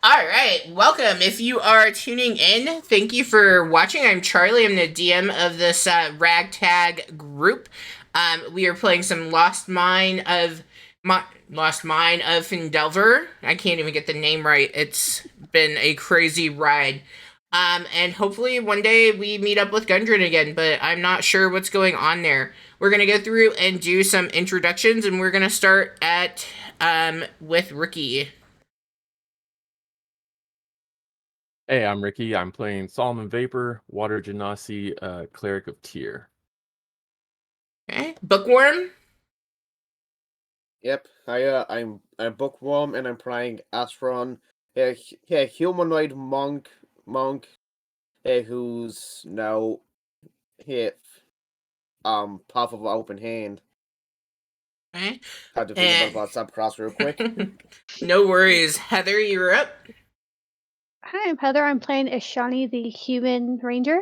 All right, welcome. If you are tuning in, thank you for watching. I'm Charlie. I'm the DM of this ragtag group. We are playing some Lost Mine of Findelver. I can't even get the name right. It's been a crazy ride. And hopefully one day we meet up with Gundren again, but I'm not sure what's going on there. We're gonna go through and do some introductions, and we're gonna start at with Ricky. Hey, I'm Ricky. I'm playing Solomon Vapor, Water Genasi, Cleric of Tyr. Okay, Bookworm. Yep, I'm Bookworm and I'm playing Astron, a humanoid monk, who's now hit half of open hand. Okay. Had to think about subclass real quick. No worries. Heather, you're up. Hi, I'm Heather. I'm playing Ishani, the human ranger.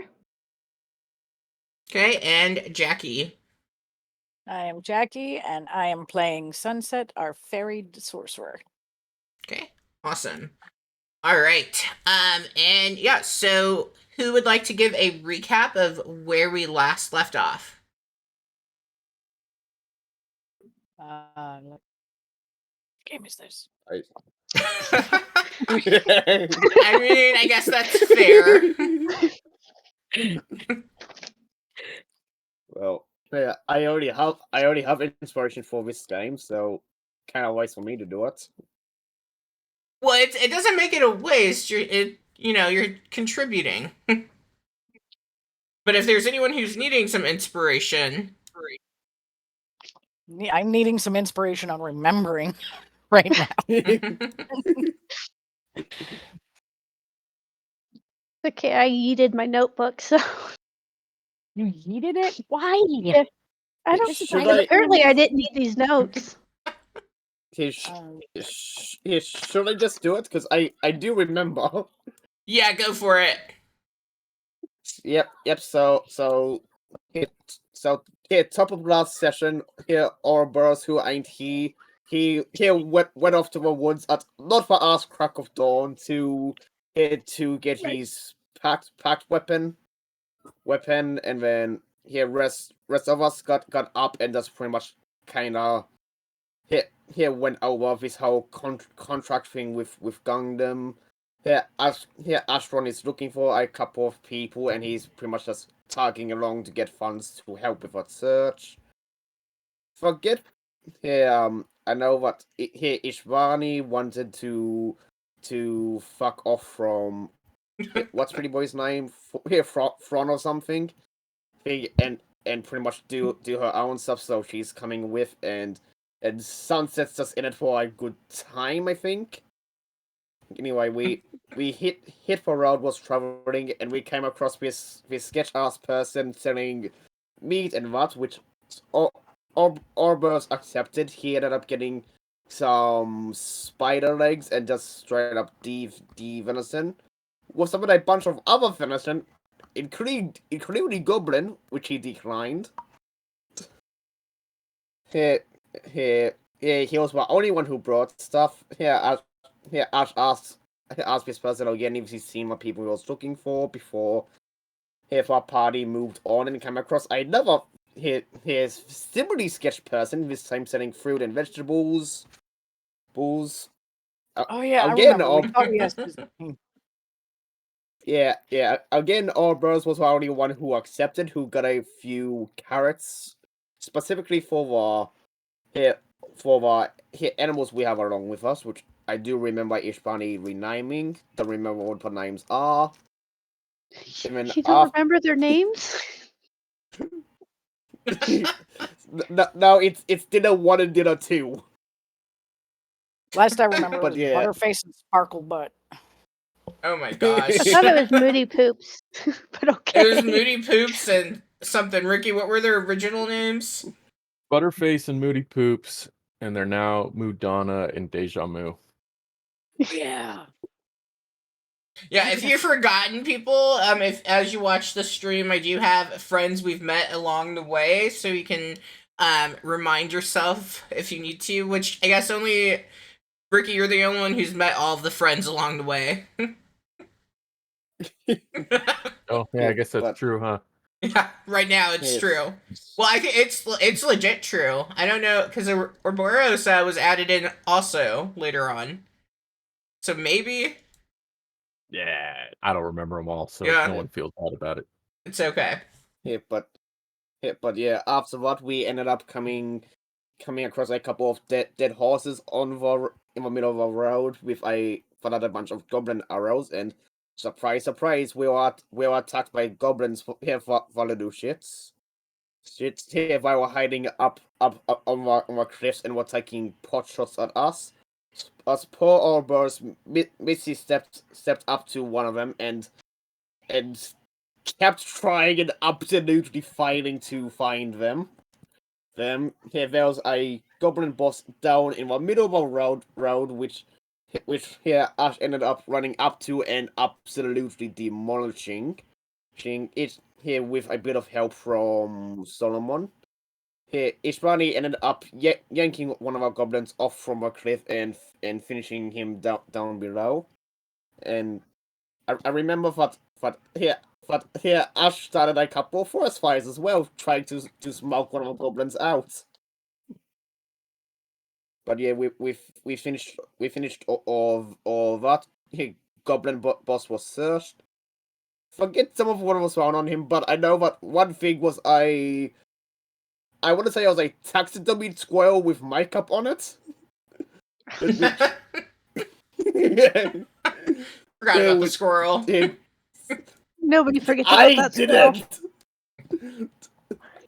Okay, and Jackie. I am Jackie, and I am playing Sunset, our fairy sorcerer. Okay, awesome. All right. And yeah, so who would like to give a recap of where we last left off? What game is this? I mean, I guess that's fair. Well, yeah, I already have inspiration for this game, so kind of wise for me to do it. Well, it doesn't make it a waste. You're contributing. But if there's anyone who's needing some inspiration, I'm needing some inspiration on remembering right now. Okay, I yeeted my notebook, so You yeeted it? Why? Yeah. I don't. Apparently, I didn't need these notes. Should I just do it? Because I do remember. Yeah, go for it. Yep. So top of last session, here Ouroboros, who ain't he went off to the woods at not for ass crack of dawn to get his packed weapon, and then rest of us got up, and that's pretty much kind of he went over this whole contract thing with Gundam. Astron is looking for a couple of people, and he's pretty much just tagging along to get funds to help with that search. Forget. I know that Ishvani wanted to fuck off from what's pretty boy's name? Fron or something. And pretty much do her own stuff. So she's coming with, and Sunset's just in it for a good time, I think. Anyway, we hit for road was traveling, and we came across this sketch ass person selling meat and that, which Orbers accepted. He ended up getting some spider legs and just straight up D venison, with some of a bunch of other venison, including goblin, which he declined. He was the only one who brought stuff. Asked this person again if he's seen what people he was looking for before if our party moved on and came across another his similarly sketched person, this time selling fruit and vegetables. Bulls. Oh yeah, again, I remember. Yeah. Again, Ouroboros was the only one who accepted, who got a few carrots specifically for the animals we have along with us, which I do remember Ishbani renaming. Don't remember what the names are. You don't remember their names? No, it's dinner 1 and dinner 2. Last I remember, was Butterface and Sparkle Butt. Oh my gosh! I thought it was Moody Poops, but okay. It was Moody Poops and something. Ricky, what were their original names? Butterface and Moody Poops, and they're now Mudana and Deja Mu. Yeah. Yeah, if you've forgotten people, if as you watch the stream, I do have friends we've met along the way, so you can remind yourself if you need to, which I guess only Ricky, you're the only one who's met all of the friends along the way. Oh, yeah, I guess that's But- true, huh? Yeah, right now it's Yes. true. Well, I think it's legit true. I don't know because Ouroboros was added in also later on, so maybe Yeah, I don't remember them all, so Yeah. no one feels bad about it. it's okay. but yeah, after that we ended up coming across a couple of dead horses in the middle of the road with another bunch of goblin arrows, and surprise, surprise, we were attacked by goblins here for the new shits. Shits here they were hiding up on the cliffs and were taking pot shots at us. Us poor old birds, Missy stepped up to one of them and kept trying and absolutely failing to find them. Then here there was a goblin boss down in the middle of the road, which here Ash ended up running up to and absolutely demolishing. It here with a bit of help from Solomon. Here Ishbani ended up yanking one of our goblins off from a cliff and finishing him down below. And I remember that here Ash started a couple of forest fires as well, trying to smoke one of the goblins out. But yeah, we finished all that. Goblin boss was searched. Forget some of what was found on him, but I know that one thing was I want to say it was a taxidermied squirrel with makeup on it. Forgot Yeah, about the with- squirrel. Nobody forgets about I that squirrel. didn't.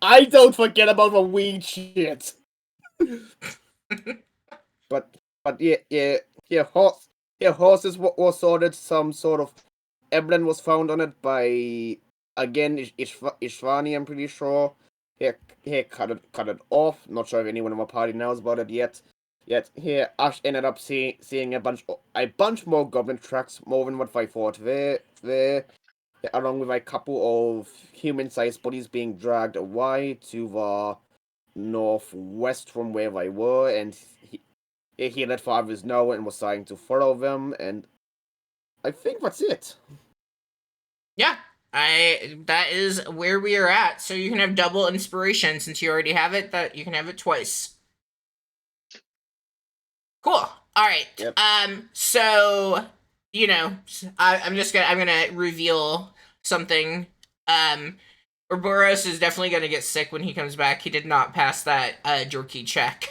I don't forget about the weed shit. but yeah, horses were sorted. Some sort of emblem was found on it by again Ishvani. I'm pretty sure. Here cut it off. Not sure if anyone in my party knows about it yet. Yet here Ash ended up seeing a bunch more goblin tracks, more than what I thought. There, along with a couple of human-sized bodies being dragged away to the northwest from where they were, and he let fathers know and was starting to follow them, and I think that's it. Yeah, that is where we are at. So you can have double inspiration since you already have it. That you can have it twice. Cool. All right. Yep. So I'm gonna reveal something. Ouroboros is definitely gonna get sick when he comes back. He did not pass that jerky check.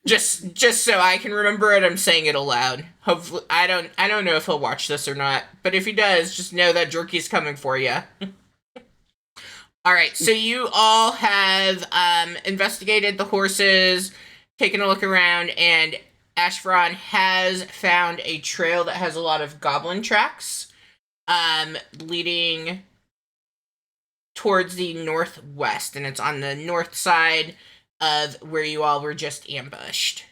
Just so I can remember it, I'm saying it aloud. Hopefully, I don't know if he'll watch this or not, but if he does, just know that jerky's coming for you. All right, so you all have investigated the horses, taken a look around, and Ashfron has found a trail that has a lot of goblin tracks, leading towards the northwest, and it's on the north side of where you all were just ambushed.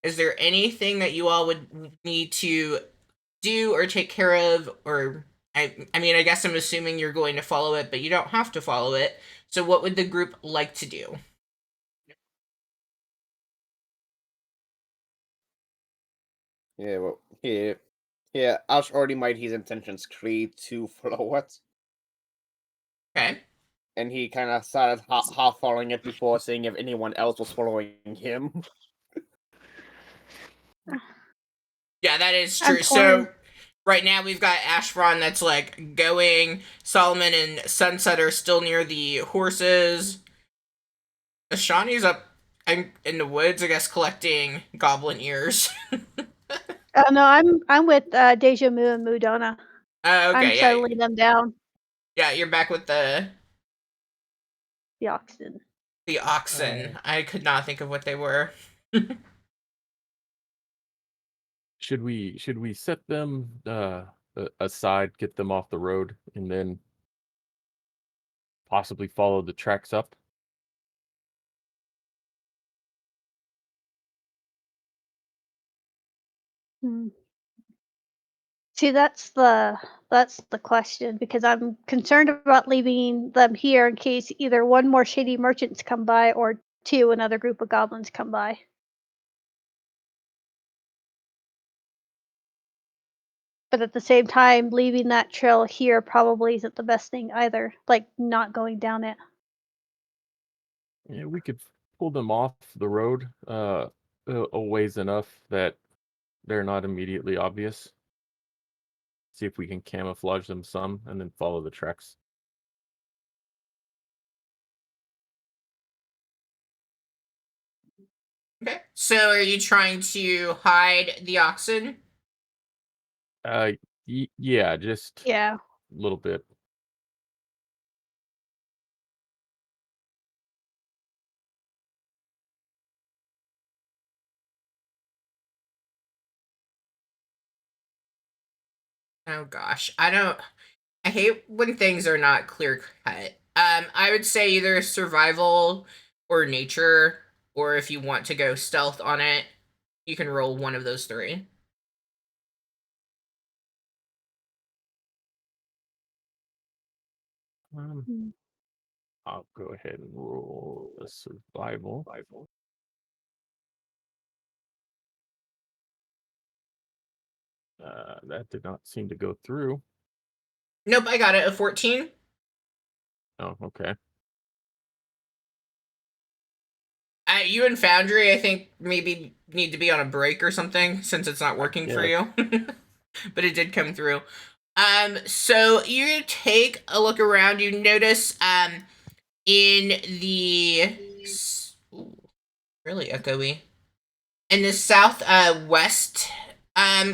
Is there anything that you all would need to do or take care of, or I mean, I guess I'm assuming you're going to follow it, but you don't have to follow it. So what would the group like to do? Yeah, well, Ash already made his intentions clear to follow it, Okay. and he kind of started half following it before seeing if anyone else was following him. Yeah, that is I'm true. So torn. right now we've got Ashfron that's like going. Solomon and Sunset are still near the horses. Ashani's up in the woods, I guess, collecting goblin ears. Oh no, I'm with Deja Mu and Mudona. Okay, I'm yeah. settling them down. Yeah, you're back with the The oxen. oxen. I could not think of what they were. Should we set them aside, get them off the road, and then possibly follow the tracks up? Hmm. See, that's the question, because I'm concerned about leaving them here in case either one more shady merchants come by or to another group of goblins come by. But at the same time, leaving that trail here probably isn't the best thing either. Like, not going down it. Yeah, we could pull them off the road a ways enough that they're not immediately obvious. See if we can camouflage them some and then follow the tracks. Okay. So are you trying to hide the oxen? Yeah, just Yeah. a little bit. Oh gosh, I hate when things are not clear cut. I would say either survival or nature, or if you want to go stealth on it, you can roll one of those three. Hmm. I'll go ahead and roll a survival. That did not seem to go through. Nope, I got it. A 14. Oh, okay. You and Foundry, I think, maybe need to be on a break or something since it's not working for you. But it did come through. So you take a look around. You notice, in the ooh, really echoey. In the south west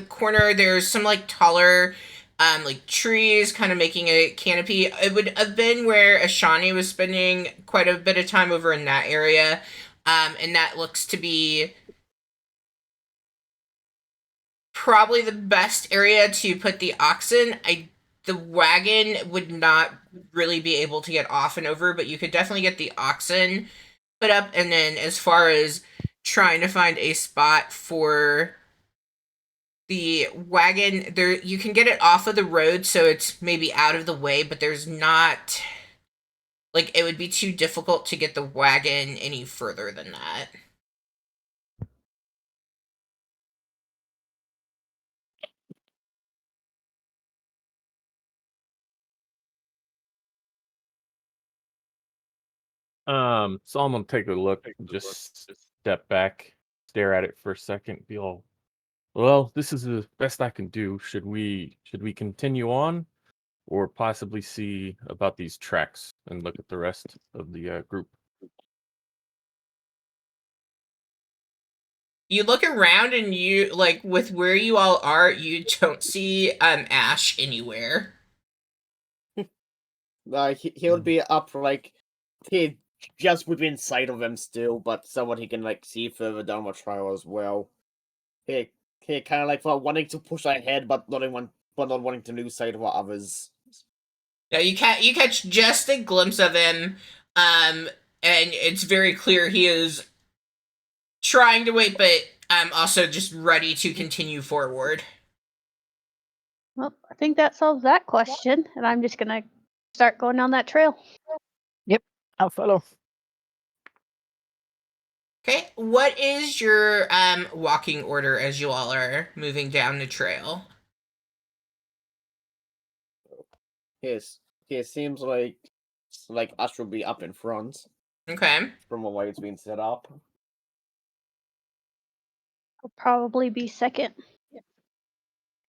corner, there's some like taller like trees kind of making a canopy. It would have been where Ashani was spending quite a bit of time over in that area. And that looks to be probably the best area to put the oxen. The wagon would not really be able to get off and over, but you could definitely get the oxen put up. And then as far as trying to find a spot for the wagon, there you can get it off of the road so it's maybe out of the way, but there's not like it would be too difficult to get the wagon any further than that. So I'm gonna take a look, just step back, stare at it for a second, be all, well, this is the best I can do. Should we continue on, or possibly see about these tracks and look at the rest of the group? You look around and you like with where you all are, you don't see Ash anywhere. He'll be up like he just within sight of them still, but someone he can like see further down the trail as well. He kind of like wanting to push ahead, but not wanting to lose sight of others. Yeah, you catch just a glimpse of him, and it's very clear he is trying to wait, but also just ready to continue forward. Well, I think that solves that question, and I'm just gonna start going down that trail. Yep, I'll follow. Okay, what is your walking order as you all are moving down the trail? Yes, it seems like Ash will be up in front Okay. from the way it's been set up. I'll probably be second.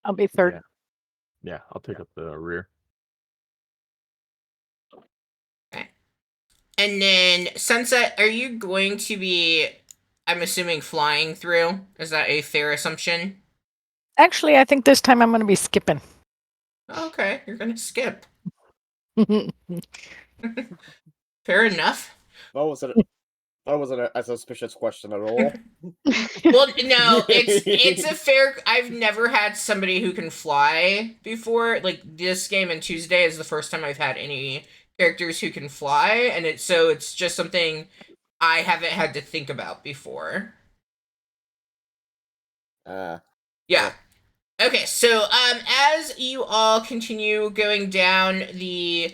I'll be third. Yeah, I'll take up the rear. Okay. And then Sunset, are you going to be, I'm assuming, flying through? Is that a fair assumption? Actually, I think this time I'm going to be skipping. Okay, you're gonna skip. Fair enough. That wasn't a suspicious question at all. Well, no, it's a fair. I've never had somebody who can fly before. Like this game and Tuesday is the first time I've had any characters who can fly, and it's just something I haven't had to think about before. Yeah. Okay, so as you all continue going down the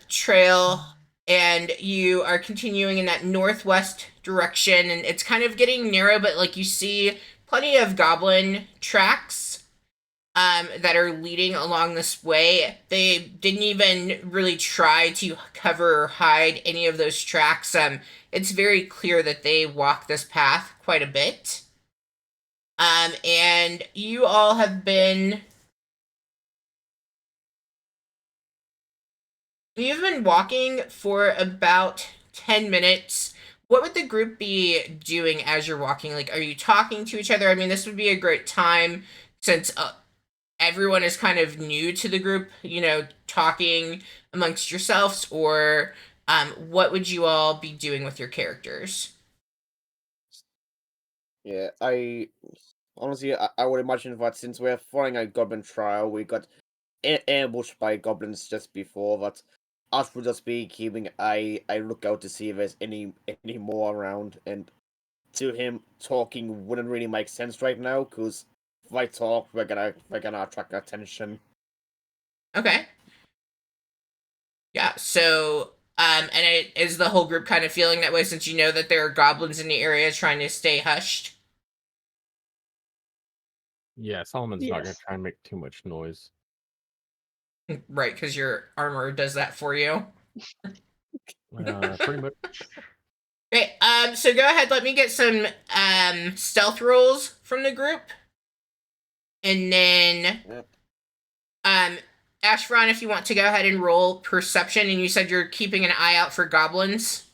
trail, and you are continuing in that northwest direction, and it's kind of getting narrow, but like you see plenty of goblin tracks that are leading along this way. They didn't even really try to cover or hide any of those tracks. It's very clear that they walk this path quite a bit. And you all have been... You've been walking for about 10 minutes. What would the group be doing as you're walking? Like, are you talking to each other? I mean, this would be a great time since everyone is kind of new to the group, talking amongst yourselves, or what would you all be doing with your characters? Yeah, honestly, I would imagine that since we're following a goblin trial, we got ambushed by goblins just before that. Us would just be keeping a lookout to see if there's any more around, and to him talking wouldn't really make sense right now, because if I talk, we're gonna attract attention. Okay. Yeah, so, is the whole group kind of feeling that way since you know that there are goblins in the area trying to stay hushed? Yeah, Solomon's not gonna Yes. try and make too much noise. Right, because your armor does that for you. Pretty much. Okay, so go ahead, let me get some, stealth rolls from the group. And then, Yep. Ashron, if you want to go ahead and roll perception, and you said you're keeping an eye out for goblins.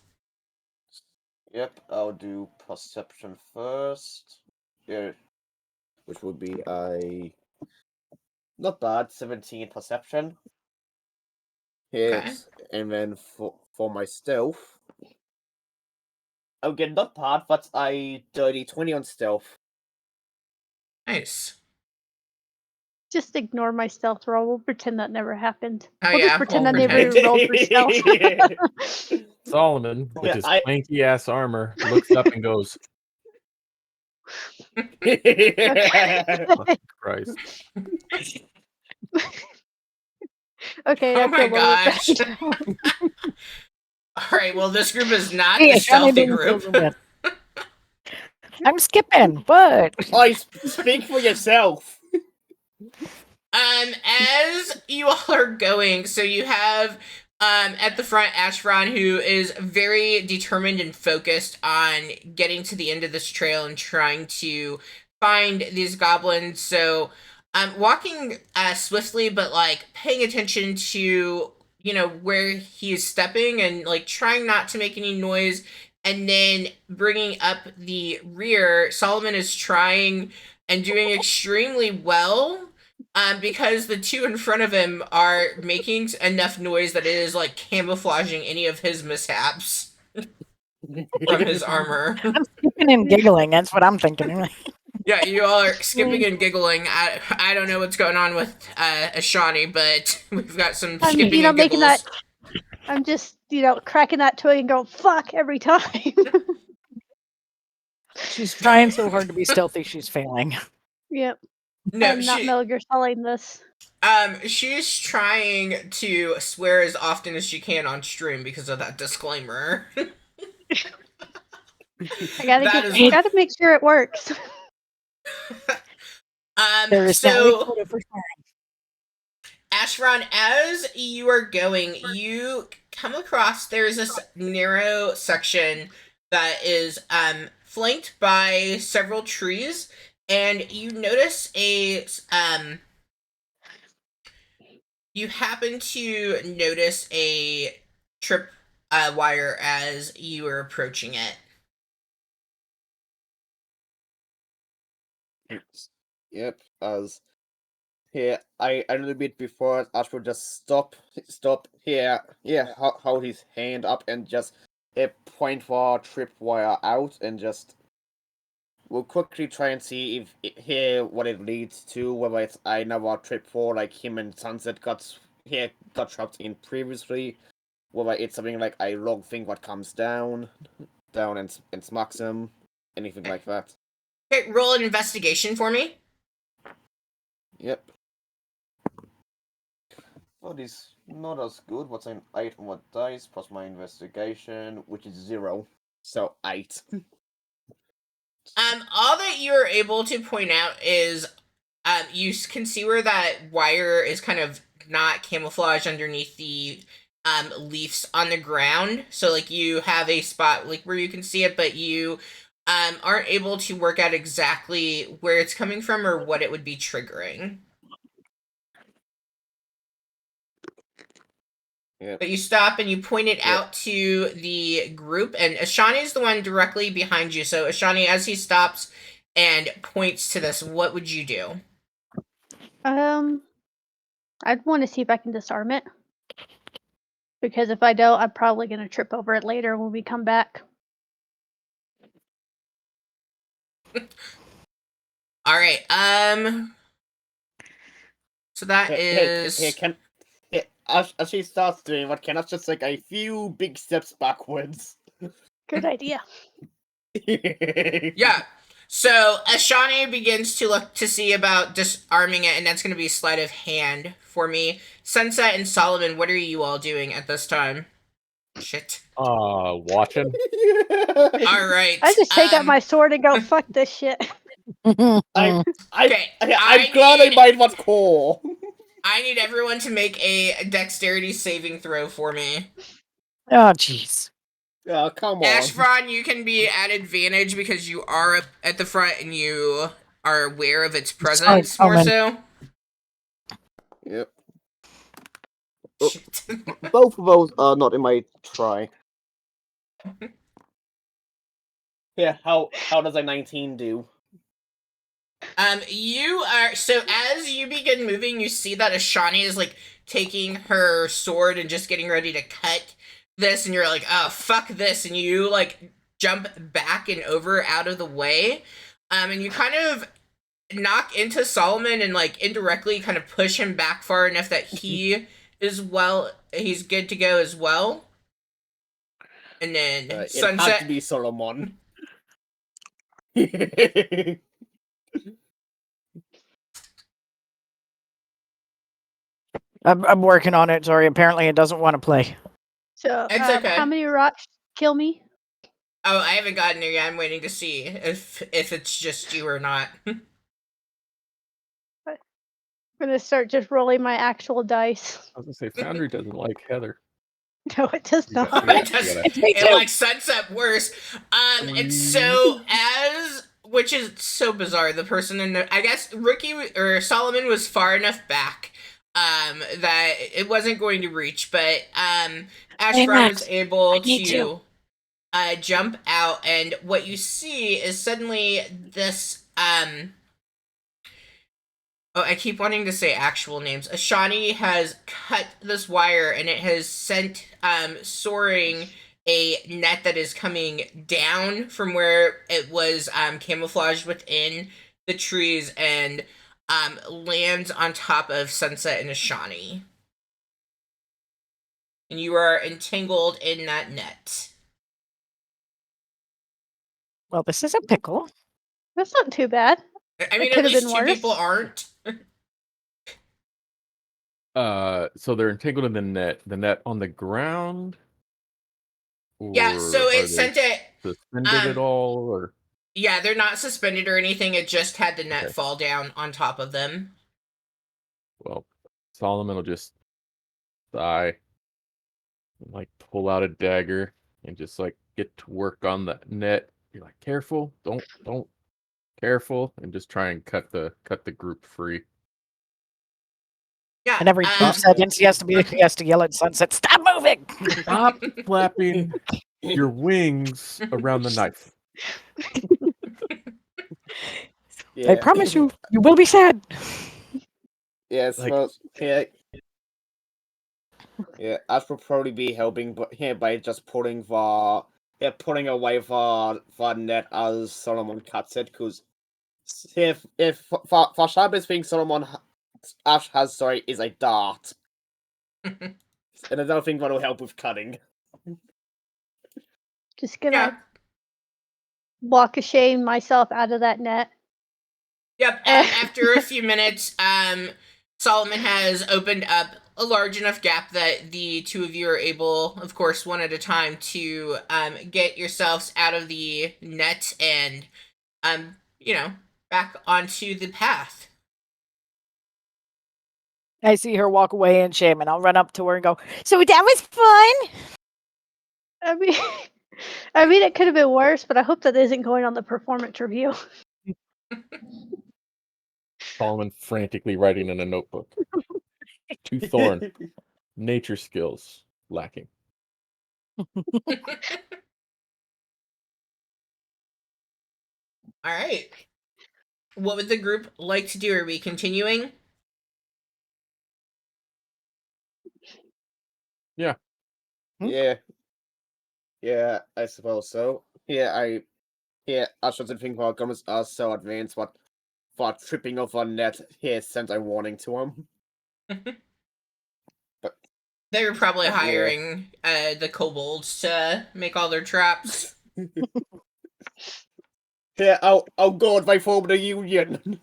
Yep, I'll do perception first. Yeah, which would be a not bad 17 perception. Yes, and then for my stealth, again not bad, but a dirty 20 on stealth. Nice. Just ignore my stealth roll. We'll pretend that never happened. Oh, We'll yeah, just pretend we'll I never pretend. rolled for stealth. Solomon, with Yeah, his clanky ass armor, looks up and goes, "Fucking Christ!" Okay, Oh I my feel lower back gosh. down. Alright, well, this group is not Hey, the I finally stealthy didn't feel group. so bad. I'm skipping, but I speak for yourself. As you all are going, so you have at the front Ashron, who is very determined and focused on getting to the end of this trail and trying to find these goblins. So walking swiftly, but like paying attention to where he is stepping and like trying not to make any noise. And then bringing up the rear, Solomon is trying and doing extremely well. Because the two in front of him are making enough noise that it is like camouflaging any of his mishaps from his armor. I'm skipping and giggling. That's what I'm thinking. Yeah, you all are skipping and giggling. I don't know what's going on with Ashani, but we've got some I'm, skipping and making giggles. that. I'm just, cracking that twig and going fuck every time. She's trying so hard to be stealthy, she's failing. Yep. No, I'm not Metal Gear Solid this. she's trying to swear as often as she can on stream because of that disclaimer. I gotta make sure it works. There is So no for swearing. Ashron, as you are going, you come across there's this narrow section that is flanked by several trees, and you notice you happen to notice a trip wire as you are approaching it. Yep, as here, I a little bit before Ash will just stop here, hold his hand up and just point for tripwire out and just we'll quickly try and see hear what it leads to, whether it's another trip for like him and Sunset got trapped in previously, whether it's something like a log thing that comes down and smacks him, anything like that. Okay, roll an investigation for me. Yep. That is not as good. What's an 8 on what dice plus my investigation, which is 0. So 8. All that you're able to point out is, you can see where that wire is kind of not camouflaged underneath the leaves on the ground. So like you have a spot like where you can see it, but you aren't able to work out exactly where it's coming from or what it would be triggering. Yep. But you stop and you point it Yep. out to the group, and Ashani is the one directly behind you. So Ashani, as he stops and points to this, what would you do? I'd want to see if I can disarm it. Because if I don't, I'm probably going to trip over it later when we come back. All right. So that is. As she starts doing what, can I just take a few big steps backwards? Good idea. Yeah. So Ashani begins to look to see about disarming it, and that's going to be a sleight of hand for me. Sunset and Solomon, what are you all doing at this time? Shit. Watching. All right. I just take out my sword and go, fuck this shit. Okay, I'm I glad I need- made what core. I need everyone to make a dexterity saving throw for me. Oh, jeez. Oh, come on. Ashfron, you can be at advantage because you are up at the front and you are aware of its presence more so. Yep. Shit. Both of those are not in my try. Yeah, how does a 19 do? You are, so as you begin moving, you see that Ashani is like taking her sword and just getting ready to cut this, and you're like, oh, fuck this, and you like jump back and over out of the way, and you kind of knock into Solomon and like indirectly kind of push him back far enough that he's good to go as well. And then It Sunset. had to be Solomon. I'm working on it. Sorry, apparently it doesn't want to play. So, It's okay. how many rocks kill me? Oh, I haven't gotten there yet. I'm waiting to see if it's just you or not. I'm gonna start just rolling my actual dice. I was gonna say Foundry doesn't like Heather. No, it does You got- not. you It does. gotta- Me It too. likes Sunset worse. And so which is so bizarre. The person in the, I guess Rookie or Solomon was far enough back that it wasn't going to reach, but Ashfron Max, was able I need to you. jump out, and what you see is suddenly this oh, I keep wanting to say actual names. Ashani has cut this wire, and it has sent soaring a net that is coming down from where it was camouflaged within the trees, and lands on top of Sunset and Ashani. And you are entangled in that net. Well, this is a pickle. That's not too bad. I mean, at could've least been two worse. people aren't. So they're entangled in the net on the ground. Yeah, so Or are it they sent it. suspended at all, or Yeah, they're not suspended or anything. It just had the net Okay. fall down on top of them. well, Solomon will just sigh, and, like pull out a dagger and just like get to work on the net. You're like, careful, don't, careful, and just try and cut the group free. Yeah. And every 2 seconds, he has to yell at Sunset, "Stop moving!" Stop flapping your wings around the knife. I promise you, you will be sad. Yes, Like- well, yeah. Yeah, Ash will probably be helping, but here by just putting putting away the net as Solomon cuts it, because if for Shabbos thing Ash has is a dart, and I don't think that will help with cutting. Just gonna Yeah. walk a shame myself out of that net. Yep. After a few minutes, Solomon has opened up a large enough gap that the two of you are able, of course, one at a time, to get yourselves out of the net and, back onto the path. I see her walk away in shame, and I'll run up to her and go, "So that was fun." I mean, I mean, it could have been worse, but I hope that isn't going on the performance review. Solomon frantically writing in a notebook. To Thorn, nature skills lacking. All right. What would the group like to do? Are we continuing? Yeah. Yeah. Yeah, I suppose so. I shouldn't think about guns are so advanced, but for tripping over net, he sent a warning to him. They were probably Yeah. hiring the kobolds to make all their traps. Yeah, oh god, they formed a union.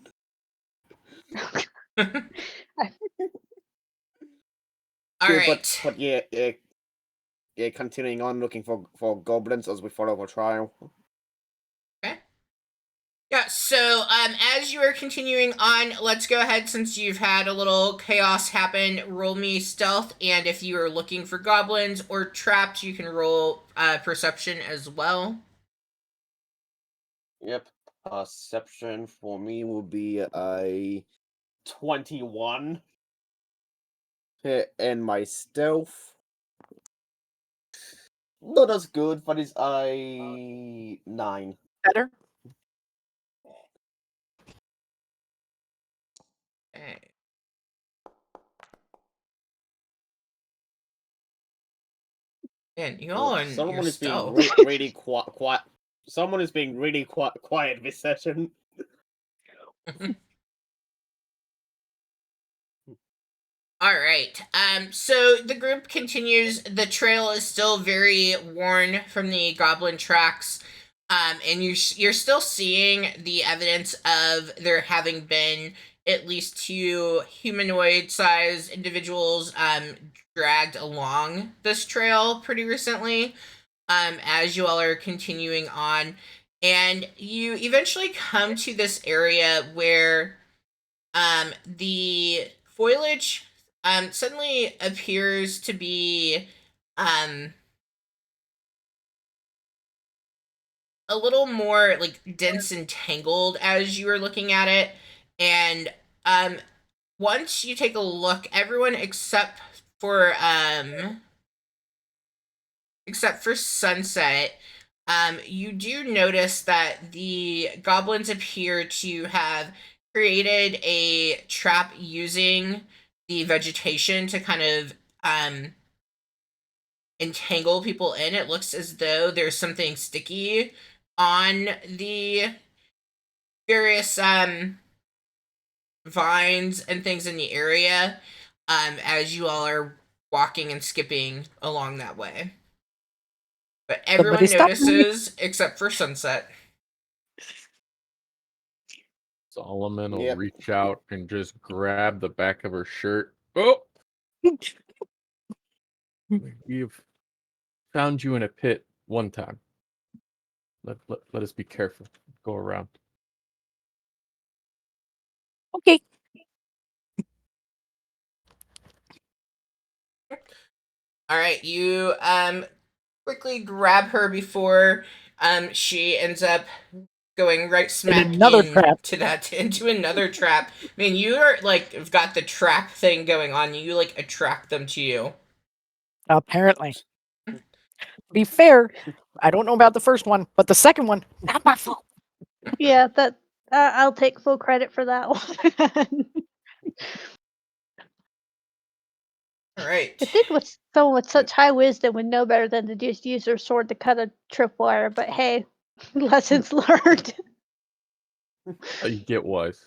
All Yeah, right. But yeah, continuing on looking for goblins as we follow our trial. Yeah, so as you are continuing on, let's go ahead, since you've had a little chaos happen, roll me stealth, and if you are looking for goblins or traps, you can roll perception as well. Yep. Perception for me will be a 21. And my stealth, not as good, but it's a 9. Better. Okay. Man, you all on your Someone is being stealth. really quiet. Someone is being really quiet this session. All right. So the group continues. The trail is still very worn from the goblin tracks. And you're still seeing the evidence of there having been at least 2 humanoid-sized individuals dragged along this trail pretty recently. As you all are continuing on, and you eventually come to this area where the foliage suddenly appears to be a little more like dense and tangled as you are looking at it. And once you take a look, everyone except for Sunset, you do notice that the goblins appear to have created a trap using the vegetation to kind of entangle people in. It looks as though there's something sticky on the various vines and things in the area as you all are walking and skipping along that way. But everyone Somebody stop me. notices except for Sunset. Solomon will Yep. reach out and just grab the back of her shirt. Oh! We've found you in a pit one time. Let us be careful. Go around. Okay. All right, you quickly grab her before she ends up going right smack another trap. into another trap. I mean, you are like have got the trap thing going on. You like attract them to you. Apparently. To be fair, I don't know about the first one, but the second one, not my fault. Yeah, that I'll take full credit for that one. All right. I think with someone with such high wisdom would know better than to just use their sword to cut a tripwire, but hey, lessons learned. You get wise.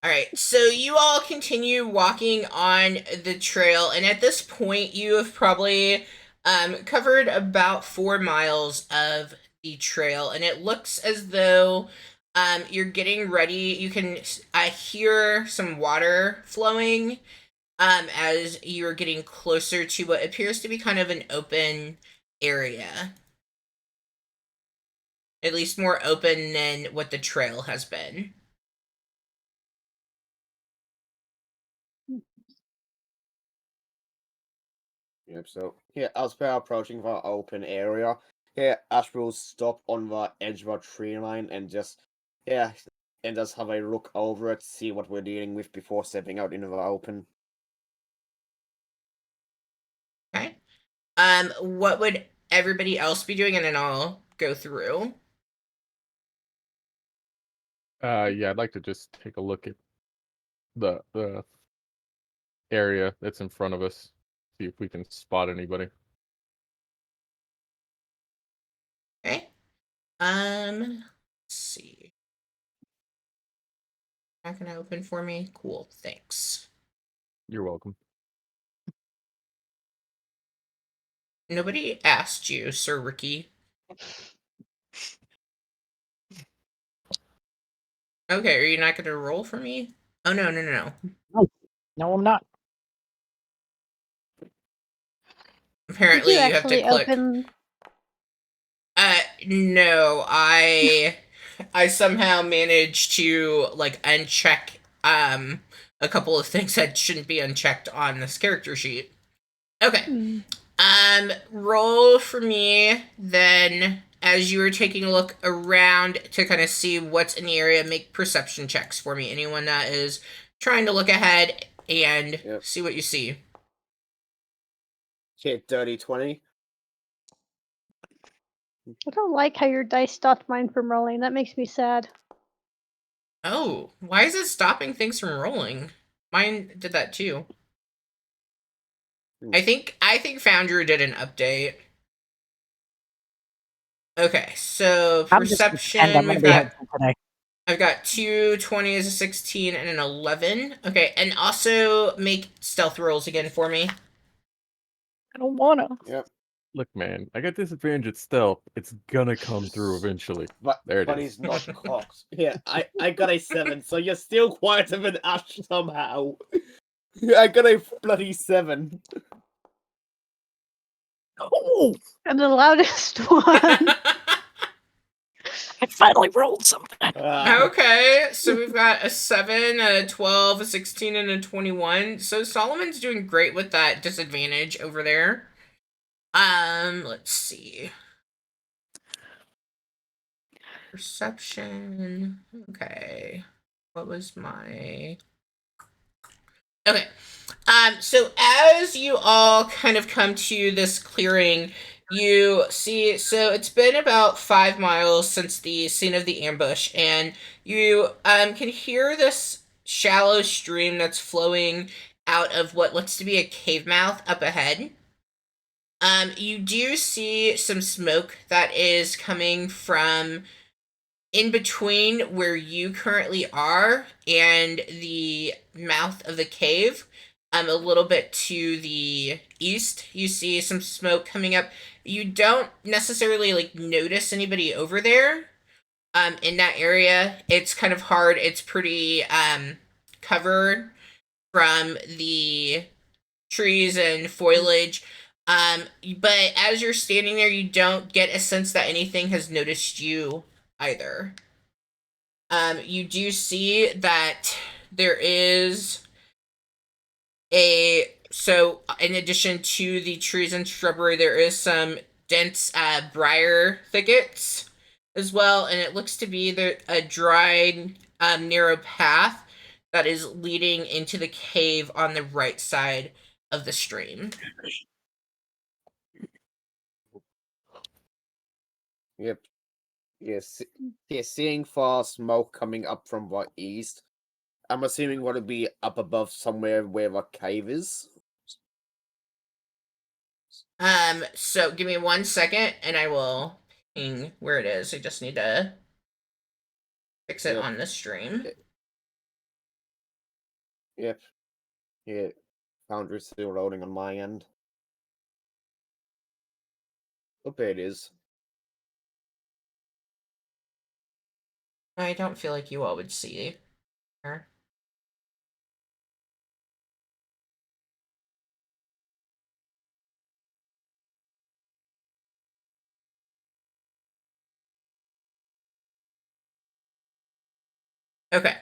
All right, so you all continue walking on the trail, and at this point, you have probably covered about 4 miles of the trail, and it looks as though You're getting ready. You can hear some water flowing as you're getting closer to what appears to be kind of an open area. At least more open than what the trail has been. Yep, so here, as we're approaching the open area, here Ash will stop on the edge of a tree line and just have a look over it, see what we're dealing with before stepping out into the open. Okay. What would everybody else be doing? And then I'll go through. Yeah, I'd like to just take a look at the area that's in front of us. See if we can spot anybody. Okay. Let's see. Not gonna open for me. Cool. Thanks. You're welcome. Nobody asked you, Sir Ricky. Okay, are you not gonna roll for me? Oh no. No, I'm not. Apparently Did you you have to actually click. open? No, I somehow managed to like uncheck a couple of things that shouldn't be unchecked on this character sheet. Okay. Hmm. Roll for me then as you were taking a look around to kind of see what's in the area. Make perception checks for me. Anyone that is trying to look ahead and see what you see. Okay, dirty 20. I don't like how your dice stopped mine from rolling. That makes me sad. Oh, why is it stopping things from rolling? Mine did that too. I think Foundry did an update. Okay, so I'm just gonna pretend I'm perception, gonna be helpful today. I've got 2 20s, a 16, and an 11. Okay, and also make stealth rolls again for me. I don't wanna. Yep. Look, man, I got disadvantage at stealth. It's gonna come through eventually. There it But is. he's not cocked. Yeah, I got a 7, so you're still quieter than Ash somehow. I got a bloody 7. Oh, I'm the loudest one. I finally rolled something. Okay, so we've got a 7, a 12, a 16, and a 21. So Solomon's doing great with that disadvantage over there. Let's see. Perception. Okay. What was my... Okay. So as you all kind of come to this clearing, you see, so it's been about 5 miles since the scene of the ambush, and you can hear this shallow stream that's flowing out of what looks to be a cave mouth up ahead. You do see some smoke that is coming from in between where you currently are and the mouth of the cave. A little bit to the east, you see some smoke coming up. You don't necessarily like notice anybody over there in that area. It's kind of hard. It's pretty covered from the trees and foliage. But as you're standing there, you don't get a sense that anything has noticed you either. You do see that there is so in addition to the trees and shrubbery, there is some dense briar thickets as well, and it looks to be a dried, narrow path that is leading into the cave on the right side of the stream. Yep. Yes. Seeing far smoke coming up from the east. I'm assuming what would be up above somewhere where the cave is. So give me 1 second and I will ping where it is. I just need to fix it on the stream. Yep. Yeah. Foundry's still loading on my end. Oh, there it is. I don't feel like you all would see her. Okay.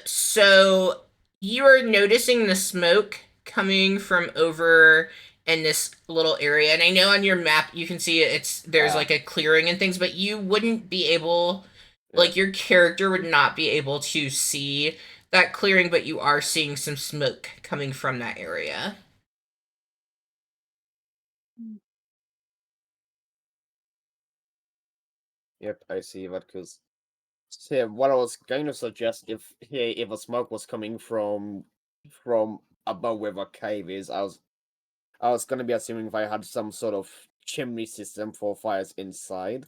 So you are noticing the smoke coming from over in this little area, and I know on your map you can see there's like a clearing and things, but you wouldn't be able, like your character would not be able to see that clearing, but you are seeing some smoke coming from that area. Yep, I see that, because yeah, what I was going to suggest, if the smoke was coming from above where the cave is, I was gonna be assuming they had some sort of chimney system for fires inside.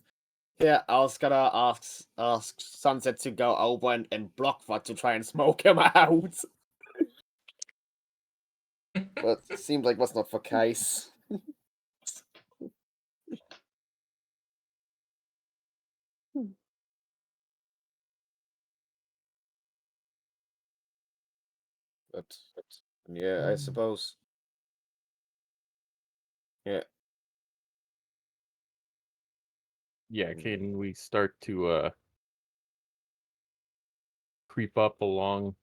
Yeah, I was gonna ask Sunset to go over and block that to try and smoke him out. But it seems like that's not the case. But yeah, I suppose. Yeah. Yeah, Caden, we start to creep up along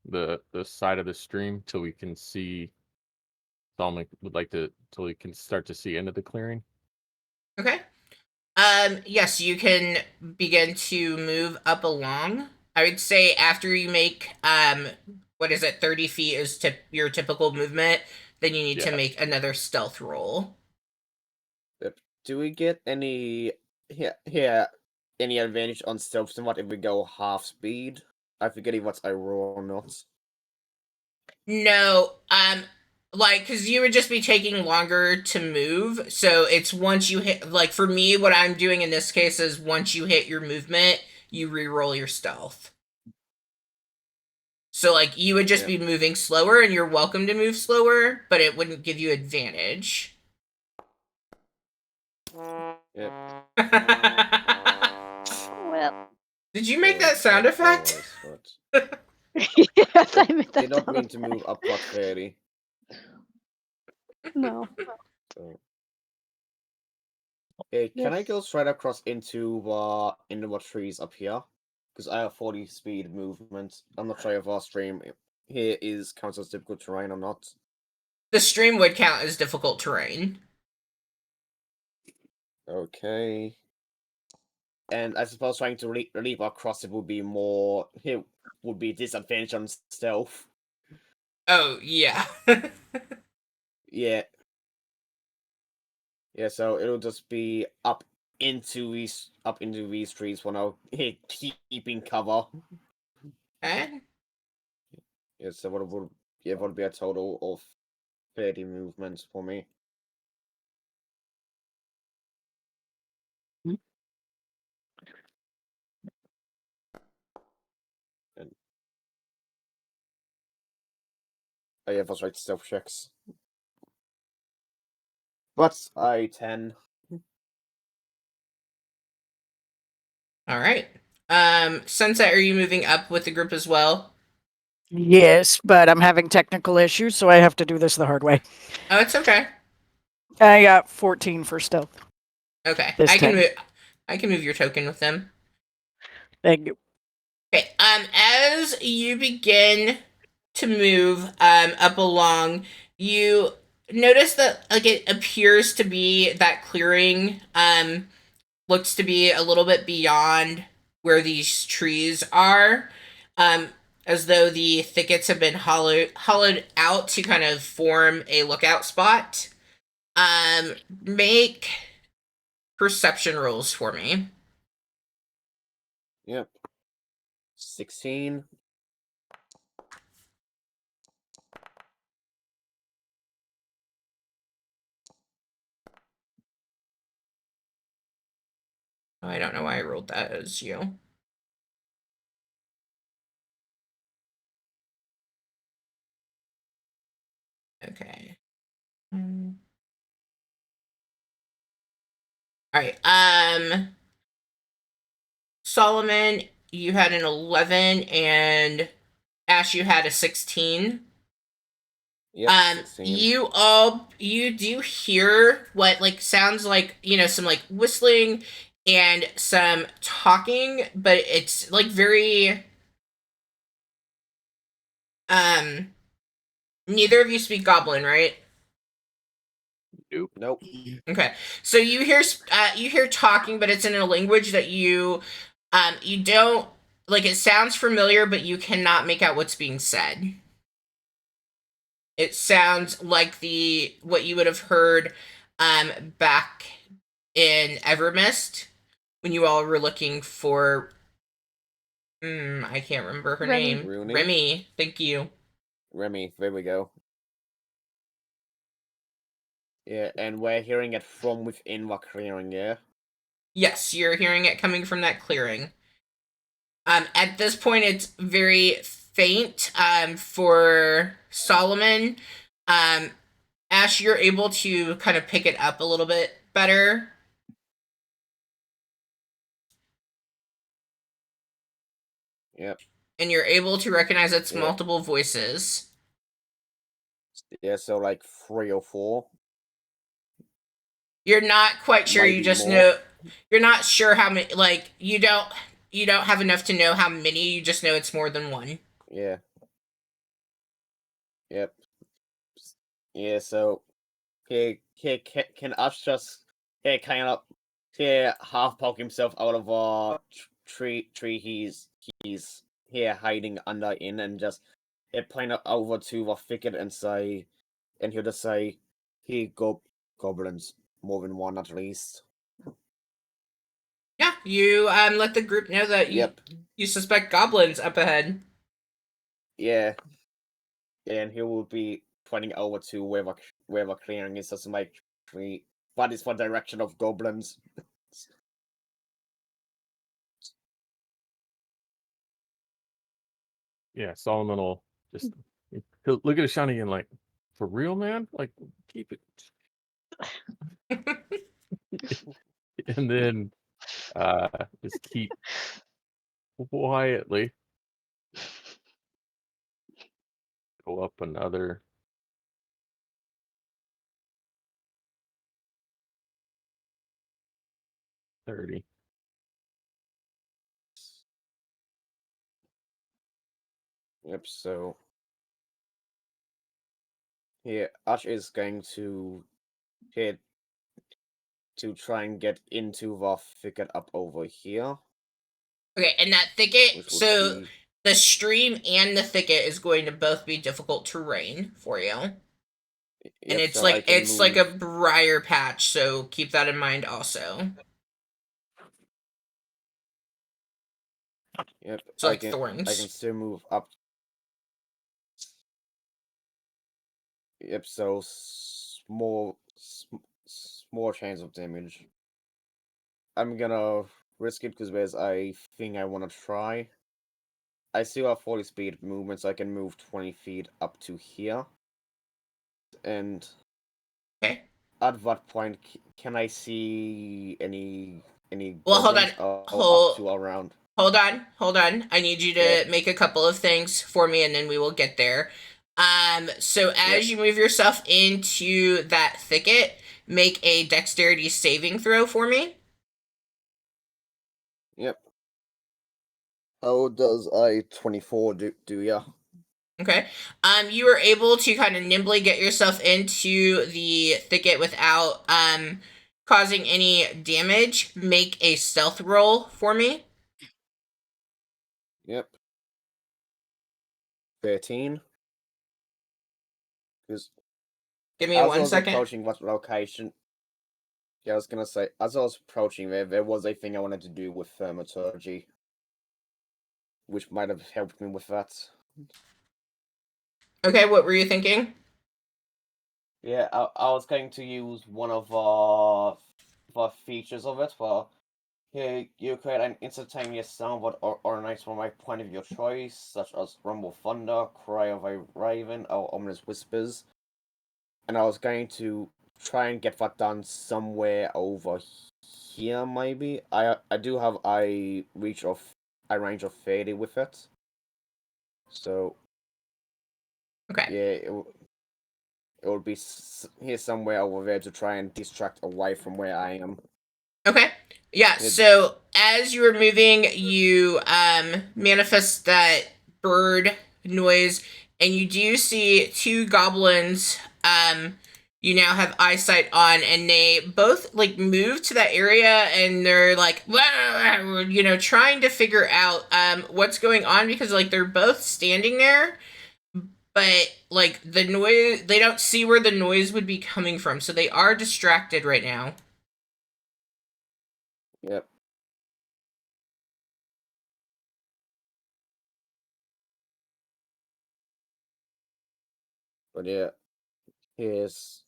the side of the stream till we can see. Dominic would like to till we can start to see into the clearing. Okay. Yes, you can begin to move up along. I would say after you make, what is it, 30 feet is your typical movement, then you need to Yeah. make another stealth roll. Do we get any any advantage on stealth somewhat if we go half speed? I forget if what's I roll or not. No, because you would just be taking longer to move. So it's once you hit, like for me, what I'm doing in this case is once you hit your movement, you re-roll your stealth. So like you would just be moving slower, and you're welcome to move slower, but it wouldn't give you advantage. Yep. Well, Did you make that sound effect? yes, I made that Did not sound mean to move effect. upward fairly. No. So. Hey, can I Yes. go straight across into the trees up here? Because I have 40 speed movement. I'm not sure if our stream here is counts as difficult terrain or not. The stream would count as difficult terrain. Okay. And I suppose trying to leap across it would be more. It would be disadvantage on stealth. Oh yeah. Yeah. Yeah, so it'll just be up into these trees for now, keeping cover. Okay. Yeah, so what would be a total of 30 movements for me. And oh yeah, that's right, stealth checks. But I 10. All right. Sunset, are you moving up with the group as well? Yes, but I'm having technical issues, so I have to do this the hard way. Oh, it's okay. I got 14 for stealth. Okay, This I can time. move. I can move your token with them. Thank you. Okay. As you begin to move up along, you notice that like it appears to be that clearing looks to be a little bit beyond where these trees are, as though the thickets have been hollowed out to kind of form a lookout spot. Make perception rolls for me. Yep. 16. Oh, I don't know why I rolled that as you. Okay. All right. Solomon, you had an 11, and Ash, you had a 16. Yep, 16. You do hear what sounds like, some whistling and some talking, but it's very neither of you speak Goblin, right? Nope. Okay. So you hear talking, but it's in a language that you don't it sounds familiar, but you cannot make out what's being said. It sounds like what you would have heard back in Evermist when you all were looking for I can't remember her Remy. name. Rooney? Remy, thank you. Remy, there we go. Yeah, and we're hearing it from within the clearing, yeah? Yes, you're hearing it coming from that clearing. At this point it's very faint for Solomon. Ash, you're able to kind of pick it up a little bit better. Yep. And you're able to recognize its Yeah. multiple voices. Yeah, so like 3 or 4. You're not quite sure. Might You be just more. know. You're not sure how many. You don't have enough to know how many. You just know it's more than one. Yeah. Yep. Yeah, so can Ash just kind of half poke himself out of a tree he's here hiding under in and just point over to the thicket and say, and he'll just say, "He goblins, more than one at least." Yeah, you let the group know that Yep. you suspect goblins up ahead. Yeah. And he will be pointing over to where the clearing is, as like tree, but it's for direction of goblins. Yeah, Solomon will just he'll look at Ashani and like, for real, man? Like, keep it. And then just keep quietly go up another 30. Yep, so yeah, Ash is going to hit to try and get into the thicket up over here. Okay, and that thicket. Which would So be, the stream and the thicket is going to both be difficult terrain for you. And yep, it's so I can it's like a move. briar patch, so keep that in mind also. Yep, So I can thorns. still move up. Yep, so small chance of damage. I'm gonna risk it because there's a thing I want to try. I still have 40 speed movement, so I can move 20 feet up to here. And Okay. at that point, can I see any Well, hold on. goblins up to around? Hold on. I need you to Okay. make a couple of things for me, and then we will get there. So as Yep. you move yourself into that thicket, make a dexterity saving throw for me. Yep. How does a 24 do ya? Okay. You were able to kind of nimbly get yourself into the thicket without causing any damage. Make a stealth roll for me. Yep. 13. Because Give me as I 1 was second. approaching that location, yeah, I was gonna say, as I was approaching there was a thing I wanted to do with thaumaturgy, which might have helped me with that. Okay, what were you thinking? Yeah, I was going to use one of the features of it, where here you create an instantaneous sound that originates from a point of your choice, such as rumble thunder, cry of a raven, or ominous whispers. And I was going to try and get that done somewhere over here, maybe. I do have a range of 30 with it. So Okay. yeah, it would be here somewhere over there to try and distract away from where I am. Okay. Yeah, so as you were moving, you manifest that bird noise, and you do see two goblins you now have eyesight on, and they both like move to that area, and they're like trying to figure out what's going on, because like they're both standing there, but like the noise, they don't see where the noise would be coming from, so they are distracted right now. Yep. But yeah, here's.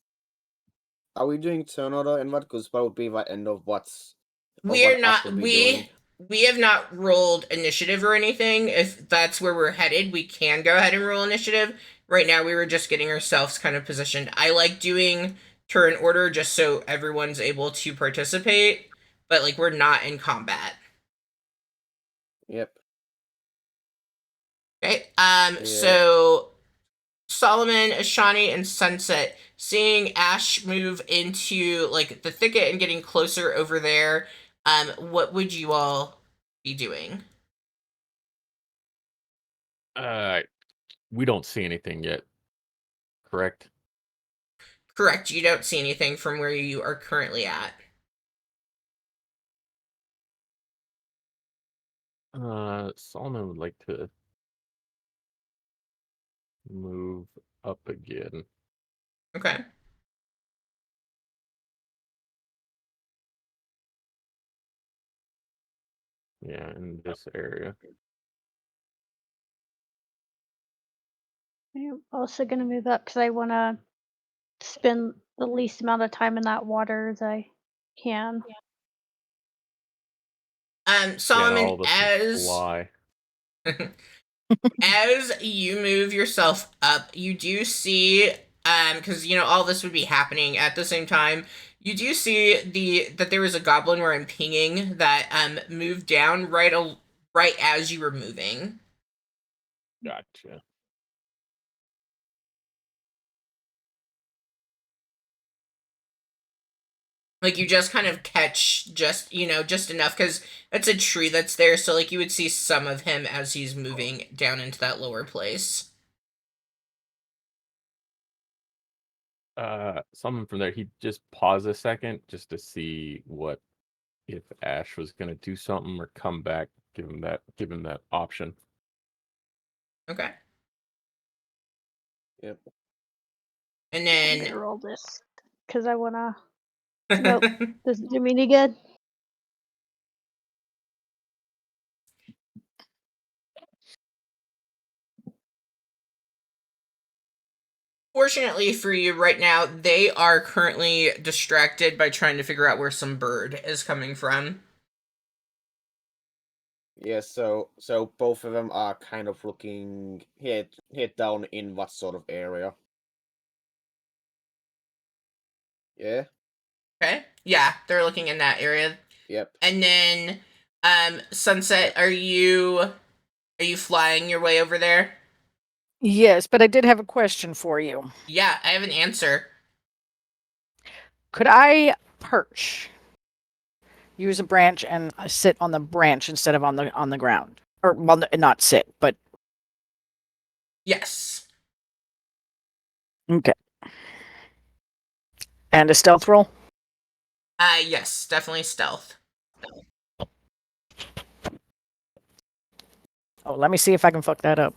Are we doing turn order in that? Because that would be the end of what's. We're what not. Ash would be doing. We have not rolled initiative or anything. If that's where we're headed, we can go ahead and roll initiative. Right now, we were just getting ourselves kind of positioned. I like doing turn order just so everyone's able to participate, but like we're not in combat. Yep. Okay. Yeah. So Solomon, Ashani, and Sunset, seeing Ash move into like the thicket and getting closer over there, what would you all be doing? We don't see anything yet. Correct. Correct. You don't see anything from where you are currently at. Solomon would like to move up again. Okay. Yeah, in this area. I'm also going to move up because I want to spend the least amount of time in that water as I can. Solomon, all the fly. as you move yourself up, you do see, because all this would be happening at the same time. You do see that there was a goblin where I'm pinging that moved down right as you were moving. Gotcha. Like you just kind of catch just enough, because it's a tree that's there, so like you would see some of him as he's moving down into that lower place. Someone from there, he just paused a second just to see what if Ash was gonna do something or come back, give him that option. Okay. Yep. And I'm then gonna roll this because I wanna. Nope, doesn't do me any good. Fortunately for you right now, they are currently distracted by trying to figure out where some bird is coming from. Yeah, so both of them are kind of looking head down in what sort of area. Yeah. Okay. Yeah, they're looking in that area. Yep. And then, Sunset, are you flying your way over there? Yes, but I did have a question for you. Yeah, I have an answer. Could I perch? Use a branch and sit on the branch instead of on the ground, or well, not sit, but Yes. okay. And a stealth roll. Yes, definitely stealth. Oh, let me see if I can fuck that up.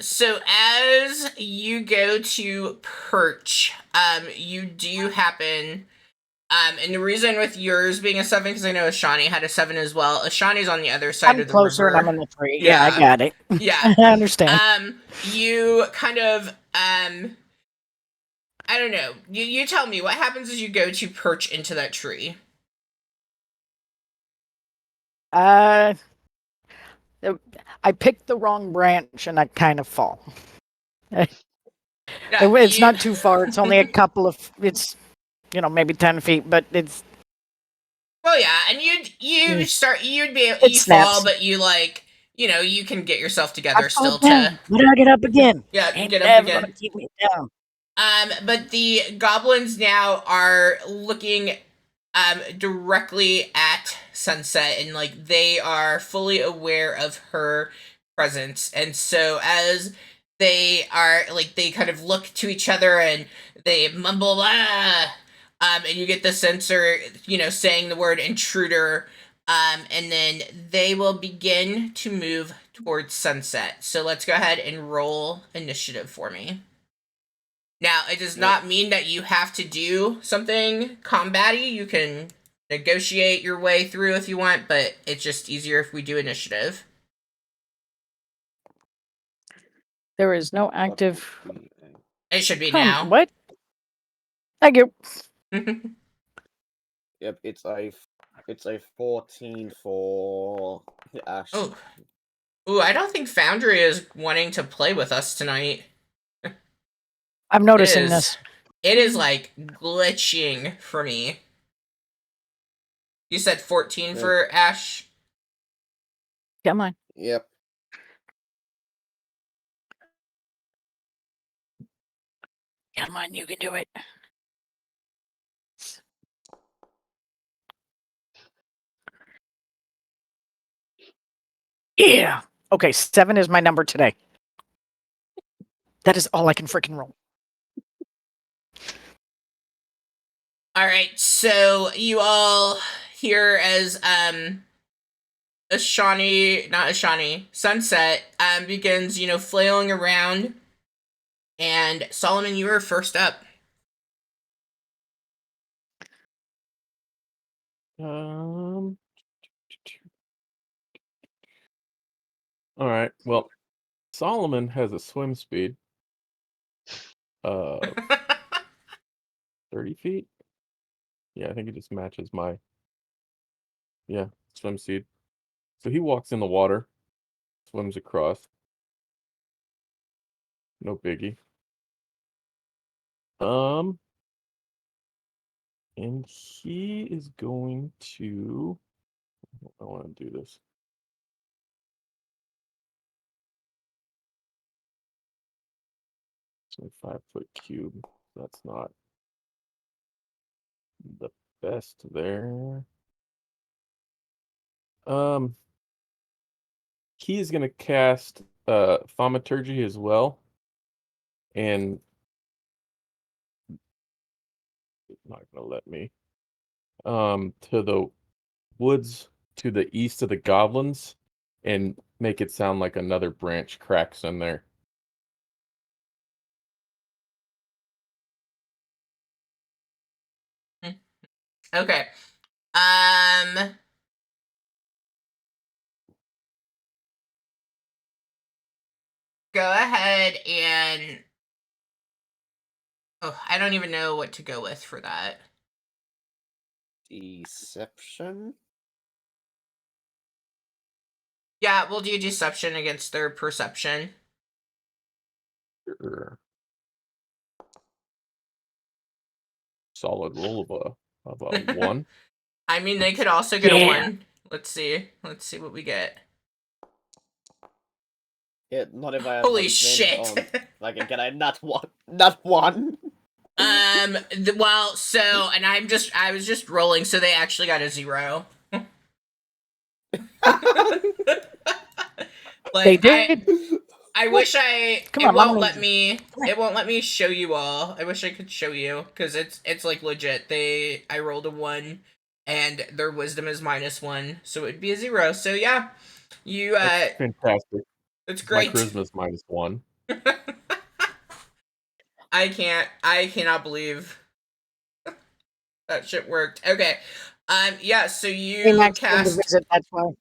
So as you go to perch, you do happen, and the reason with yours being a 7, because I know Ashani had a 7 as well. Ashani's on the other side I'm of the closer river. and I'm in the tree. Yeah, I got it. Yeah. I understand. You kind of, I don't know. You tell me, what happens as you go to perch into that tree? I picked the wrong branch and I kind of fall. Yeah, It's you- not too far. It's only a couple of. It's maybe 10 feet, but it's. Well, yeah, and you'd It fall, snaps. but you you can get yourself I together fall still down, to but I get up again. yeah Ain't get up never again. gonna keep me down. But the goblins now are looking directly at Sunset, and like they are fully aware of her presence, and so as they are like they kind of look to each other and they mumble and you get the sensor saying the word intruder, and then they will begin to move towards Sunset. So let's go ahead and roll initiative for me. Now, it does not mean that you have to do something combat-y. You can negotiate your way through if you want, but it's just easier if we do initiative. There is no active. It should be now. What? Thank you. Yep, it's a 14 for Ash. Oh. Ooh, I don't think Foundry is wanting to play with us tonight. I'm noticing this. It is like glitching for me. You said 14 for Ash? Come on. Yep. Come on, you can do it. Yeah. Okay, 7 is my number today. That is all I can freaking roll. All right, so you all hear as Sunset begins, flailing around, and Solomon, you are first up. All right. Well, Solomon has a swim speed of 30 feet. Yeah, I think it just matches my swim speed. So he walks in the water, swims across. No biggie. And he is going to. I want to do this. It's a 5-foot cube. That's not the best there. He is gonna cast thaumaturgy as well, and it's not gonna let me. To the woods to the east of the goblins, and make it sound like another branch cracks in there. Okay. Go ahead and I don't even know what to go with for that. Deception? Yeah, we'll do deception against their perception. Sure. Solid roll of a 1. I mean, they could also get a 1. Let's see what we get. Yeah, not if I have Holy shit! Like, can I not one? Not one. Well, so, and I was just rolling, so they actually got a 0. Like, They did. I wish it on, won't let me. It won't let me show you all. I wish I could show you because it's like legit. I rolled a 1, and their wisdom is -1, so it'd be a 0. So yeah, you That's fantastic. It's great. My charisma's -1. I cannot believe that shit worked. Okay. Yeah, so you cast visit, that's why.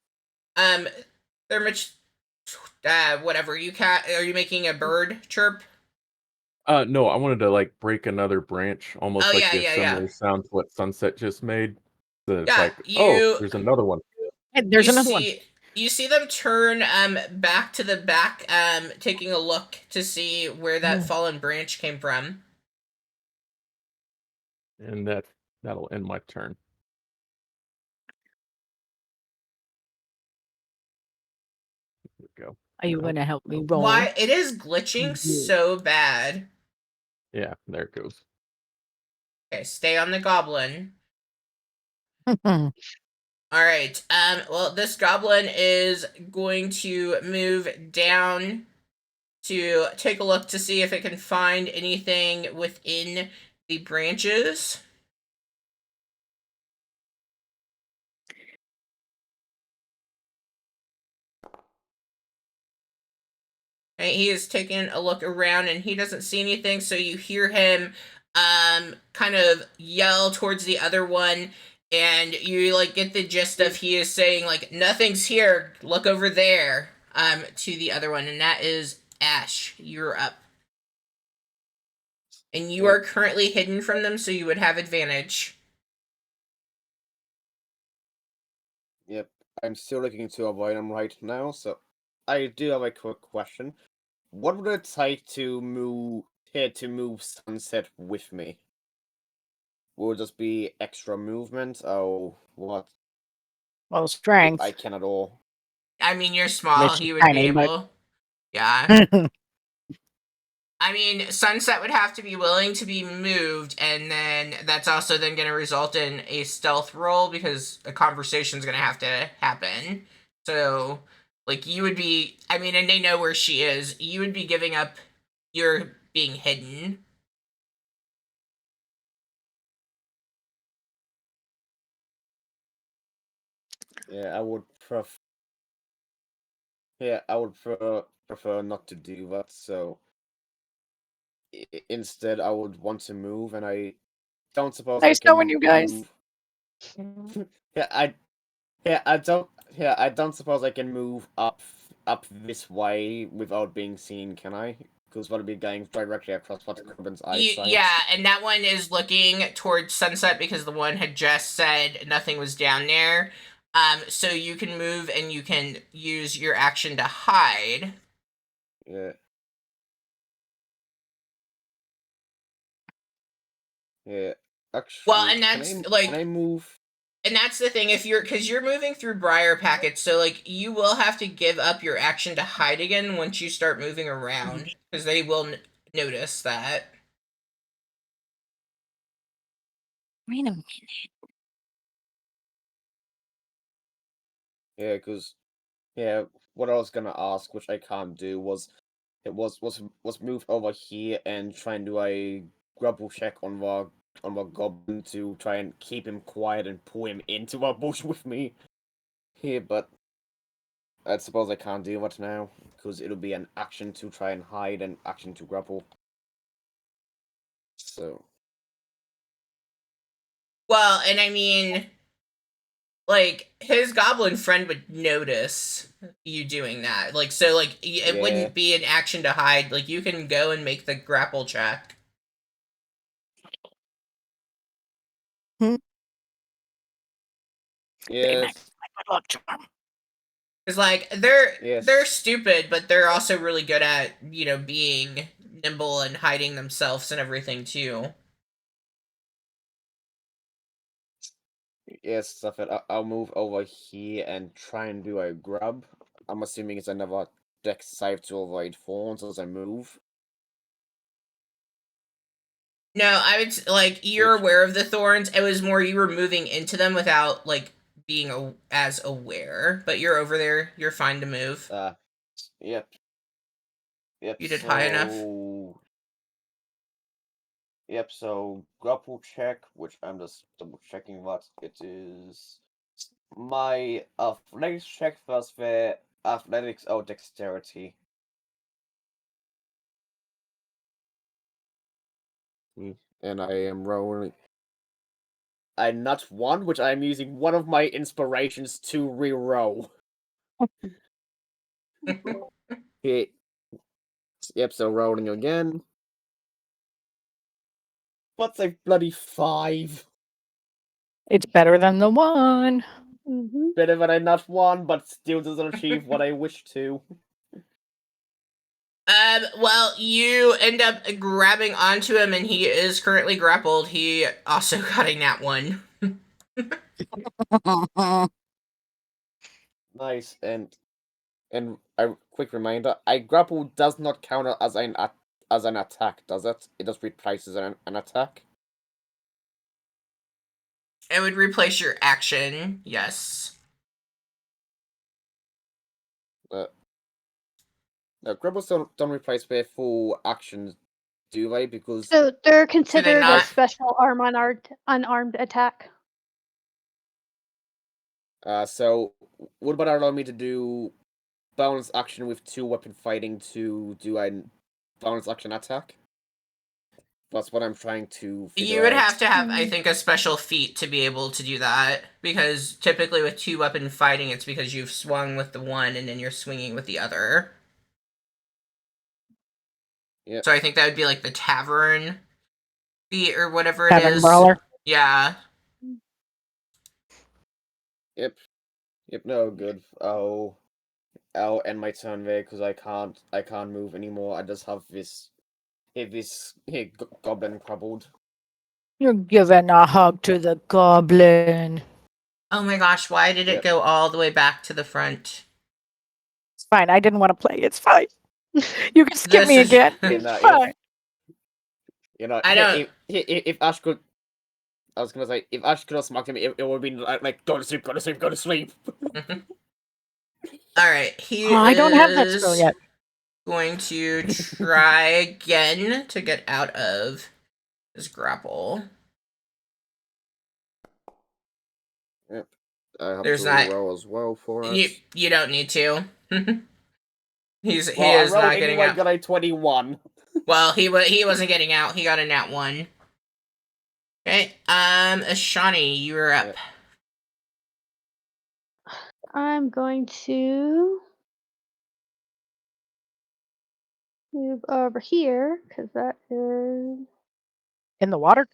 they're much whatever. Are you making a bird chirp? No, I wanted to like break another branch, almost like the similar sound to what Sunset just made. So it's like, oh, there's another one. Hey, there's another one. You see them turn back to the back, taking a look to see where that fallen branch came from. And that'll end my turn. There we go. Are you Nope. going to help me roll? Why it is glitching Yeah. so bad. Yeah, there it goes. Okay, stay on the goblin. Alright, well, this goblin is going to move down to take a look to see if it can find anything within the branches. And he is taking a look around and he doesn't see anything, so you hear him kind of yell towards the other one, and you like get the gist of he is saying like nothing's here, look over there, to the other one, and that is Ash. You're up. And you are currently hidden from them, so you would have advantage. Yep, I'm still looking to avoid them right now, so I do have a quick question. What would it take to move Sunset with me? Will it just be extra movement? Oh, what? Well, strength. I can at all. I mean, you're small, Unless he you're would be tiny, but- able. Yeah. I mean, Sunset would have to be willing to be moved, and then that's also then going to result in a stealth roll because a conversation's going to have to happen. So, like, you would be, I mean, and they know where she is, you would be giving up your being hidden. Yeah, I would prefer. Yeah, I would prefer not to do that. So instead, I would want to move, and I don't suppose Nice I can knowing you guys. move. I don't suppose I can move up this way without being seen, can I? Because that'll be going directly across what Corbin's eyesight. Yeah, and that one is looking towards Sunset because the one had just said nothing was down there. So you can move and you can use your action to hide. Yeah. Yeah. Actually, Well, and that's like, can I move? and that's the thing, if because you're moving through briar packets, so like you will have to give up your action to hide again once you start moving around, because they will notice that. Wait a minute. Yeah, because what I was gonna ask, which I can't do, was move over here and try and do a grapple check on the goblin to try and keep him quiet and pull him into a bush with me here, but I suppose I can't do that now because it'll be an action to try and hide and action to grapple. So Well, and I mean, like, his goblin friend would notice you doing that. Like, so, like, it Yeah. wouldn't be an action to hide. Like, you can go and make the grapple check. yes, Good luck charm. Because, like, they're Yes. stupid, but they're also really good at, you know, being nimble and hiding themselves and everything, too. yes, stuff it. I'll move over here and try and do a grab. I'm assuming it's another dex save to avoid thorns as I move. No, I would, like, you're aware of the thorns. It was more you were moving into them without, like, being as aware. But you're over there. You're fine to move. Yep. Yep. You did high enough. Yep, so grapple check, which I'm just double checking what it is. My athletics check first for athletics or dexterity. And I am rolling. I'm not one, which I'm using one of my inspirations to re-roll. Okay. Yep, so rolling again. What's a bloody 5? It's better than the 1. Mm-hmm. Better than a nat 1, but still doesn't achieve what I wish to. Well, you end up grabbing onto him, and he is currently grappled. He also got a nat 1. Nice, and a quick reminder: a grapple does not count as an attack, does it? It just replaces an attack. It would replace your action, yes. No, grapples don't replace their full actions, do they? Because So they're considered a not? special unarmed attack. so what about allow me to do bonus action with 2 weapon fighting to do a bonus action attack? That's what I'm trying to figure You would out. have to have, I think, a special feat to be able to do that. Because typically with 2-weapon fighting, it's because you've swung with the one and then you're swinging with the other. Yep. So I think that would be like the tavern feat or whatever it Tavern is. brawler. Yeah. Yep. No good. I'll end my turn there because I can't move anymore. I just have this goblin crumbled. You're giving a hug to the goblin. Oh my gosh, why did it Yep. go all the way back to the front? It's fine. I didn't want to play. It's fine. You can skip This me is- again. You It's know, fine. I don't- if Ash could, I was gonna say if Ash could have smacked him, it would have been like go to sleep, go to sleep, go to sleep. Alright, he Oh, I don't have that spell yet. going to try again to get out of his grapple. Yep. I have There's to that. roll as well for it. You don't need to. he is I rolled not getting anyway, out. got a 21. Well, he wasn't getting out. He got a nat 1. Okay, Ashani, you're up. Yep. I'm going to move over here because that is In the water?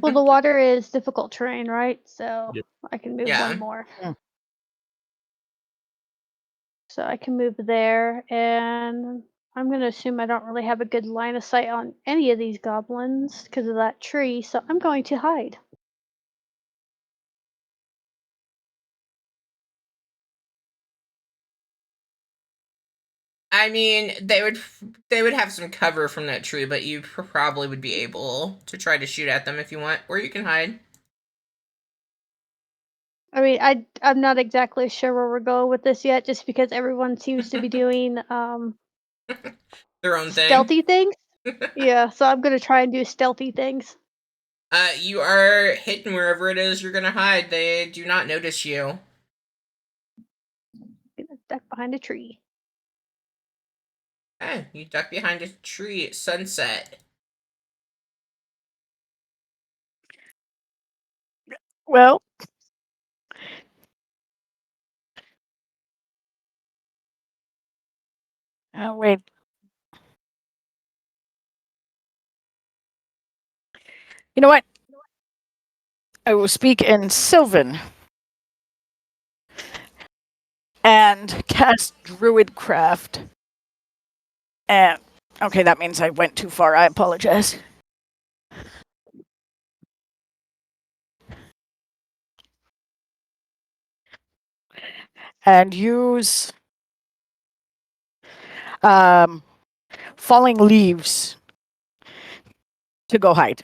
well, the water is difficult terrain, right? So Yep. I can move Yeah. one more. Mm. So I can move there, and I'm going to assume I don't really have a good line of sight on any of these goblins because of that tree. So I'm going to hide. I mean, they would have some cover from that tree, but you probably would be able to try to shoot at them if you want, or you can hide. I mean, I'm not exactly sure where we're going with this yet, just because everyone seems to be doing Their own thing. stealthy things. Yeah, so I'm gonna try and do stealthy things. You are hidden wherever it is you're gonna hide. They do not notice you. Gonna duck behind a tree. Okay, you duck behind a tree at sunset. Well. Oh, wait. You know what? I will speak in Sylvan and cast Druidcraft. And okay, that means I went too far. I apologize. And use falling leaves to go hide.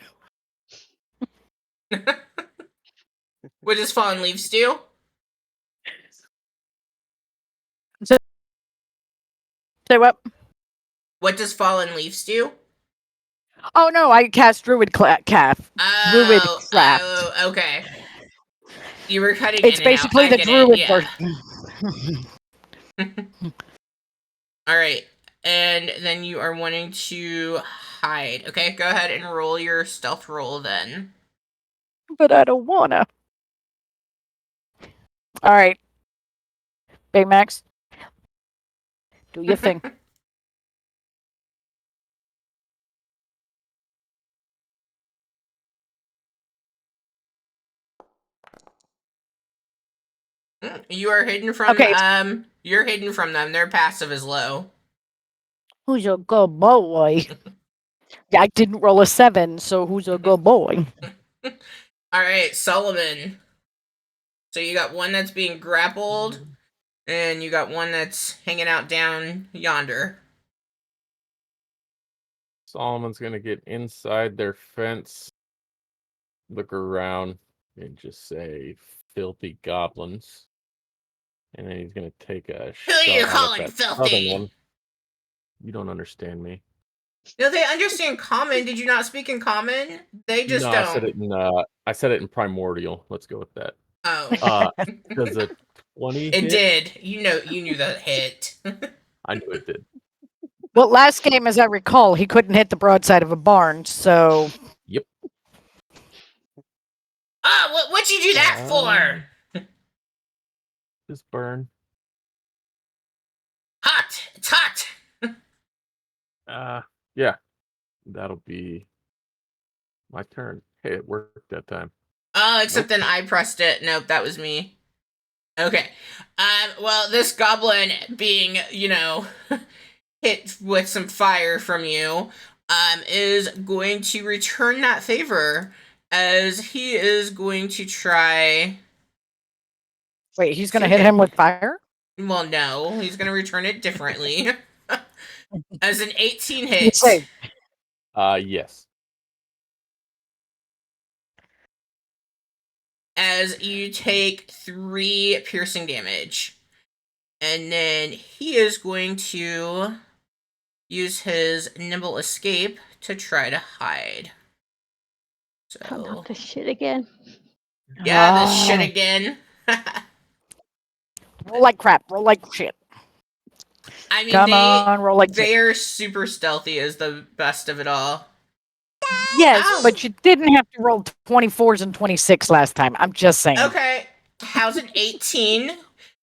What does fallen leaves do? Say what? What does fallen leaves do? Oh no, I cast Druidcraft. Druidcraft. Oh, okay. You were cutting It's in and out. basically I the get druid it, yeah. version. All right, and then you are wanting to hide. Okay, go ahead and roll your stealth roll then. But I don't wanna. All right, Baymax, do your thing. You are hidden from Okay. you're hidden from them. Their passive is low. Who's a good boy? I didn't roll a 7, so who's a good boy? Alright, Solomon. So you got one that's being grappled, and you got one that's hanging out down yonder. Solomon's gonna get inside their fence, look around, and just say, "Filthy goblins." And then he's gonna take a Who are you shot calling at that other filthy? one. You don't understand me. No, they understand common. Did you not speak in common? They just No, don't. I said it in primordial. Let's go with that. Oh. Does a 20 It hit? did. You knew the hit. I knew it did. Well, last game, as I recall, he couldn't hit the broadside of a barn, so Yep. What'd you do that for? Just burn. Hot. It's hot. Yeah. That'll be my turn. Hey, it worked that time. Except then I pressed it. Nope, that was me. Okay. Well, this goblin being, hit with some fire from you, is going to return that favor as he is going to try. wait, he's going to hit him with fire? Well, no, he's going to return it differently. As an 18 You hit. say, Yes. As you take 3 piercing damage. And then he is going to use his nimble escape to try to hide. Oh, So, not this shit again. yeah, this shit again. roll like crap, roll like shit. I mean, Come on, roll like shit. they are super stealthy is the best of it all. Yes, Ow. but you didn't have to roll 24s and 26 last time. I'm just saying. Okay, how's an 18?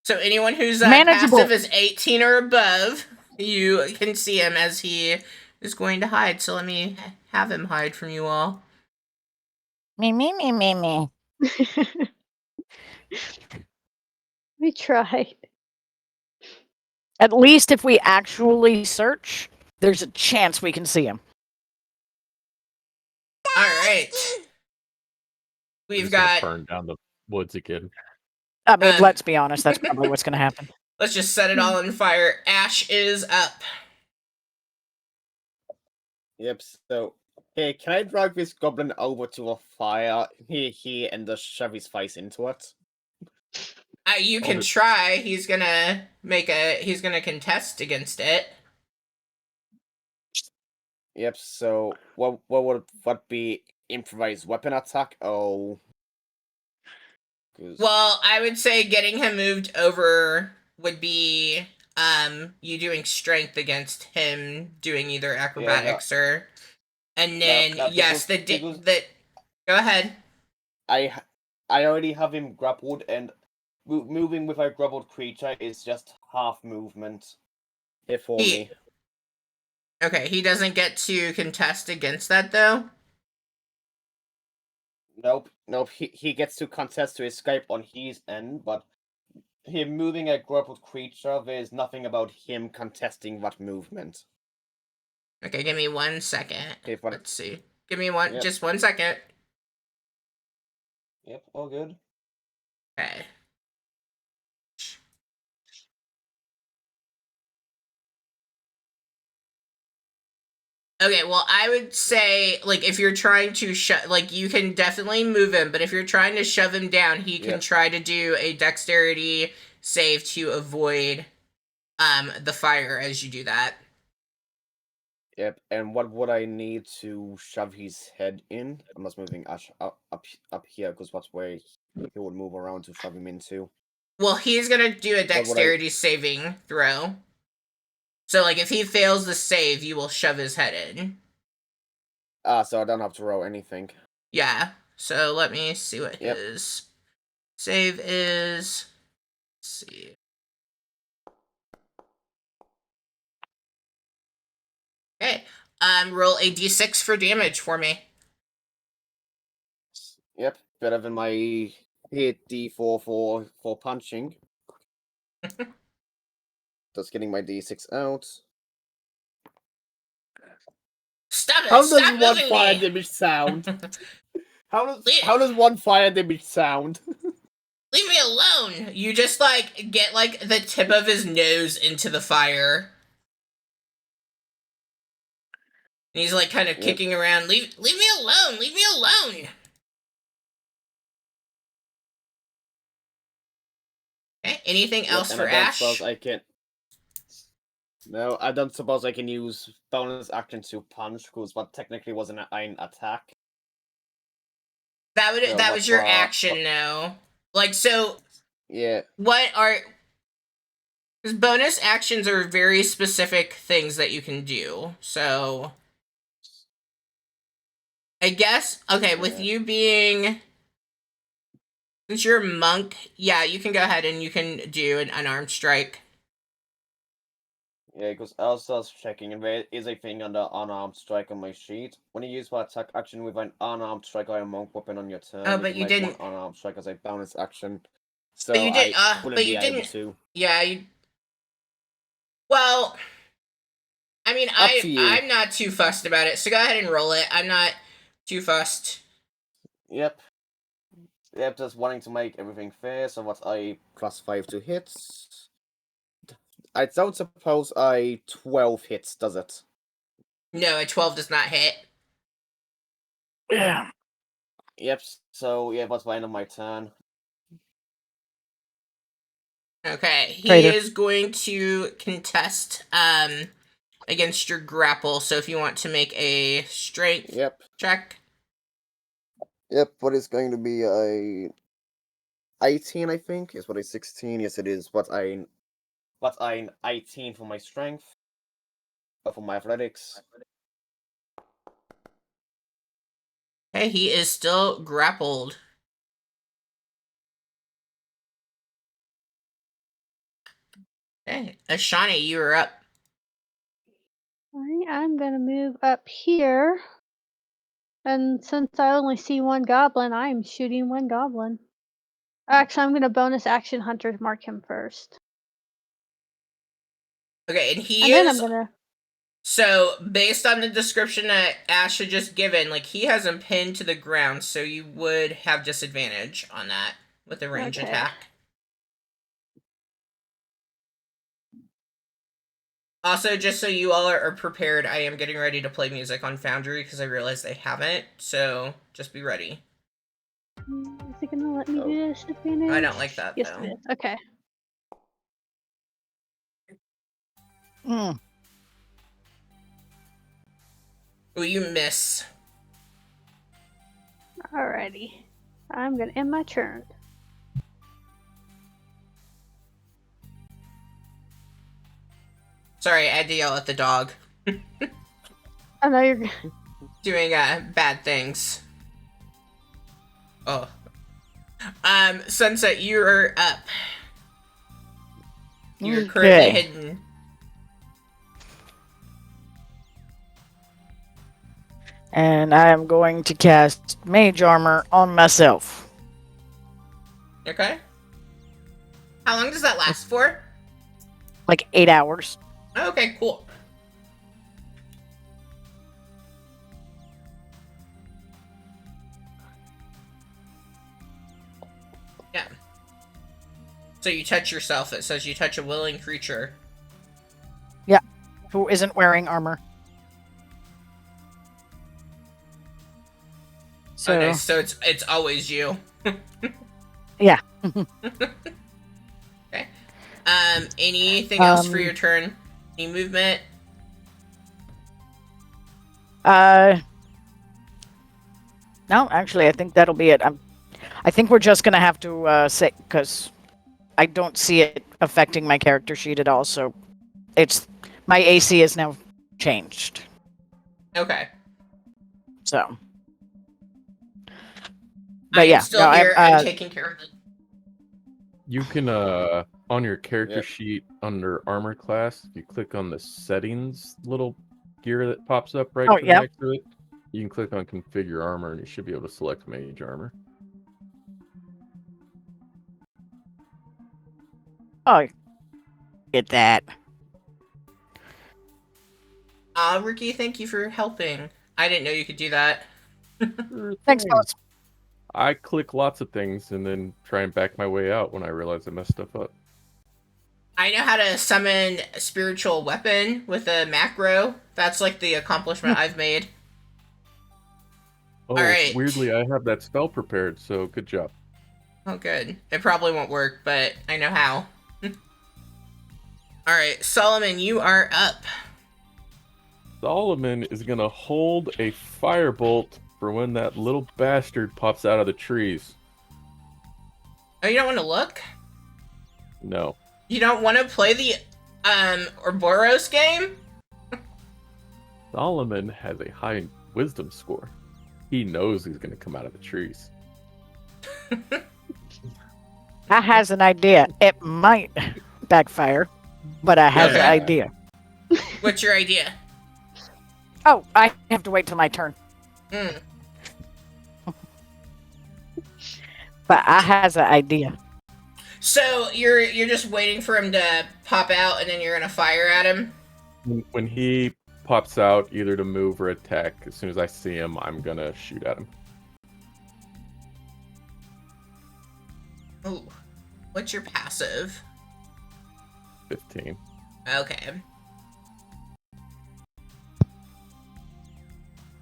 So anyone who's Manageable. passive is 18 or above, you can see him as he is going to hide. So let me have him hide from you all. Me. We tried. At least if we actually search, there's a chance we can see him. All right. We've He's gonna got. burn down the woods again. I mean, let's be honest, that's probably what's going to happen. Let's just set it all on fire. Ash is up. Yep. So, hey, can I drag this goblin over to a fire here and just shove his face into it? You can try. He's gonna contest against it. Yep. So, what would be improvised weapon attack? Oh. Well, I would say getting him moved over would be you doing strength against him doing either acrobatics or, and then yes, go ahead. I already have him grappled, and moving with a grappled creature is just half movement here for me. Okay, he doesn't get to contest against that though. Nope. He gets to contest to escape on his end, but him moving a grappled creature, there's nothing about him contesting that movement. Okay, give me 1 second. Okay, Let's see. Give me Yep. just 1 second. Yep, all good. Okay. Okay, well, I would say, like, if you're trying to you can definitely move him, but if you're trying to shove him down, he can try to do a dexterity save to avoid, the fire as you do that. Yep, and what would I need to shove his head in? I'm just moving Ash up here, because that's where he would move around to shove him into. Well, he's gonna do a dexterity saving throw. So, like, if he fails the save, you will shove his head in. So I don't have to roll anything. Yeah. So let me see what his save is. Let's see. Okay. Roll a d6 for damage for me. Yep, better than my hit D4 for punching. Just getting my D6 out. Stop it! How does Stop one moving fire me! damage sound? Leave- How does one fire damage sound? Leave me alone! You just, like, get, like, the tip of his nose into the fire. And he's, like, kind of Yep. kicking around. Leave me alone! Leave me alone! Okay, anything else and for I don't Ash? suppose I can. No, I don't suppose I can use bonus action to punch, because what technically was an attack. That So was your what- action, though. Like, so, Yeah. what are... Because bonus actions are very specific things that you can do, so... I guess, okay, with Yeah. you being... Since you're a monk, yeah, you can go ahead and you can do an unarmed strike. Yeah, because also I was checking, and there is a thing under unarmed strike on my sheet. When you use one attack action with an unarmed strike or a monk weapon on your turn, Oh, but can you make didn't- one unarmed strike as a bonus action. So But you did, I wouldn't but be you able didn't- to. Yeah, you... Well... I mean, Up to you. I'm not too fussed about it, so go ahead and roll it. I'm not too fussed. Yep. Yep, just wanting to make everything fair, so what's I +5 to hits? I don't suppose I 12 hits, does it? No, a 12 does not hit. Yeah. Yep, so yeah, that's the end of my turn. Okay, he Traitor. is going to contest against your grapple, so if you want to make a strength Yep. check. Yep, what is going to be a 18, I think? Is what a 16? Yes, it is. What's an 18 for my strength? Or for my athletics? Okay, he is still grappled. Okay, Ashani, you are up. Alright, I'm gonna move up here. And since I only see one goblin, I'm shooting one goblin. Actually, I'm gonna bonus action hunter mark him first. Okay, and he And then is... I'm gonna So, based on the description that Ash had just given, like, he has him pinned to the ground, so you would have disadvantage on that with a range Okay. attack. Also, just so you all are prepared, I am getting ready to play music on Foundry because I realized they haven't, so just be ready. Is it gonna let me Oh. do disadvantage? I don't like that, Yes, though. it is. Okay. Mm. Will you miss? Alrighty. I'm gonna end my turn. Sorry, I had to yell at the dog. I know you're Doing bad things. Oh. Sunset, you are up. You're currently Okay. hidden. And I am going to cast Mage Armor on myself. Okay. How long does that last for? Like 8 hours. Okay, cool. Yeah. So you touch yourself. It says you touch a willing creature. Who isn't wearing armor. So, Oh, nice. So it's always you. yeah. Okay. Anything else for Um, your turn? Any movement? No, actually, I think that'll be it. I think we're just gonna have to say, because I don't see it affecting my character sheet at all. So, my AC is now changed. Okay. So, I but am yeah, still no, here. I'm taking care of it. You can on your character Yep. sheet under armor class, if you click on the settings little gear that pops up right Oh, to the yep. next to it, you can click on configure armor and you should be able to select mage armor. Oh, get that. Ricky, thank you for helping. I didn't know you could do that. Sure Thanks, thing. boss. I click lots of things and then try and back my way out when I realize I messed stuff up. I know how to summon a spiritual weapon with a macro. That's like the accomplishment I've made. Oh, Alright. weirdly, I have that spell prepared, so good job. Oh, good. It probably won't work, but I know how. Alright, Solomon, you are up. Solomon is gonna hold a firebolt for when that little bastard pops out of the trees. Oh, you don't want to look? No. You don't want to play the, Ouroboros game? Solomon has a high wisdom score. He knows he's gonna come out of the trees. I has an idea. It might backfire, but I has an Okay. idea. What's your idea? Oh, I have to wait till my turn. Hmm. But I has an idea. So, you're just waiting for him to pop out and then you're gonna fire at him? When he pops out, either to move or attack, as soon as I see him, I'm gonna shoot at him. Ooh. What's your passive? 15. Okay.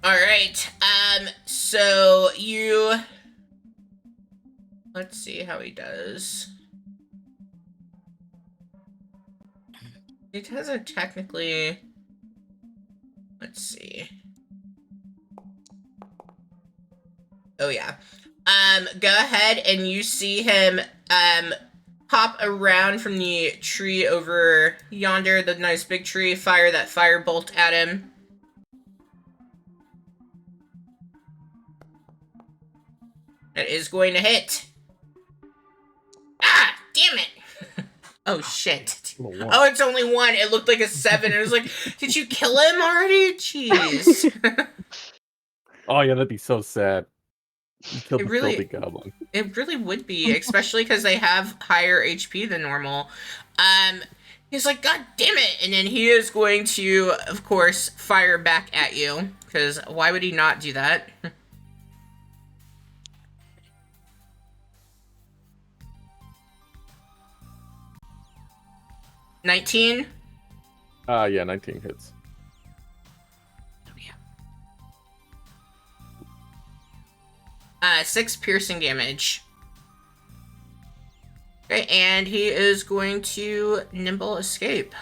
Alright, so you... Let's see how he does. He doesn't technically... Let's see. Oh, yeah. Go ahead and you see him, pop around from the tree over yonder, the nice big tree, fire that firebolt at him. That is going to hit. Ah, damn it. Oh, shit. Oh, it's only one. It looked like a 7. It was like, did you kill him already? Jeez. Oh yeah, that'd be so sad. You killed It the really- filthy goblin. It really would be, especially because they have higher HP than normal. He's like, God damn it! And then he is going to, of course, fire back at you. Because why would he not do that? $19? Yeah, 19 hits. Oh, yeah. 6 piercing damage. Okay, and he is going to nimble escape.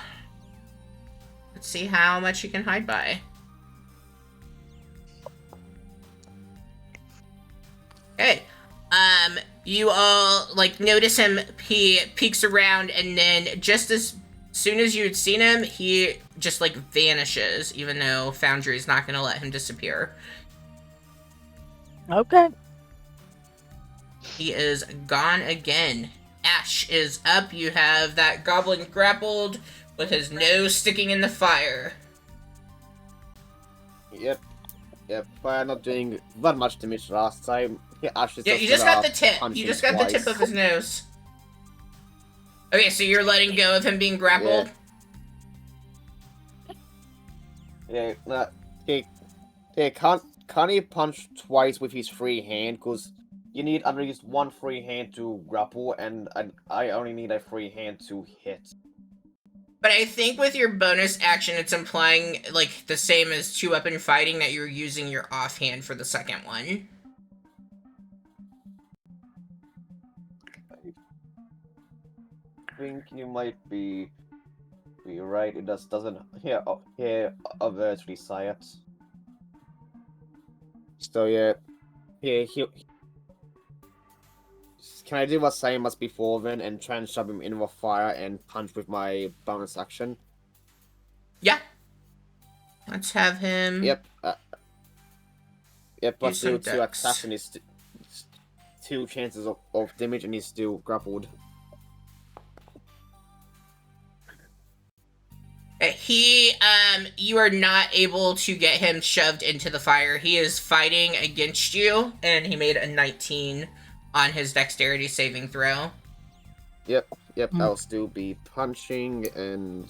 Let's see how much he can hide by. Okay. You all, like, notice him, he peeks around, and then just as soon as you had seen him, he just, like, vanishes, even though Foundry's not gonna let him disappear. Okay. He is gone again. Ash is up. You have that goblin grappled with his nose sticking in the fire. Yep. We're not doing that much damage last time. Yeah, Ash is Yeah, you just got the tip. punch You him just got the tip twice. of his nose. Okay, so you're letting go of him being grappled? Yeah, can't he punch twice with his free hand? Because you need at least one free hand to grapple, and I only need a free hand to hit. But I think with your bonus action, it's implying, like, the same as 2-weapon fighting, that you're using your offhand for the second one. I think you might be right. It doesn't here overtly say it. So yeah, he. Can I do the same as before then and try and shove him into the fire and punch with my bonus action? Yeah. Let's have him... Yep. Yep, but Use some still 2 dex. attacks and he's 2 chances of damage and he's still grappled. You are not able to get him shoved into the fire. He is fighting against you, and he made a 19 on his dexterity saving throw. Yep, Yep, I'll still be punching and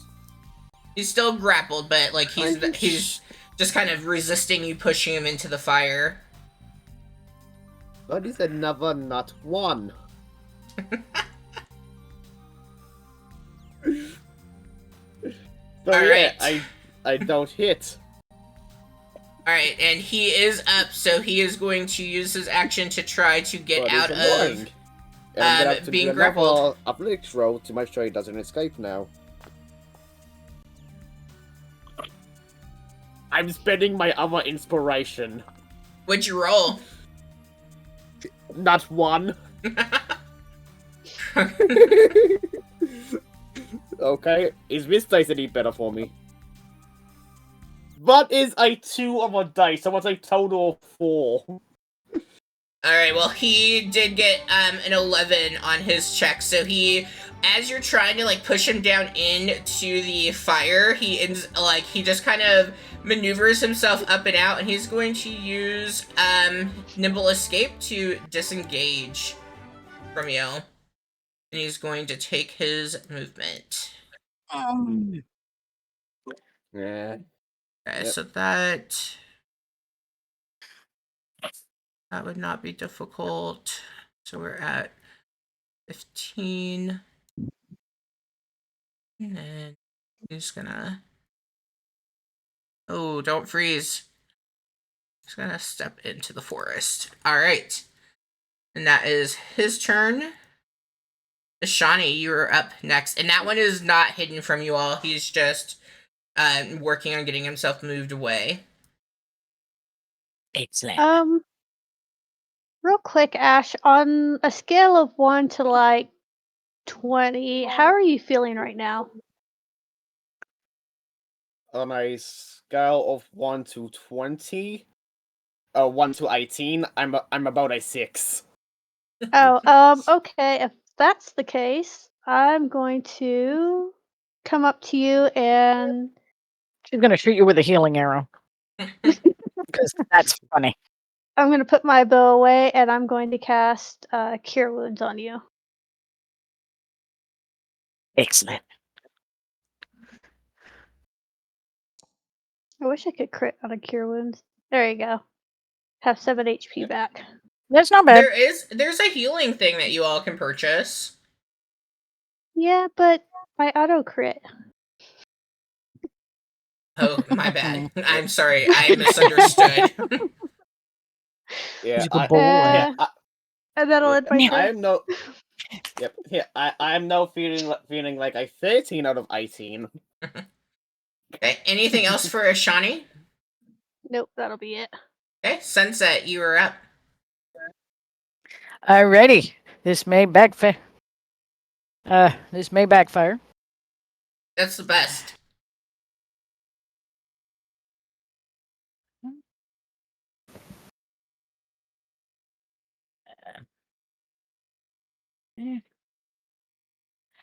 He's still grappled, but like he's Punch. just kind of resisting you pushing him into the fire. That is another not one. So Alright. I don't hit. Alright, and he is up, so he is going to use his action to try to get But out it's of annoying. And I'm gonna have to being do grappled. another athletics roll to make sure he doesn't escape now. I'm spending my other inspiration. What'd you roll? Not one. Okay, is this dice any better for me? That is a 2 on a dice, so what's a total of 4? Alright, well, he did get an 11 on his check, so he, as you're trying to, like, push him down into the fire, he just kind of maneuvers himself up and out, and he's going to use, Nimble Escape to disengage from you. And he's going to take his movement. Yeah. Okay, Yep. so that would not be difficult. So we're at 15. And then he's gonna... Oh, don't freeze. He's gonna step into the forest. Alright. And that is his turn. Shawnee, you're up next. And that one is not hidden from you all. He's just working on getting himself moved away. Excellent. Real quick, Ash, on a scale of 1 to like 20, how are you feeling right now? On a scale of 1 to 20, 1 to 18, I'm about a 6. Oh, okay. If that's the case, I'm going to come up to you and She's gonna shoot you with a healing arrow. Because that's funny. I'm going to put my bow away and I'm going to cast Cure Wounds on you. Excellent. I wish I could crit on a Cure Wounds. There you go. Have 7 HP back. That's not bad. There's a healing thing that you all can purchase. Yeah, but my auto crit. Oh, my bad. I'm sorry. I misunderstood. Yeah, He's a good boy. And that'll end my Yeah. I turn. am no. Yep. Yeah, I am now feeling like a 13 out of 18. Okay, anything else for Ashani? Nope, that'll be it. Okay, Sunset, you are up. Alrighty. This may backfire. This may backfire. That's the best.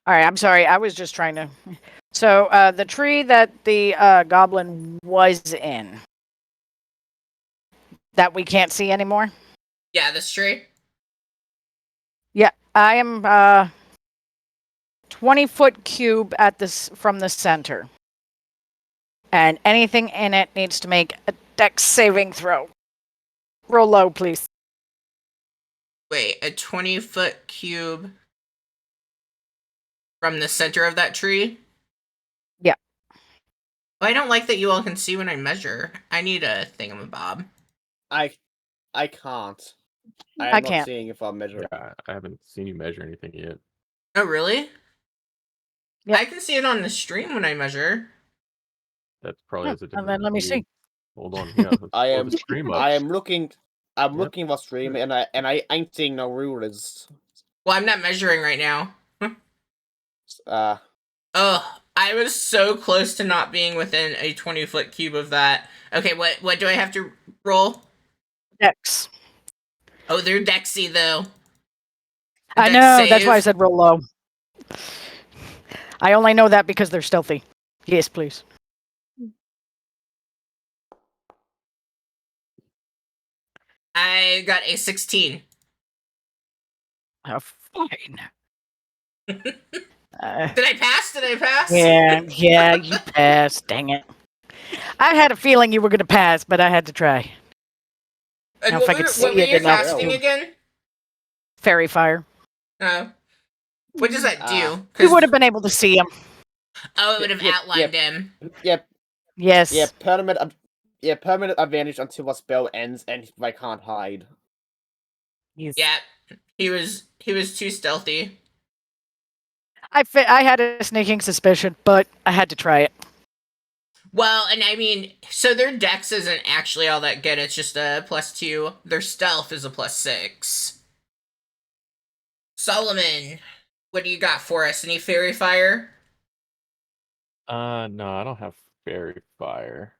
All right, I'm sorry. I was just trying to. So the tree that the goblin was in, that we can't see anymore. Yeah, this tree. Yeah, I am 20-foot cube at this from the center, and anything in it needs to make a dex saving throw. Roll low, please. Wait, a 20-foot cube from the center of that tree? Yeah. Oh, I don't like that you all can see when I measure. I need a thingamabob. I can't. I am I not can't. seeing if I'm measuring. Yeah, I haven't seen you measure anything yet. Oh, really? Yep. I can see it on the stream when I measure. That's probably has a And different then let me view. see. Hold on, yeah. Let's I pull am. the stream up. I am looking. I'm Yep. looking for stream, and I ain't seeing no rulers. Well, I'm not measuring right now. Oh, I was so close to not being within a 20-foot cube of that. Okay, what do I have to roll? Dex. Oh, they're Dexy, though. I Dex know. That's why I save? said roll low. I only know that because they're stealthy. Yes, please. I got a 16. Oh, fine. Did I pass? Did I pass? Yeah, you passed. Dang it. I had a feeling you were going to pass, but I had to try. And Now, if I could what see were it you enough casting to- again? Fairy fire. Oh. What does that do? You 'Cause- would have been able to see him. Oh, it would have outlined him. Yep. Yes. Yeah, permanent advantage until a spell ends, and I can't hide. Yeah. He was too stealthy. I had a sneaking suspicion, but I had to try it. Well, and I mean, so their dex isn't actually all that good. It's just a +2. Their stealth is a +6. Solomon, what do you got for us? Any fairy fire? No, I don't have fairy fire.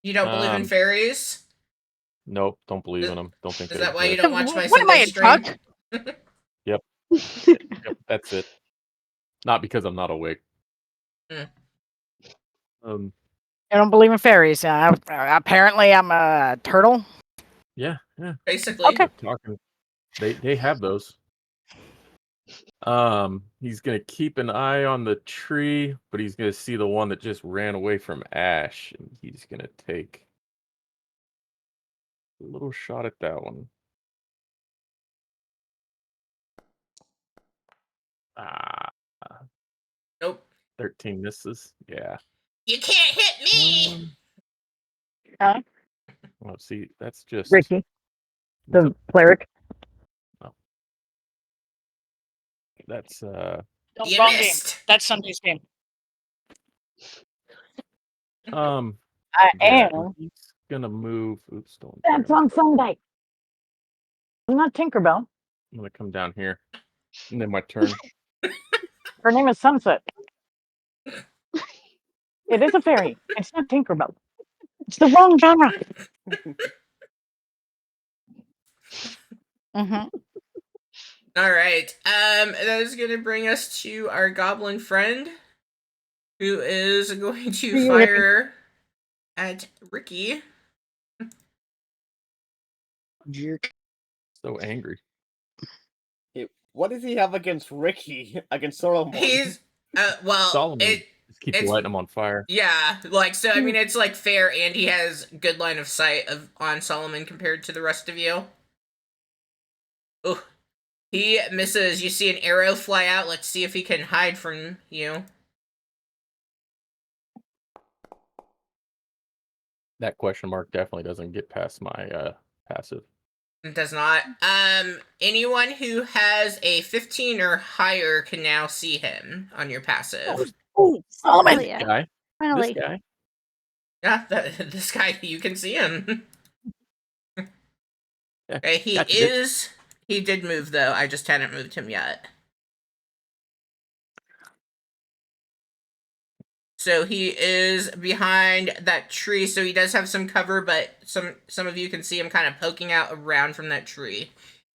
You don't believe in fairies? Nope, don't believe in them. Don't think Is they that why you exist. don't watch my What am I, a Sunday stream? tuck? Yep, that's it. Not because I'm not awake. Mm. I don't believe in fairies. Apparently, I'm a turtle. Yeah. Basically. Okay. Talking. They have those. He's gonna keep an eye on the tree, but he's gonna see the one that just ran away from Ash, and he's gonna take a little shot at that one. Nope. 13 misses. Yeah. You can't hit me! Well, see, that's just Ricky, the cleric. that's You wrong game. missed! That's Sunday's game. I am. He's gonna move. Oops, don't. That's on Sunday. I'm not Tinkerbell. I'm gonna come down here, and then my turn. Her name is Sunset. It is a fairy. It's not Tinkerbell. It's the wrong genre. Mm-hmm. All right. That is going to bring us to our goblin friend, who is going to fire at Ricky. So angry. What does he have against Ricky? Against Solomon? He's well, Solomon just keeps it's- lighting him on fire. yeah, like so. I mean, it's like fair, and he has good line of sight on Solomon compared to the rest of you. Ooh, he misses. You see an arrow fly out. Let's see if he can hide from you. That question mark definitely doesn't get past my passive. It does not. Anyone who has a 15 or higher can now see him on your passive. Oh, Solomon. Oh, yeah. Guy, Finally. this guy. Yeah, this guy, you can see him. Yeah, Okay, he did move though. I just hadn't moved him yet. So he is behind that tree, so he does have some cover, but some of you can see him kind of poking out around from that tree.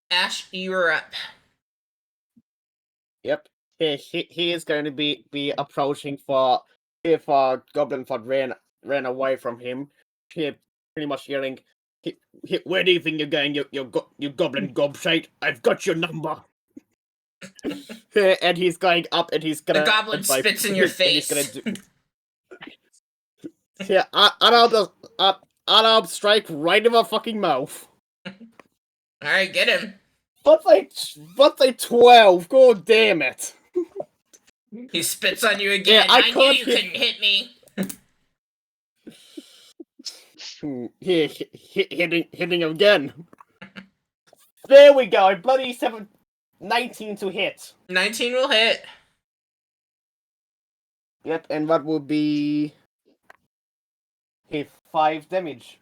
Ash, you're up. Yep. He is going to be approaching for if Goblin Fod ran away from him. He pretty much yelling, "Where do you think you're going, you Goblin gobshite? I've got your number." And he's going up, and he's gonna. The goblin spits in your face. And he's gonna yeah, unarmed strike right in my fucking mouth. Alright, get him. But like 12. God damn it. He spits on you again. Yeah, I knew can't you hit- couldn't hit me. Hitting him again. There we go. Bloody 19 to hit. 19 will hit. Yep, and that will be 5 damage.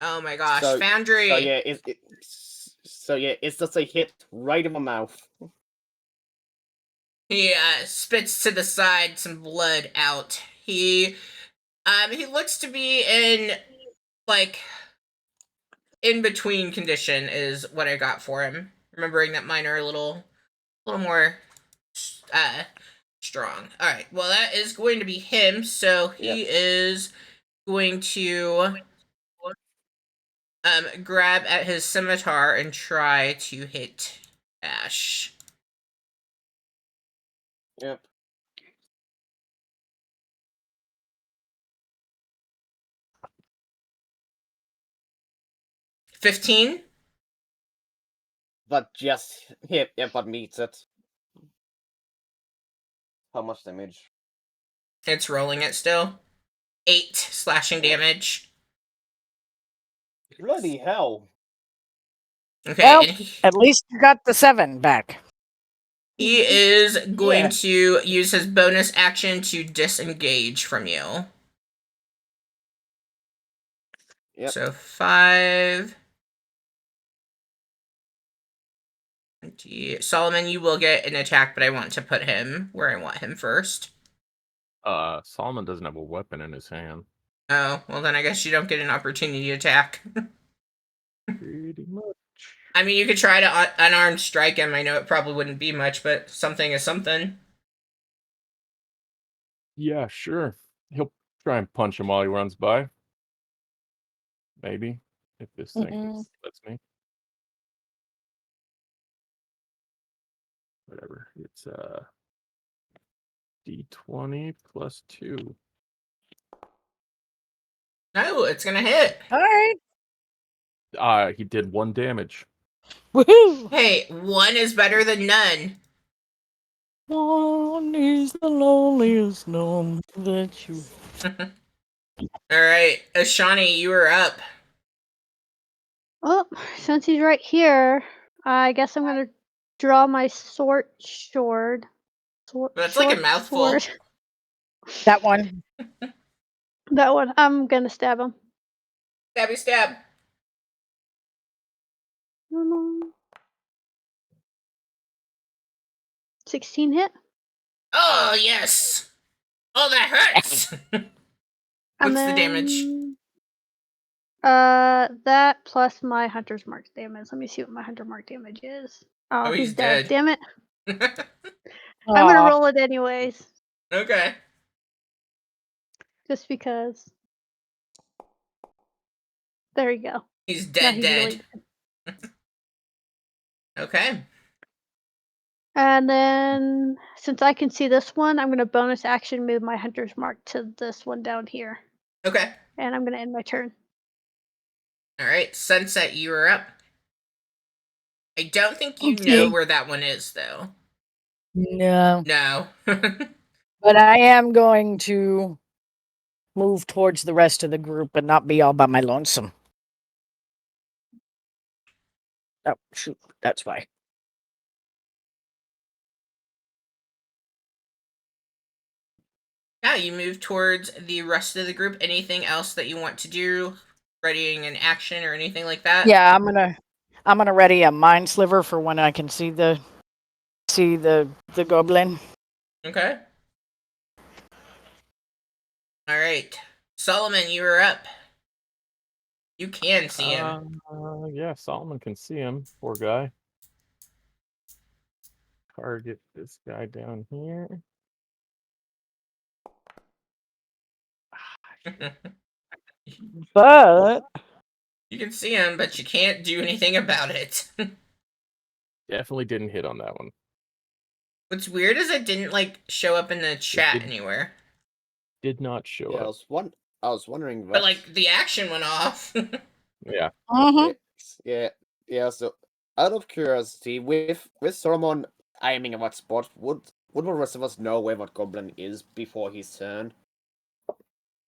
Oh my gosh, So- Foundry. So yeah, it's just a hit right in my mouth. He spits to the side, some blood out. He looks to be in like in between condition is what I got for him. Remembering that mine are a little more strong. All right. Well, that is going to be him. So he is going to grab at his scimitar and try to hit Ash. Yep. $15. But just but meets it. How much damage? It's rolling it still. 8 slashing damage. Bloody hell! Okay, Well, and at least you got the 7 back. he is going Yeah. to use his bonus action to disengage from you. Yep. So 5. 20. Solomon, you will get an attack, but I want to put him where I want him first. Solomon doesn't have a weapon in his hand. Oh, well then I guess you don't get an opportunity attack. Pretty much. I mean, you could try to unarmed strike him. I know it probably wouldn't be much, but something is something. Yeah, sure. He'll try and punch him while he runs by. Maybe. If this thing lets me. Whatever. It's D20 plus 2. No, it's gonna hit. All right. He did 1 damage. Woohoo! Hey, 1 is better than none. One is the loneliest known that you. Alright, Ashani, you are up. Well, since he's right here, I guess I'm gonna draw my sword. That's like a mouthful. Sword. That one. That one. I'm gonna stab him. Stabby stab. 16 hit. Oh, yes. Oh, that hurts. What's the damage? That plus my hunter's mark damage. Let me see what my hunter mark damage is. Oh, Oh, he's he's dead. dead. Damn it. I'm gonna roll it anyways, Okay. just because. There you go. He's Now dead, he's dead. really dead. Okay. And then, since I can see this one, I'm gonna bonus action move my hunter's mark to this one down here, Okay. and I'm gonna end my turn. Alright, Sunset, you are up. I don't think you Okay. know where that one is, though. No. No. But I am going to move towards the rest of the group and not be all by my lonesome. Oh, shoot. That's why. Yeah, you move towards the rest of the group. Anything else that you want to do? Readying an action or anything like that? Yeah, I'm gonna ready a mind sliver for when I can see the goblin. Okay. Alright. Solomon, you are up. You can see him. Yeah, Solomon can see him. Poor guy. Target this guy down here. But You can see him, but you can't do anything about it. Definitely didn't hit on that one. What's weird is it didn't, like, show up in the chat did- anywhere. Did not show Yeah, up. I was wondering that. But, like, the action went off. Yeah. Yeah. So, out of curiosity, with Solomon aiming at that spot, would the rest of us know where that goblin is before his turn?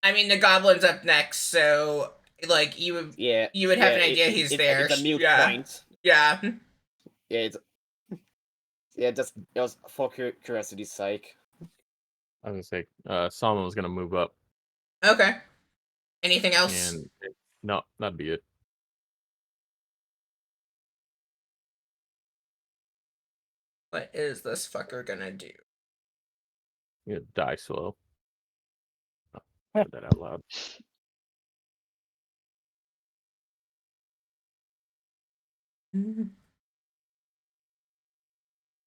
I mean, the goblin's up next, so, like, you would have an idea he's there. It's a mute Yeah. point. Yeah. Just it was for curiosity's sake. I was gonna say, Solomon was gonna move up, Okay. Anything else? and no, that'd be it. What is this fucker gonna do? You die slow. Oh, said that out loud.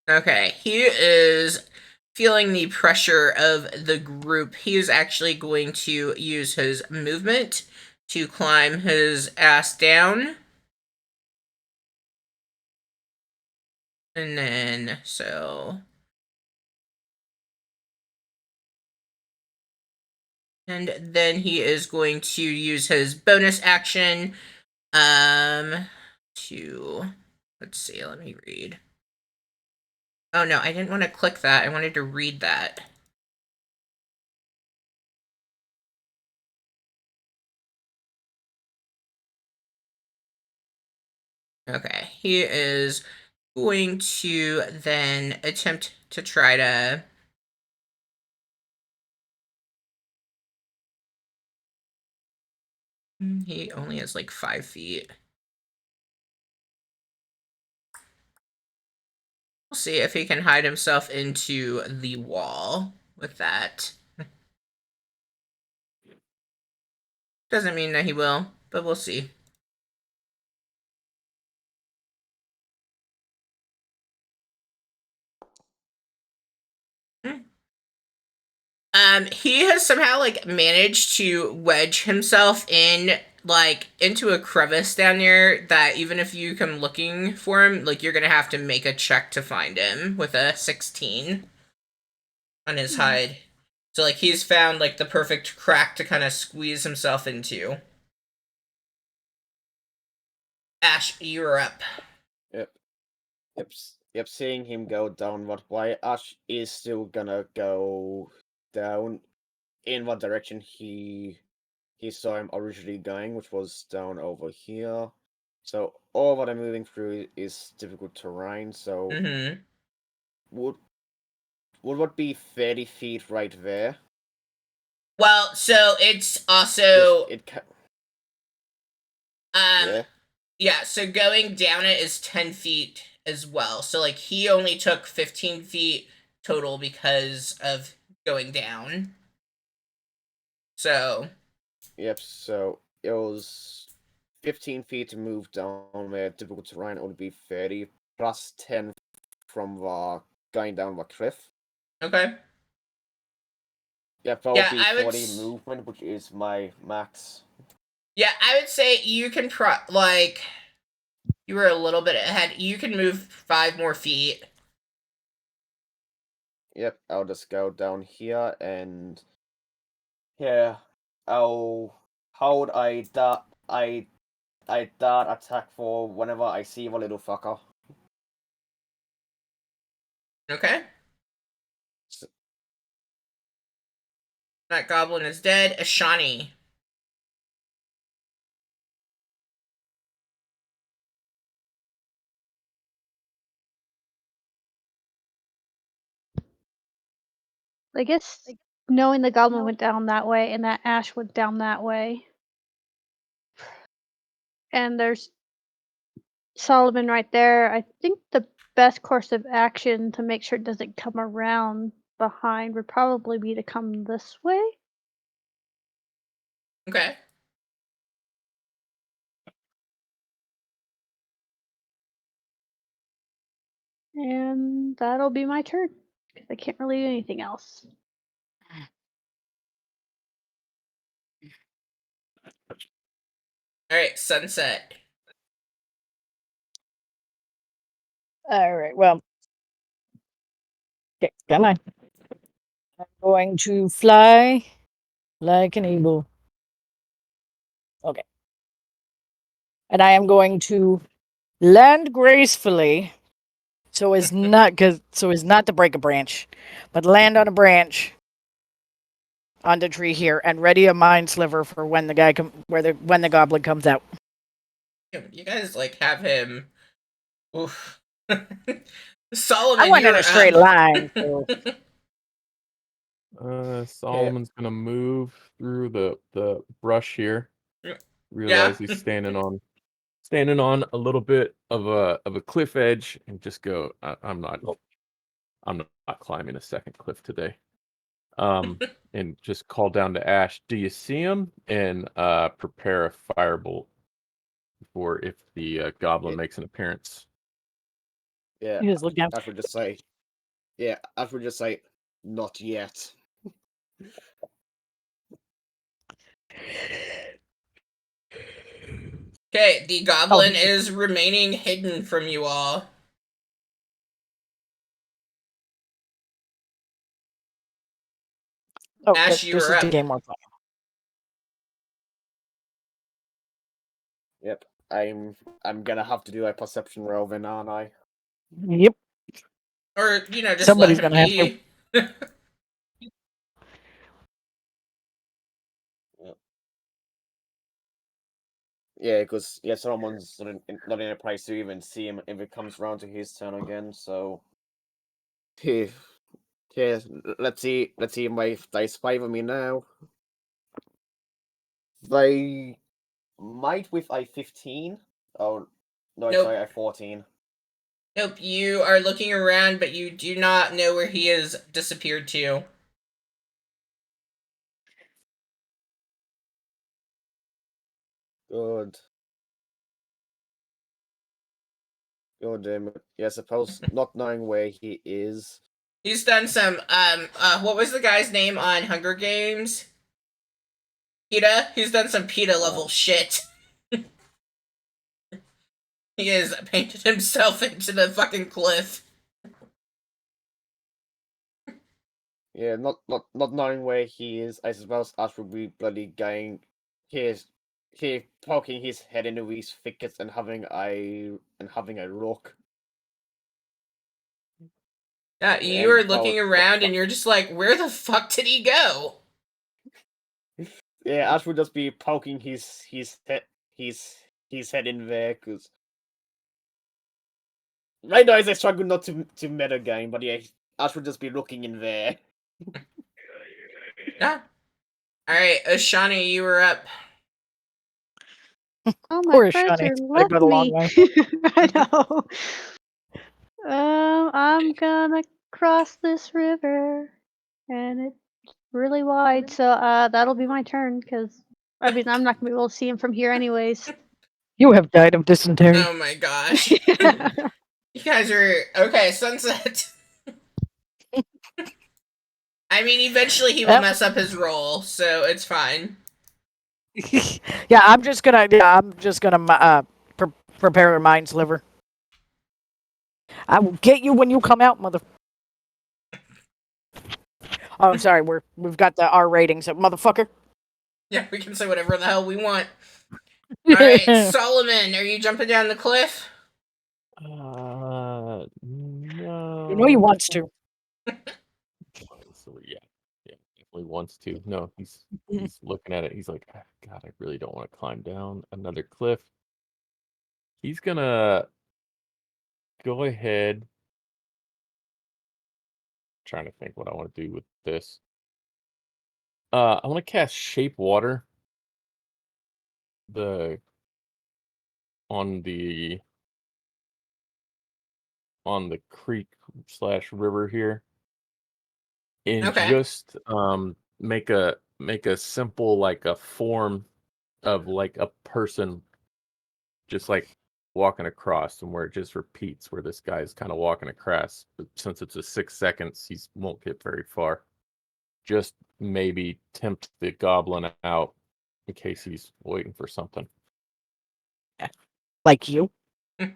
Okay, he is feeling the pressure of the group. He is actually going to use his movement to climb his ass down. And then, so... And then he is going to use his bonus action, to... Let's see, let me read. Oh no, I didn't want to click that. I wanted to read that. Okay, he is going to then attempt to try to... He only has like 5 feet. We'll see if he can hide himself into the wall with that. Doesn't mean that he will, but we'll see. He has somehow like managed to wedge himself in like into a crevice down there that even if you come looking for him, like you're gonna have to make a check to find him with a 16 on his hide. So like he's found like the perfect crack to kind of squeeze himself into. Ash, you're up. Yep, seeing him go down what way, Ash is still gonna go down in what direction he saw him originally going, which was down over here. So all what I'm moving through is difficult terrain, so Mm-hmm. would what be 30 feet right there? Well, so it's also yeah. yeah, so going down it is 10 feet as well. So like he only took 15 feet total because of going down. So Yep, so it was 15 feet to move down where difficult terrain would be 30 plus 10 from going down the cliff. okay. Yeah, that would Yeah, be I would 40 movement, which is my max. Yeah, I would say you can like you were a little bit ahead. You can move 5 more feet. Yep, I'll just go down here and yeah, I'll hold a dart attack for whenever I see the little fucker. Okay. So, That goblin is dead. Ashani. I guess knowing the goblin went down that way and that Ash went down that way. And there's Solomon right there. I think the best course of action to make sure it doesn't come around behind would probably be to come this way. Okay. And that'll be my turn. Because I can't really do anything else. Alright, sunset. All right. Well, okay, come on. I'm going to fly like an eagle. Okay. And I am going to land gracefully so as not to break a branch, but land on a branch on the tree here and ready a mind sliver for when the goblin comes out. You guys like have him. Oof. Solomon, I went in you're a straight up. line. So. Solomon's gonna move through the brush here. Realize he's standing on a little bit of a cliff edge, and just go. I'm not climbing a second cliff today. And just call down to Ash. Do you see him? And prepare a firebolt for if the goblin makes an appearance. Yeah, You just look down. Ash would just say, yeah, Ash would just say, not yet. Okay, the goblin is remaining hidden from you all. Oh, Ash, you this are is the up. game we're playing. Yep. I'm gonna have to do a perception roll then, aren't I? Yep. Or, just Somebody's let him gonna have to. be. Yeah, because Solomon's not in a place to even see him if it comes around to his turn again. So, yeah, let's see if my dice favor me now. They might with a 15. Oh no, Nope. sorry, a 14. Nope, you are looking around, but you do not know where he has disappeared to. Good. God damn it. Yeah, I suppose not knowing where he is. He's done some, what was the guy's name on Hunger Games? PETA? He's done some PETA level shit. He has painted himself into the fucking cliff. Yeah, not knowing where he is, I suppose Ash would be bloody going he poking his head into these thickets and having a look. You And are looking around and you're just like, where the fuck did he go? yeah, Ash would just be poking his head in there because right now I struggle not to meta game, but yeah, Ash would just be looking in there. Yeah. Alright, Ashani, you were up. Oh, my Poor friends Shani. are It's gotta left go the long me. way. I know. I'm gonna cross this river, and it's really wide, so that'll be my turn. Cause I mean, I'm not gonna be able to see him from here, anyways. You have died of dysentery. Oh my gosh. You guys are... Okay, sunset. I mean, eventually he will Yep. mess up his roll, so it's fine. Yeah, I'm just gonna prepare a mind's liver. I will get you when you come out, mother. Oh, I'm sorry. We've got the R ratings, motherfucker. Yeah, we can say whatever the hell we want. Alright, Solomon, are you jumping down the cliff? No. You know he wants to. So yeah, definitely wants to. No, he's looking at it. He's like, "Ah, God, I really don't want to climb down another cliff." He's gonna go ahead. Trying to think what I want to do with this. I want to cast Shape Water. The on the creek slash river here, and Okay. just make a simple like a form of like a person just like walking across, and where it just repeats where this guy's kind of walking across, but since it's a 6 seconds he won't get very far. Just maybe tempt the goblin out in case he's waiting for something. Like you.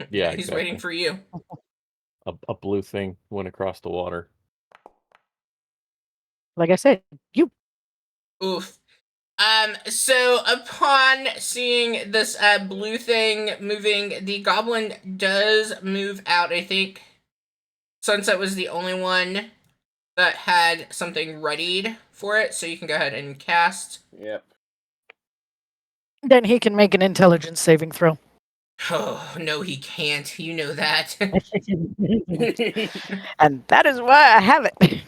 Yeah, He's exactly. waiting for you. A blue thing went across the water. Like I said, you. Oof. So upon seeing this blue thing moving, the goblin does move out. I think Sunset was the only one that had something readied for it, so you can go ahead and cast. Yep. Then he can make an intelligence saving throw. Oh, no, he can't. You know that. And that is why I have it.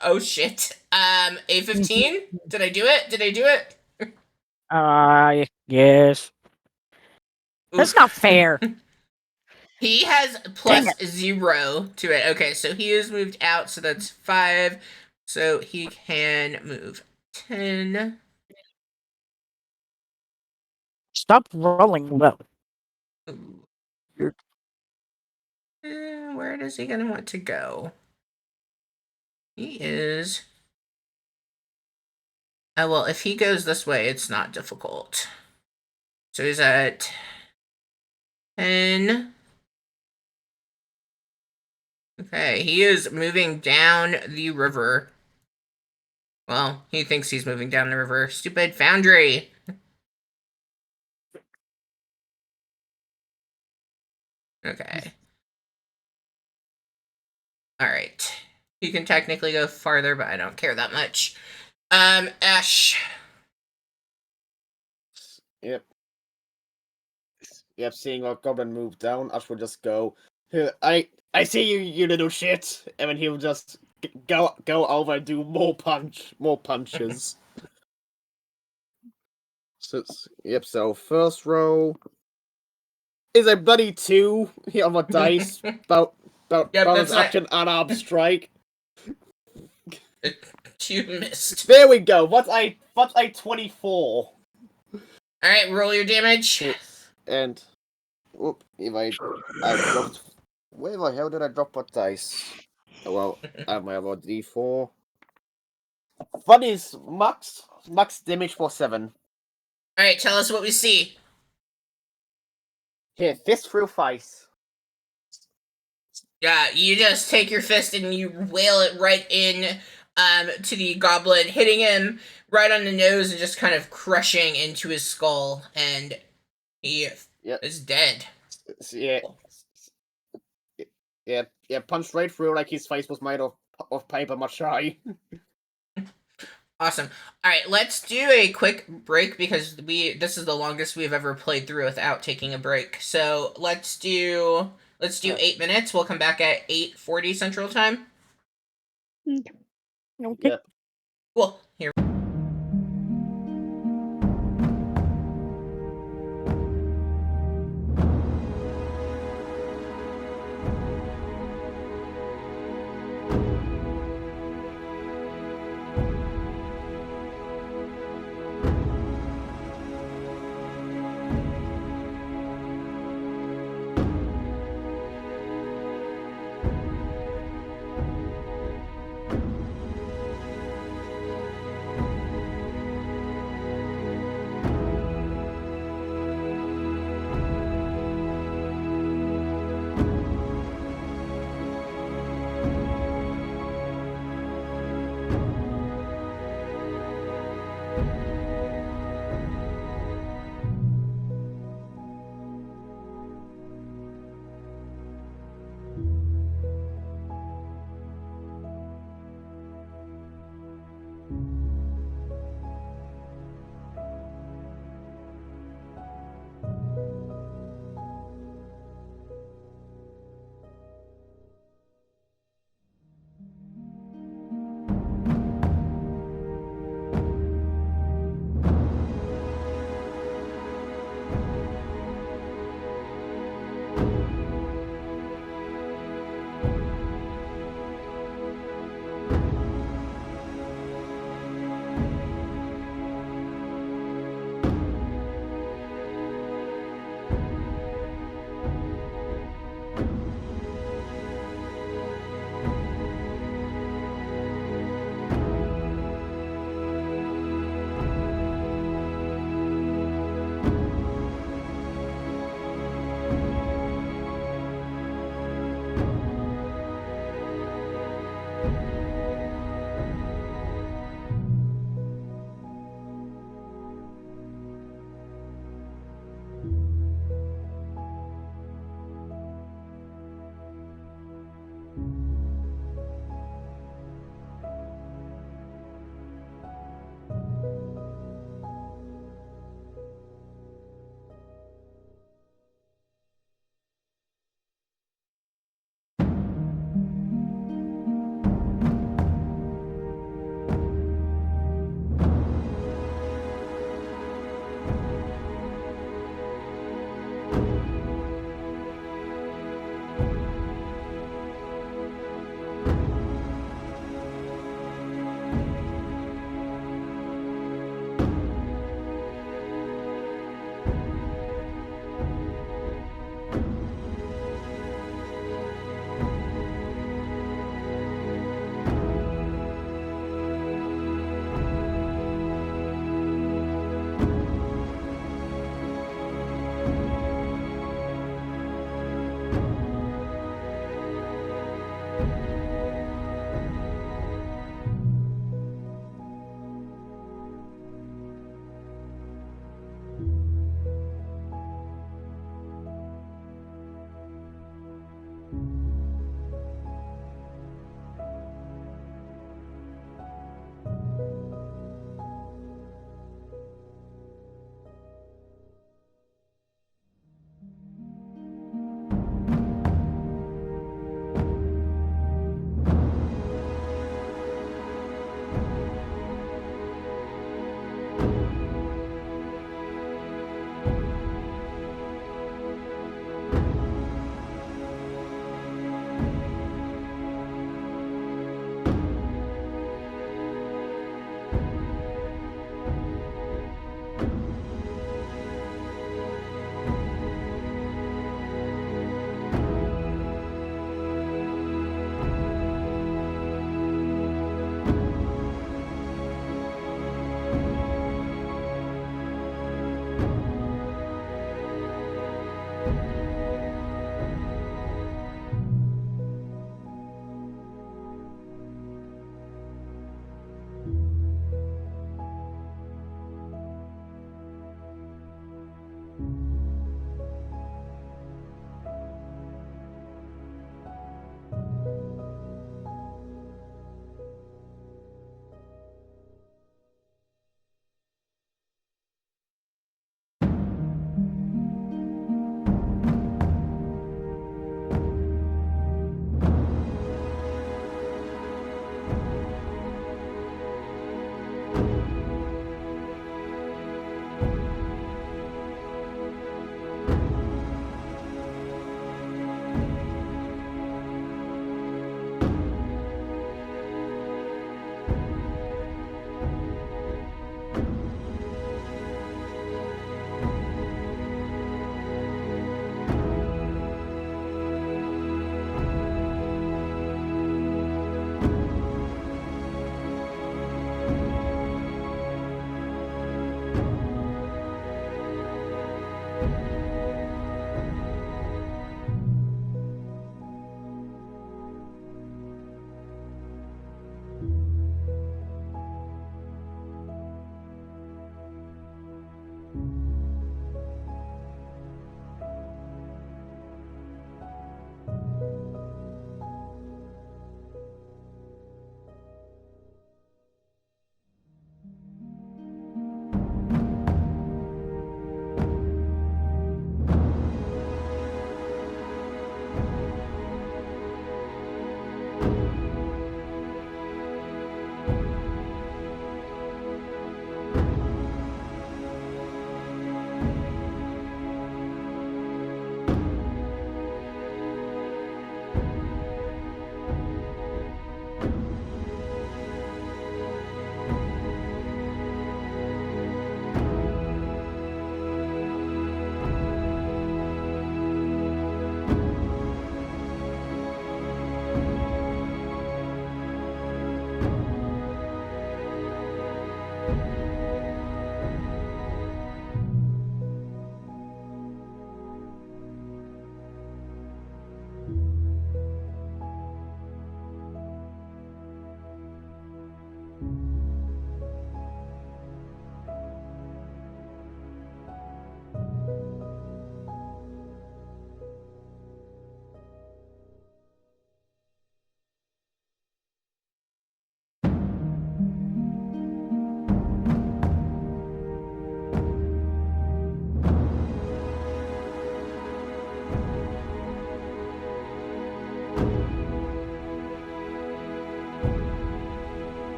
Oh, shit. A15? Did I do it? Did I do it? Yes. That's Oof. not fair. He has Dang plus 0 to it. Okay, so he is moved out, so that's 5. So he can move 10. Stop rolling low. Where is he gonna want to go? He is well, if he goes this way, it's not difficult. So he's at 10. Okay, he is moving down the river. Well, he thinks he's moving down the river. Stupid foundry! Okay. Alright. He can technically go farther, but I don't care that much. Ash. Yep. Yep, seeing our goblin move down, Ash will just go, I see you, you little shit, and then he'll just go over and do more punches. So first roll is a bloody 2 here on my dice. About Yep, bonus that's not- action unarmed strike. You missed. There we go. What's a 24? Alright, roll your damage. And whoop, if I dropped, where the hell did I drop what dice? Oh, well, I have my other D4. What is max damage for 7? Alright, tell us what we see. Here, fist through face. Yeah, you just take your fist and you wail it right in to the goblin, hitting him right on the nose and just kind of crushing into his skull, and he is dead. Yeah. Yeah, punched right through like his face was made of paper mache. Awesome. Alright, let's do a quick break because this is the longest we've ever played through without taking a break. So let's do 8 minutes. We'll come back at 8:40 Central Time. Okay. Yep. Cool. Here.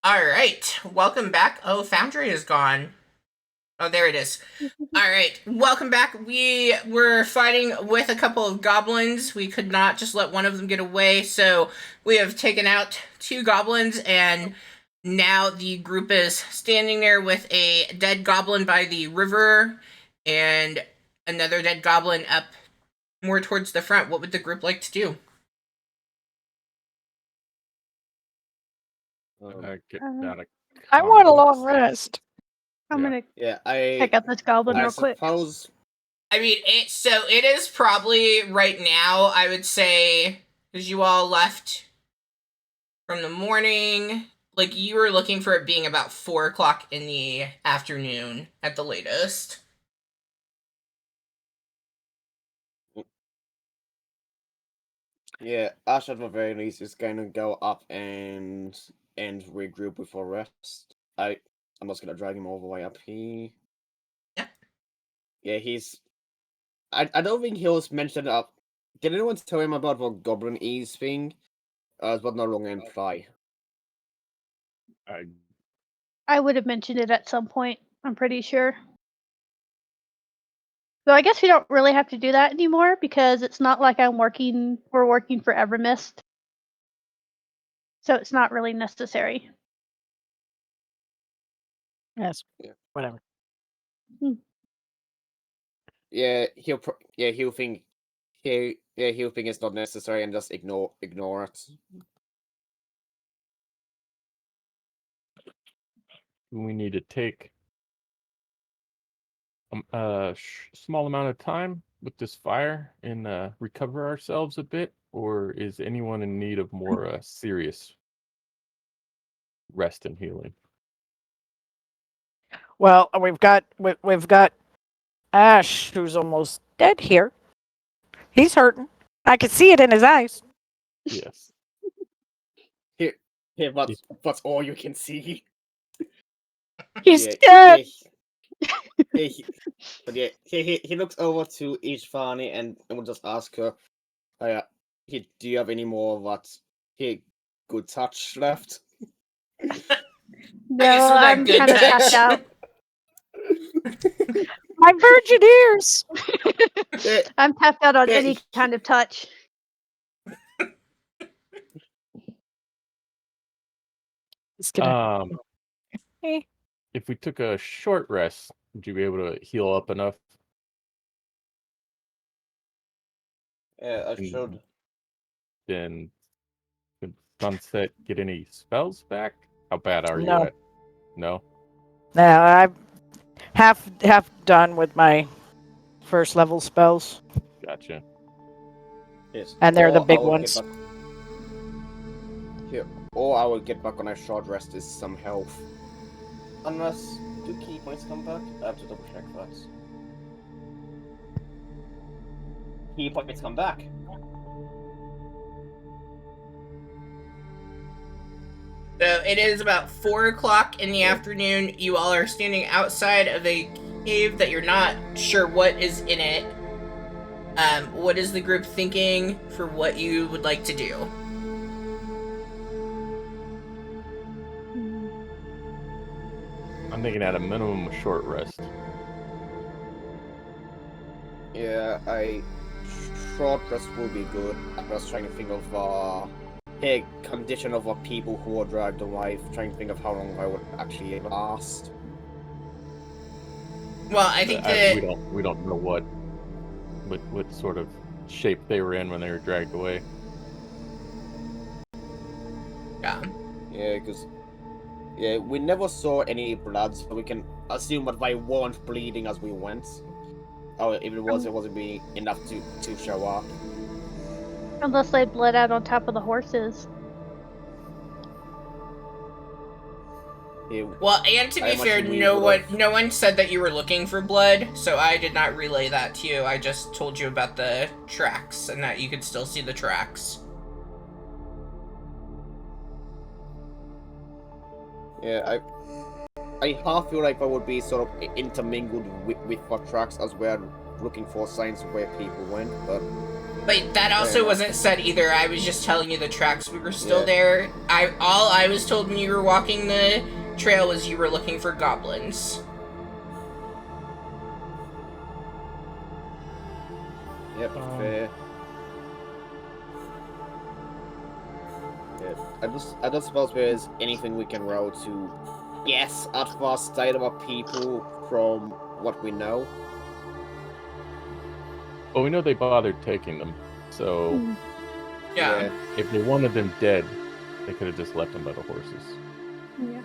All right, welcome back. Oh, Foundry is gone. Oh, there it is. All right, welcome back. We were fighting with a couple of goblins. We could not just let one of them get away, so we have taken out 2 goblins, and now the group is standing there with a dead goblin by the river and another dead goblin up more towards the front. What would the group like to do? Get Um, out of I want a combos. long rest. I'm Yeah. gonna Yeah, check out this goblin I real quick. suppose. I mean, it is probably right now, I would say, because you all left from the morning, like, you were looking for it being about 4 o'clock in the afternoon at the latest. Yeah, Ash at the very least is gonna go up and regroup before rest. I'm just gonna drag him all the way up here. Yeah. Yeah, he's. I don't think he was mentioned up. Did anyone tell him about the goblin ease thing? But no longer imply. I would have mentioned it at some point, I'm pretty sure. So I guess we don't really have to do that anymore because it's not like we're working for Evermist. So it's not really necessary. Yes. Yeah. Whatever. Yeah, he'll think he'll think it's not necessary and just ignore it. We need to take a small amount of time with this fire and recover ourselves a bit, or is anyone in need of more serious rest and healing? Well, we've got Ash, who's almost dead here. He's hurting. I can see it in his eyes. Yes. Yeah, but all you can see. He's Yeah, dead. But yeah, he looks over to Ishvani and will just ask her, do you have any more of that good touch left? No, guess with that I'm good kind of touch. tapped out. My virgin ears. Yeah, I'm tapped out on Yeah, any he- kind of touch. Just gonna. Eh. If we took a short rest, would you be able to heal up enough? yeah, I And should. then could Sunset get any spells back? How bad are you No. at? No? No, I'm half done with my first level spells, Gotcha. Yes. and they're the Or I big will ones. Get back... Here, or I will get back on a short rest is some health. Unless do key points come back? I have to double check that. Key points come back. So it is about 4 o'clock in the Yeah. afternoon. You all are standing outside of a cave that you're not sure what is in it. What is the group thinking for what you would like to do? I'm thinking at a minimum a short rest. Yeah, short rest will be good. I'm just trying to think of condition of what people who are dragged alive. Trying to think of how long I would actually last. Well, I think But that we don't know what sort of shape they were in when they were dragged away. Yeah, because we never saw any blood, so we can assume that they weren't bleeding as we went. Oh, if it was, it wasn't being enough to show up. Unless they bled out on top of the horses. Yeah, well, and to I be fair, imagine we no would've- one said that you were looking for blood, so I did not relay that to you. I just told you about the tracks and that you could still see the tracks. Yeah, I half feel like I would be sort of intermingled with the tracks as we're looking for signs of where people went, but But that also enough. wasn't said either. I was just telling you the tracks. We were still Yeah. there. All I was told when you were walking the trail was you were looking for goblins. Yep, fair. Yeah, I don't suppose there's anything we can roll to guess at the state of our people from what we know. Well, we know they bothered taking them, so Yeah. if they wanted them dead, they could have just left them by the horses. Yeah.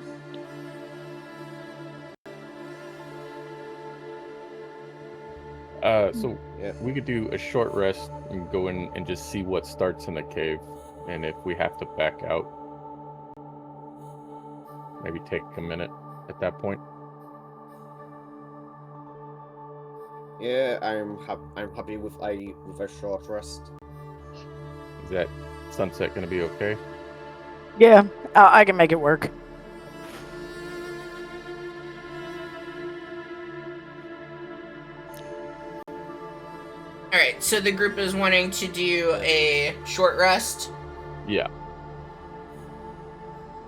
So Yeah. we could do a short rest and go in and just see what starts in the cave, and if we have to back out, maybe take a minute at that point. Yeah, I'm happy with a short rest. Is that sunset going to be okay? Yeah, I can make it work. Alright, so the group is wanting to do a short rest. Yeah.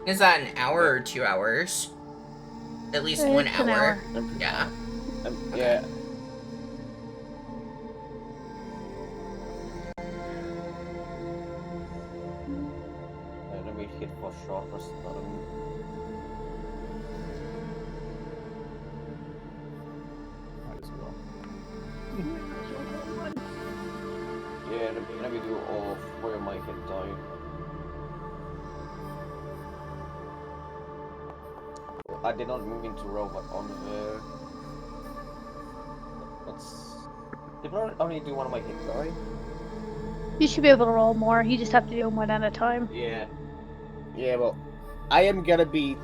Is that an hour or 2 hours? At least 1 It's an hour. hour. Yeah. Yeah. Let me hit for short rest button. Might as well. Yeah, let me do all where my hit die. I did not mean to roll but on there. Did I only do one of my hit die? You should be able to roll more. You just have to do them one at a time. Yeah. Yeah, well, I am gonna be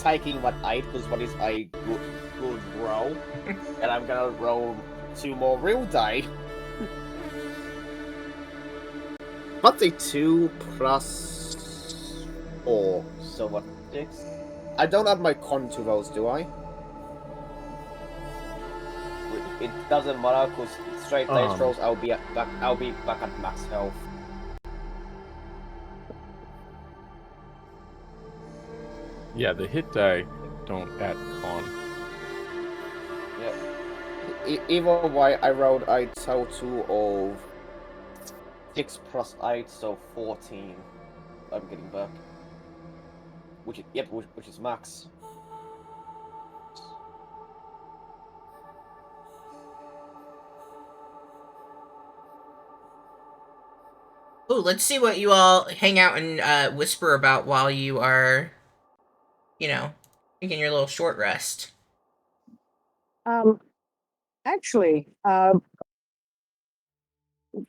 taking what I because what is a good roll, and I'm gonna roll 2 more real die. What's a 2 plus 4? So what? 6? I don't add my con to those, do I? It doesn't matter because straight dice rolls. I'll be back at max health. Yeah, the hit die don't add con. Yeah. Either way, I rolled a total of 6 plus 8, so 14. I'm getting back. Which is max. Ooh, let's see what you all hang out and whisper about while you are, taking your little short rest. Actually,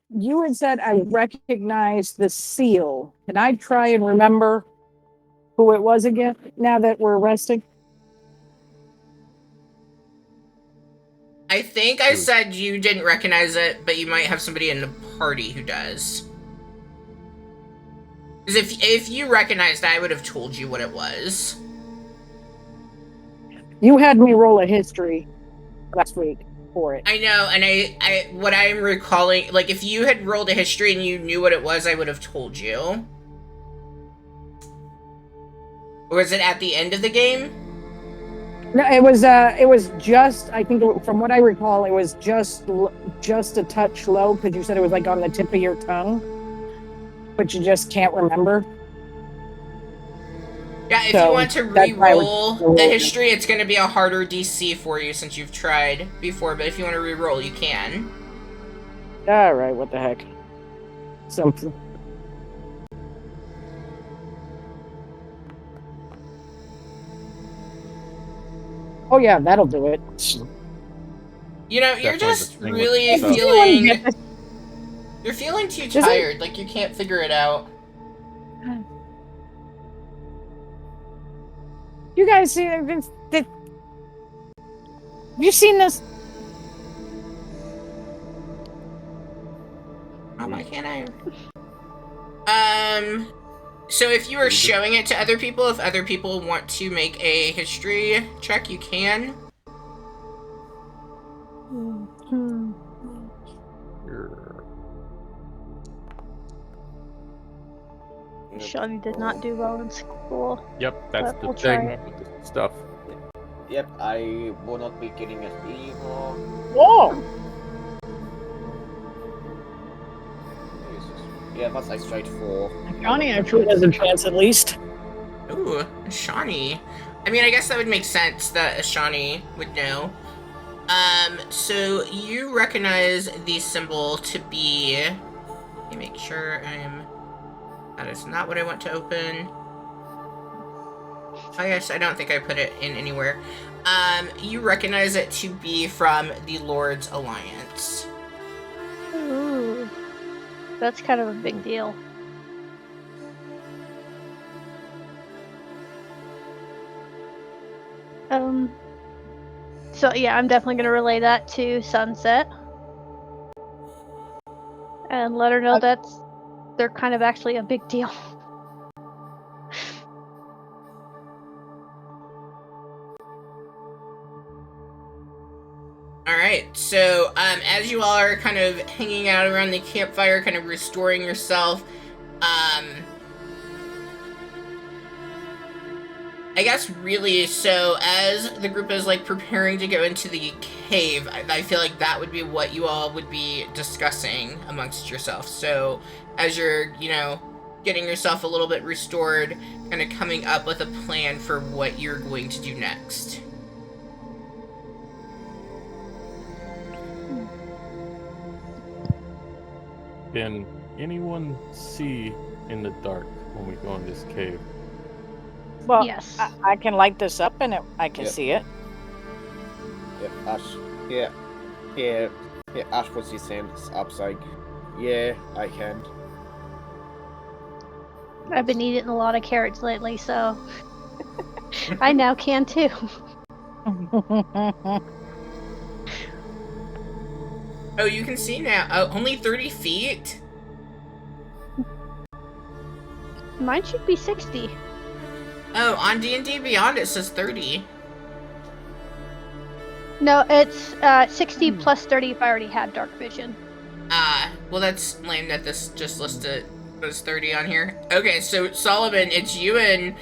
you had said I recognized the seal. Can I try and remember who it was again now that we're resting? I think I said you didn't recognize it, but you might have somebody in the party who does. Because if you recognized it, I would have told you what it was. You had me roll a history last week for it. I know, and I what I'm recalling, like, if you had rolled a history and you knew what it was, I would have told you. Or was it at the end of the game? No, it was just, I think from what I recall, it was just a touch low because you said it was like on the tip of your tongue, but you just can't remember. Yeah, if you want to re-roll the history, it's going to be a harder DC for you since you've tried before, but if you want to re-roll, you can. All right, what the heck? Something. Oh yeah, that'll do it. You know, you're Definitely just the thing with really stuff. feeling... You're feeling too tired, like you can't figure it out. You guys see this? Have you seen this? Oh, why can't I? So if you are showing it to other people, if other people want to make a history check, you can. Shawnee did not do well in school. Yep, that's But the we'll try thing it. with the stuff. Yep, I will not be getting it either. Whoa! Yeah, that's a straight 4. Johnny actually has a chance at least. Ooh, Shawnee. I mean, I guess that would make sense that Shawnee would know. So you recognize the symbol to be... Let me make sure that is not what I want to open. I guess I don't think I put it in anywhere. You recognize it to be from the Lord's Alliance. Ooh. That's kind of a big deal. So yeah, I'm definitely gonna relay that to Sunset. And let her know they're kind of actually a big deal. Alright, so as you all are kind of hanging out around the campfire, kind of restoring yourself, I guess really, so as the group is like preparing to go into the cave, I feel like that would be what you all would be discussing amongst yourself. So as you're, getting yourself a little bit restored, kind of coming up with a plan for what you're going to do next. Can anyone see in the dark when we go in this cave? Well, Yes. I can light this up and I can Yep. see it. Yep, Ash. Yeah, Ash puts his hands up, like, yeah, I can. I've been eating a lot of carrots lately, so I now can too. Oh, you can see now. Oh, only 30 feet? Mine should be 60. Oh, on D&D Beyond it says 30. No, it's 60 plus 30 if I already had dark vision. Well, that's lame that this just listed was 30 on here. Okay, so Solomon, it's you and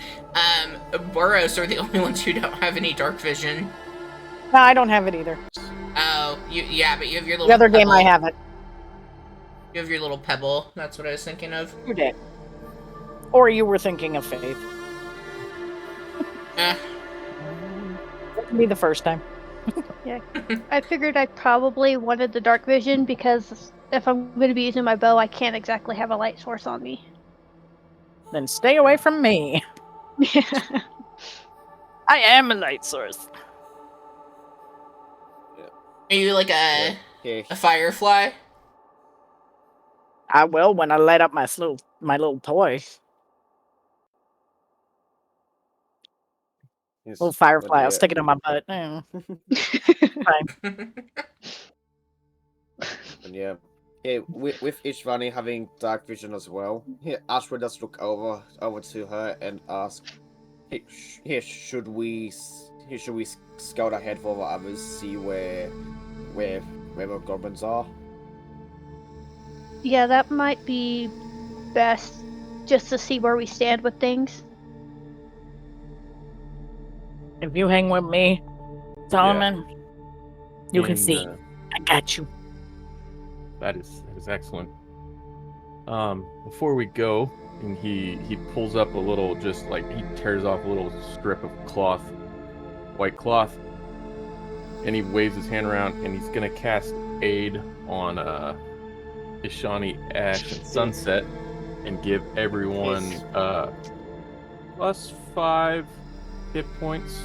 Boros are the only ones who don't have any dark vision. No, I don't have it either. Oh, yeah, but you have your little The other game I pebble. have it. You have your little pebble. That's what I was thinking of. You did. Or you were thinking of Faith. Eh. Wouldn't be the first time. I figured I probably wanted the dark vision because if I'm going to be using my bow, I can't exactly have a light source on me. Then stay away from me. I am a light source. Are you like a Yeah. firefly? I will when I light up my little toy. Yes, Little firefly. but I'll stick it on my butt. Mm. And yeah, with Ishvani having dark vision as well, Ash will just look over to her and ask, "Hey, should we scout ahead for the others, see where the goblins are?" Yeah, that might be best just to see where we stand with things. If you hang with me, Solomon, you can And, see. I got you. That is excellent. Before we go, and he pulls up a little, just like he tears off a little strip of cloth, white cloth, and he waves his hand around, and he's gonna cast Aid on Ishani, Ash, and Sunset, and give everyone +5 hit points,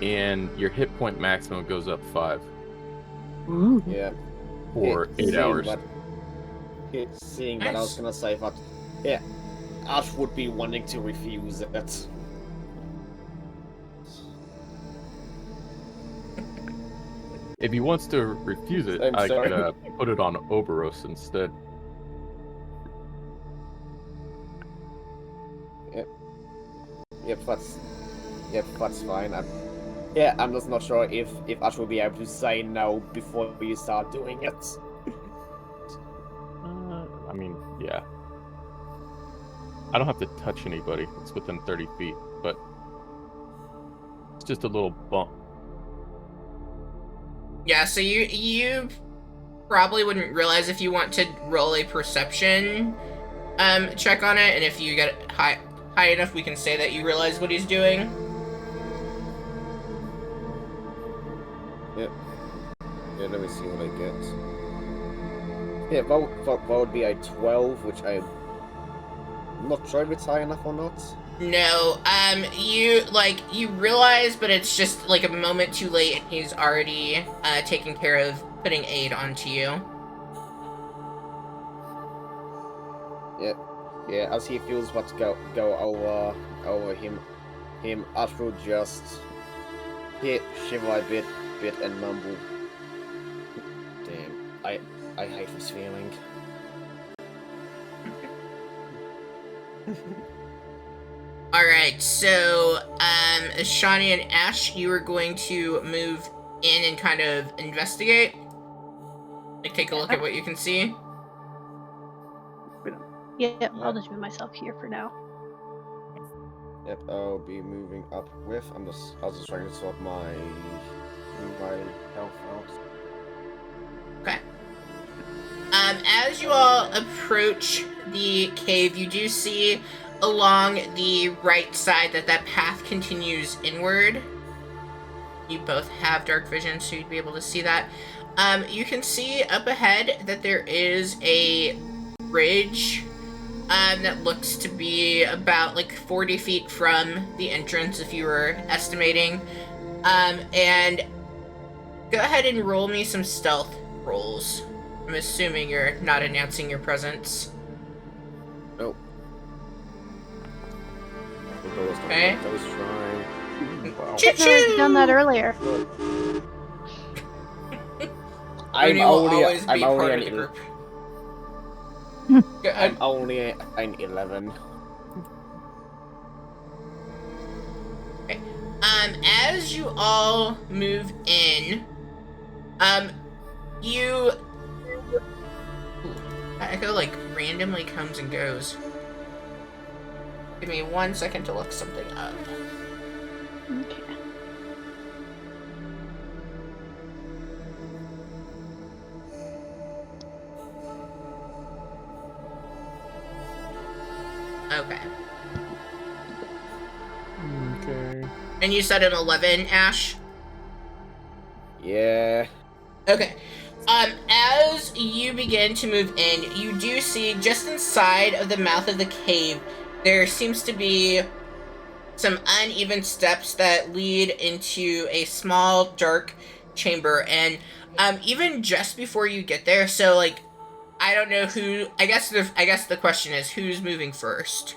and your hit point maximum goes up 5 Ooh. Yeah. for 8 hours. Seeing that, I was gonna say that, yeah, Ash would be wanting to refuse it. If he wants to refuse it, I'm I sorry. could put it on Oberos instead. Yep, that's fine. I'm just not sure if Ash will be able to say no before you start doing it. I mean, yeah. I don't have to touch anybody. It's within 30 feet, but it's just a little bump. Yeah, so you probably wouldn't realize if you want to roll a perception check on it, and if you get it high enough, we can say that you realize what he's doing. Yep. Yeah, let me see what I get. Yeah, that would be a 12, which I'm not sure if it's high enough or not. No, you realize, but it's just like a moment too late, and he's already taken care of putting aid onto you. Yeah, as he feels what to go over him Astro just shiver a bit and mumble. Damn, I hate this feeling. Alright, so, Shani and Ash, you are going to move in and kind of investigate. Like, take a look at what you can see. Yeah, I'll just move myself here for now. Yep, I'll be moving up with. I was just trying to sort my health out. Okay. As you all approach the cave, you do see along the right side that path continues inward. You both have dark vision, so you'd be able to see that. You can see up ahead that there is a bridge that looks to be about like 40 feet from the entrance, if you were estimating. And go ahead and roll me some stealth rolls. I'm assuming you're not announcing your presence. Nope. Okay. I was trying. Wow. I've done that earlier. I'm Rooney will only always be part of the an group. I'm only an 11. Okay. As you all move in, you... Ooh, that echo, like, randomly comes and goes. Give me 1 second to look something up. Okay. Okay. Okay. And you said an 11, Ash? Yeah. Okay. As you begin to move in, you do see just inside of the mouth of the cave, there seems to be some uneven steps that lead into a small, dark chamber. And even just before you get there, so like, I don't know who. I guess the question is, who's moving first?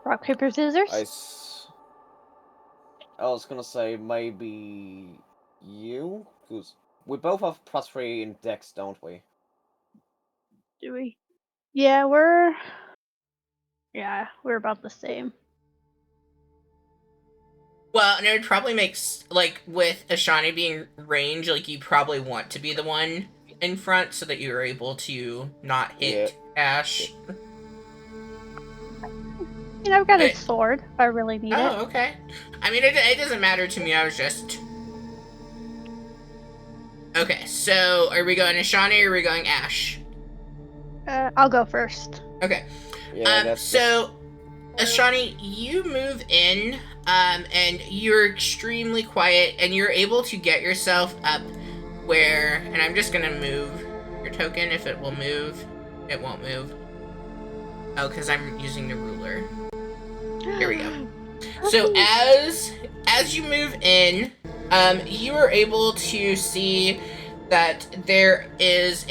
Rock, paper, scissors? I was gonna say maybe you, because we both have +3 in Dex, don't we? Do we? Yeah, we're about the same. Well, and it would probably make, like, with Ashani being range, like, you probably want to be the one in front so that you're able to not hit Ash. You know, I've got a sword if I really need it. Oh, okay. I mean, it doesn't matter to me, I was just... Okay, so are we going Ashani or are we going Ash? I'll go first. Okay. Yeah, so, Ashani, you move in, and you're extremely quiet, and you're able to get yourself up where, and I'm just gonna move your token. If it will move, it won't move. Oh, because I'm using the ruler. Here we go. So as you move in, you are able to see that there is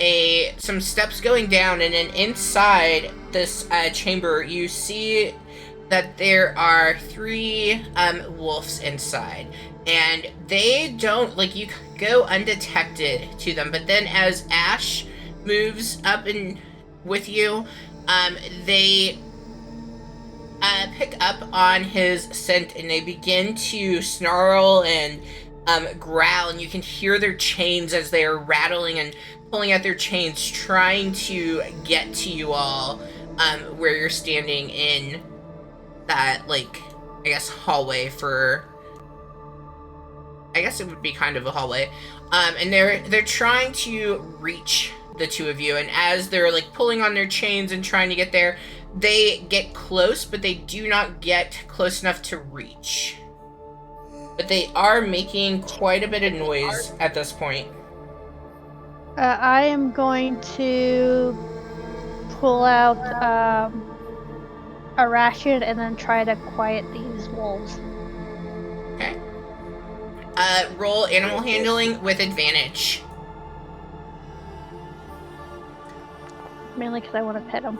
some steps going down, and then inside this chamber, you see that there are 3 wolves inside, and they don't, like, you go undetected to them, but then as Ash moves up and with you, they pick up on his scent, and they begin to snarl and growl, and you can hear their chains as they are rattling and pulling at their chains, trying to get to you all, where you're standing in that, like, I guess, hallway for... I guess it would be kind of a hallway. And they're trying to reach the two of you, and as they're, like, pulling on their chains and trying to get there, they get close, but they do not get close enough to reach. But they are making quite a bit of noise at this point. I am going to pull out a ration and then try to quiet these wolves. Okay. Roll animal handling with advantage. Mainly because I want to pet them.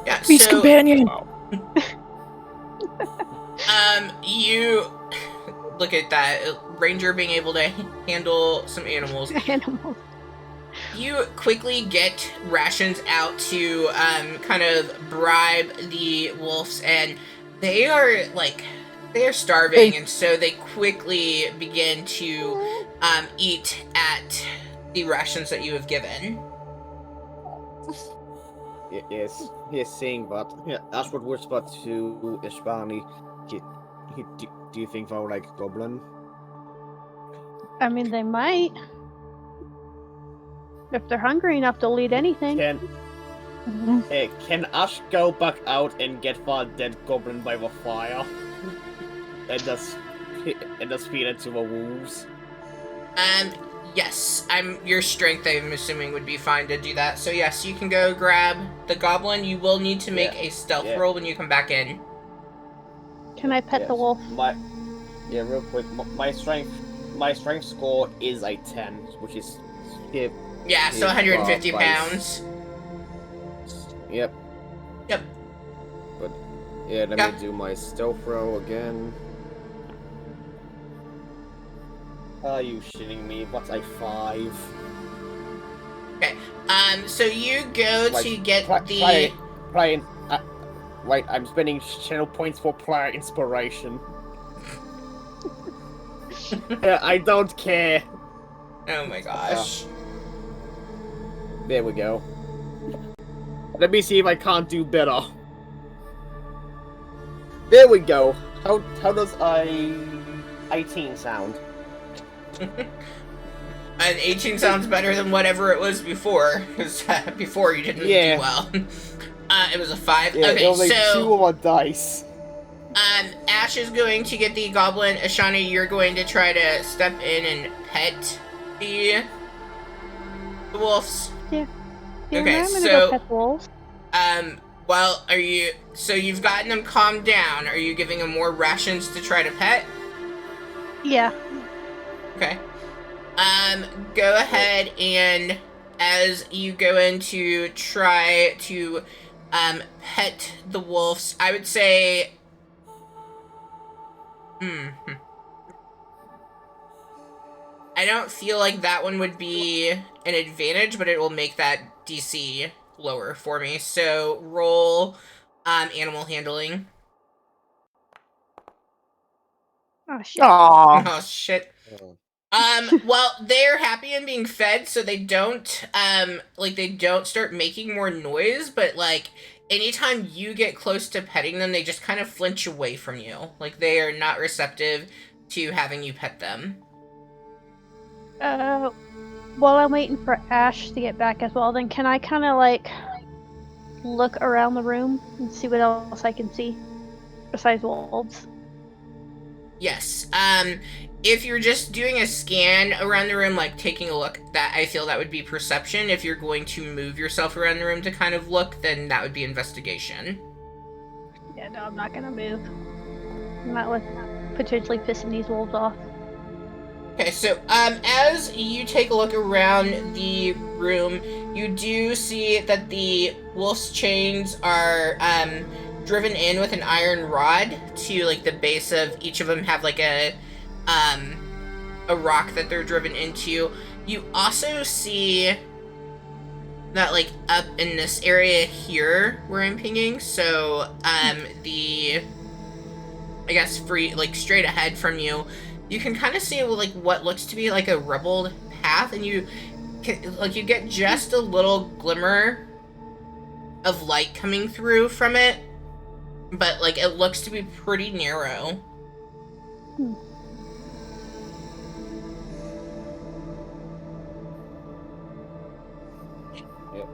Yeah, Beast so... companion. You... Look at that. Ranger being able to handle some animals. Animals. You quickly get rations out to kind of bribe the wolves, and they are starving, and so they quickly begin to eat at the rations that you have given. Yes, saying that. Yeah, that's what we're supposed to do, Ishbani. Do you think they were like goblin? I mean, they might. If they're hungry enough, they'll eat anything. Can Ash go back out and get that dead goblin by the fire? And just feed it to the wolves? Yes. Your strength, I'm assuming, would be fine to do that. So yes, you can go grab the goblin. You will need to make a stealth roll when you come back in. Can I pet the wolf? Real quick. My strength score is a 10, which is yeah, so 150 pounds. Yep. Yep. But yeah, let me do my stealth roll again. Are you shitting me? What's a 5? Okay. So you go to get the... Wait, I'm spending channel points for player inspiration. I don't care. Oh my gosh. There we go. Let me see if I can't do better. There we go. How does 18 sound? And 18 sounds better than whatever it was before, because before you didn't do well. It was a 5. Yeah, okay, only so 2 on dice. Ash is going to get the goblin. Ashani, you're going to try to step in and pet the wolves. Yeah, okay, I'm gonna so go pet the wolves. well, so you've gotten them calmed down. Are you giving them more rations to try to pet? Yeah. Okay. Go ahead, and as you go in to try to pet the wolves, I would say I don't feel like that one would be an advantage, but it will make that DC lower for me. So roll animal handling. Oh shit. Aww. Oh shit. Well, they're happy and being fed, so they don't they don't start making more noise, but like anytime you get close to petting them, they just kind of flinch away from you. Like they are not receptive to having you pet them. While I'm waiting for Ash to get back as well, then can I kind of like look around the room and see what else I can see besides wolves? Yes. If you're just doing a scan around the room, like taking a look, that I feel that would be perception. If you're going to move yourself around the room to kind of look, then that would be investigation. Yeah, no, I'm not gonna move. Not with potentially pissing these wolves off. Okay, so as you take a look around the room, you do see that the wolf's chains are driven in with an iron rod to like the base of each of them. Have like a rock that they're driven into. You also see that like up in this area here where I'm pinging, so I I guess, free, like, straight ahead from you, you can kind of see, like, what looks to be, like, a rubbled path, and you can, like, you get just a little glimmer of light coming through from it, but, like, it looks to be pretty narrow. Yeah.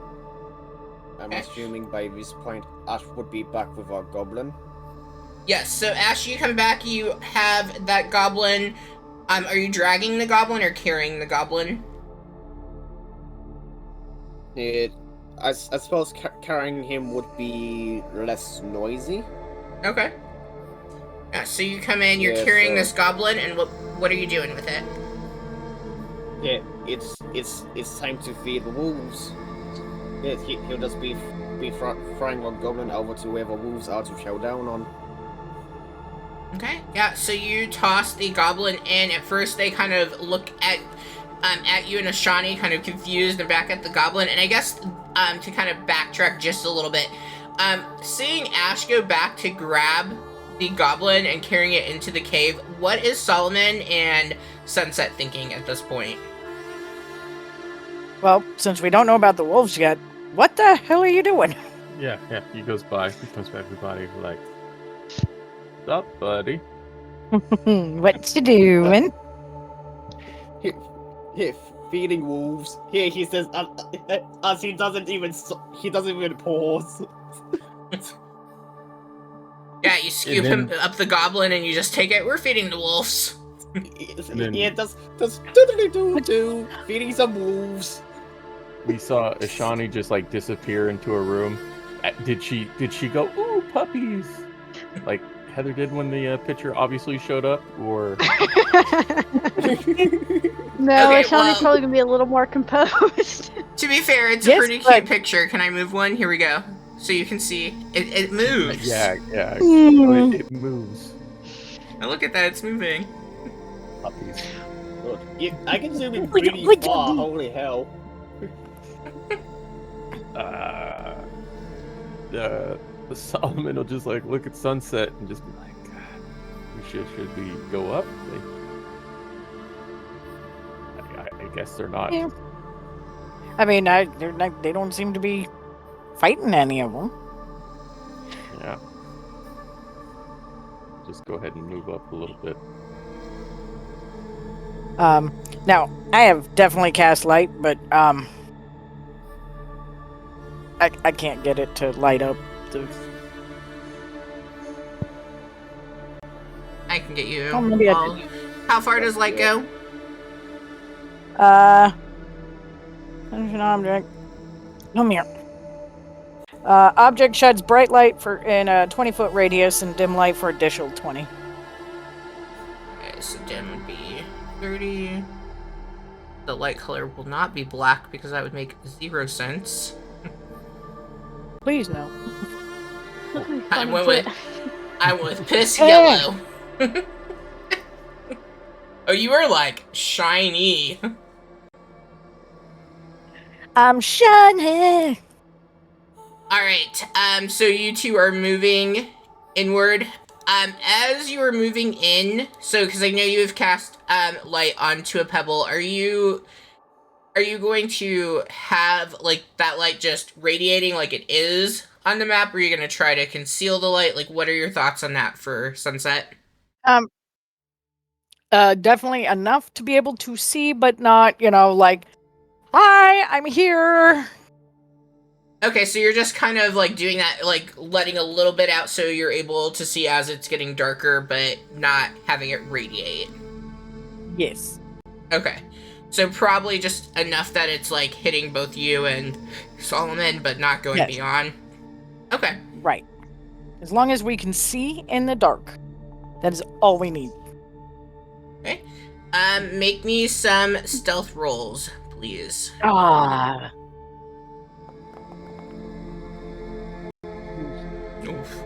I'm assuming by this point Ash would be back with our goblin. Yes, so Ash, you come back, you have that goblin. Are you dragging the goblin or carrying the goblin? I suppose carrying him would be less noisy. Okay. Yeah, so you come in, you're Yeah, carrying so- this goblin, and what are you doing with it? Yeah, it's time to feed the wolves. Yeah, he'll just be throwing our goblin over to where the wolves are to chow down on. Okay. Yeah, so you toss the goblin in. At first, they kind of look at you and Ashani, kind of confused, and back at the goblin. And I guess to kind of backtrack just a little bit, seeing Ash go back to grab the goblin and carrying it into the cave, what is Solomon and Sunset thinking at this point? Well, since we don't know about the wolves yet, what the hell are you doing? Yeah, he goes by. He comes back to the body like, what's up, buddy? What you doing? Yeah, feeding wolves. Here he says, as he doesn't even pause. Yeah, you scoop him up the goblin and you just take it. We're feeding the wolves. then- Yeah, does do feeding some wolves. We saw Ashani just like disappear into a room. Did she go, ooh, puppies? Like Heather did when the picture obviously showed up, or No, Okay, Ashani's well- probably gonna be a little more composed. To be fair, it's a Yes, pretty but- cute picture. Can I move one? Here we go. So you can see. It moves. yeah, Mm. it moves. Oh, look at that. It's moving. Puppies. Look, I can zoom in Wait, pretty wait, far. wait. Holy hell! The Solomon will just like look at sunset and just be like, God, should we go up? I guess they're not. Yeah. I mean, they don't seem to be fighting any of them. Yeah. Just go ahead and move up a little bit. Now I have definitely cast light, but I can't get it to light up the. I can get you. Oh, maybe I all- How far does light go? There's an object. Come here. Object sheds bright light in a 20-foot radius and dim light for additional 20. Okay, so dim would be 30. The light color will not be black because that would make 0 sense. Please no. I went with piss Hey. yellow. Oh, you are like shiny. I'm shiny. All right. So you two are moving inward. As you are moving in, so because I know you have cast light onto a pebble, are you going to have like that light just radiating like it is on the map, or are you going to try to conceal the light? Like, what are your thoughts on that for Sunset? Definitely enough to be able to see, but not, like, hi, I'm here. Okay, so you're just kind of like doing that, like letting a little bit out so you're able to see as it's getting darker, but not having it radiate. Yes. Okay. So probably just enough that it's like hitting both you and Solomon, but not going Yes. beyond. Okay. Right. As long as we can see in the dark, that is all we need. Okay. Make me some stealth rolls, please. Ah. Oof.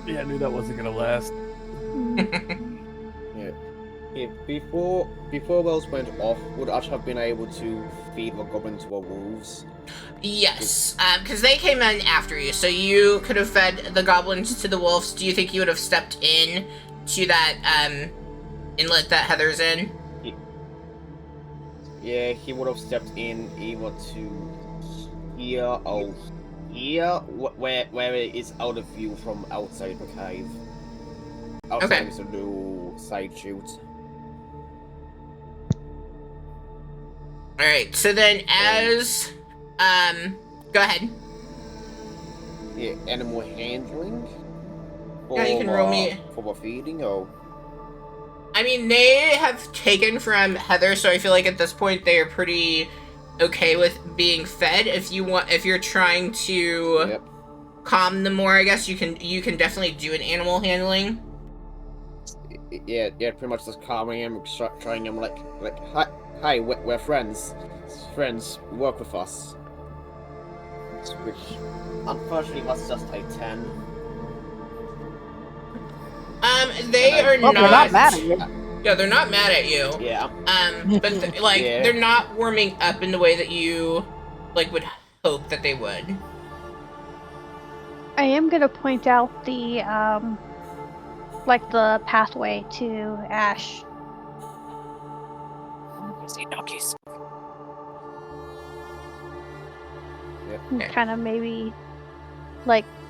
Yeah, I knew that wasn't gonna last. Yeah. Yeah, before those went off, would Ash have been able to feed the goblin to the wolves? Yes, because they came in after you, so you could have fed the goblins to the wolves. Do you think you would have stepped in to that inlet that Heather's in? Yeah, he would have stepped in either to here or here, where it is out of view from outside the cave. Outside Okay. of the new side shoot. All right. So then, as go ahead. Yeah, animal handling. Yeah, you can roll me. For the feeding, or I mean, they have taken from Heather, so I feel like at this point they are pretty okay with being fed. If you're trying to yep. calm them more, I guess you can definitely do an animal handling. Yeah, pretty much just calming him, trying him like, hi, we're friends, work with us. Which, unfortunately, that's just a 10. They are Well, not. they're not mad at you. Yeah, they're not mad at you. Yeah. But Yeah. they're not warming up in the way that you would hope that they would. I am gonna point out the the pathway to Ash. Yep. Kind of maybe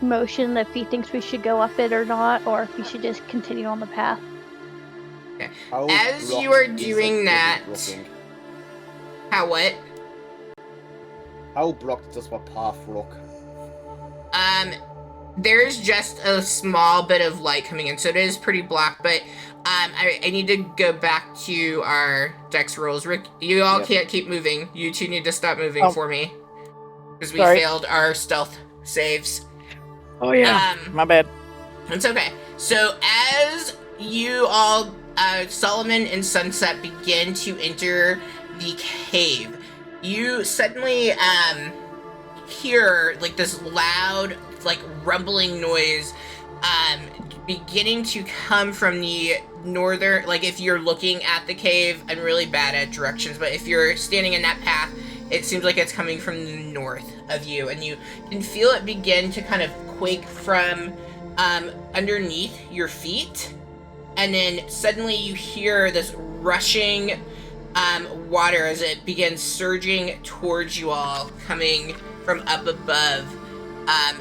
motion if he thinks we should go up it or not, or if we should just continue on the path. How As you blocked are is doing it that, looking? how what? How blocked does the path look? There's just a small bit of light coming in, so it is pretty blocked, but I need to go back to our dex rolls. Rick, you all Yep. can't keep moving. You two need to stop moving for me. Because we Sorry. failed our stealth saves. Oh yeah, my bad. It's okay. So as you all, Solomon and Sunset begin to enter the cave, you suddenly hear this loud rumbling noise beginning to come from the northern, if you're looking at the cave. I'm really bad at directions, but if you're standing in that path, it seems like it's coming from the north of you, and you can feel it begin to kind of quake from underneath your feet, and then suddenly you hear this rushing water as it begins surging towards you all, coming from up above,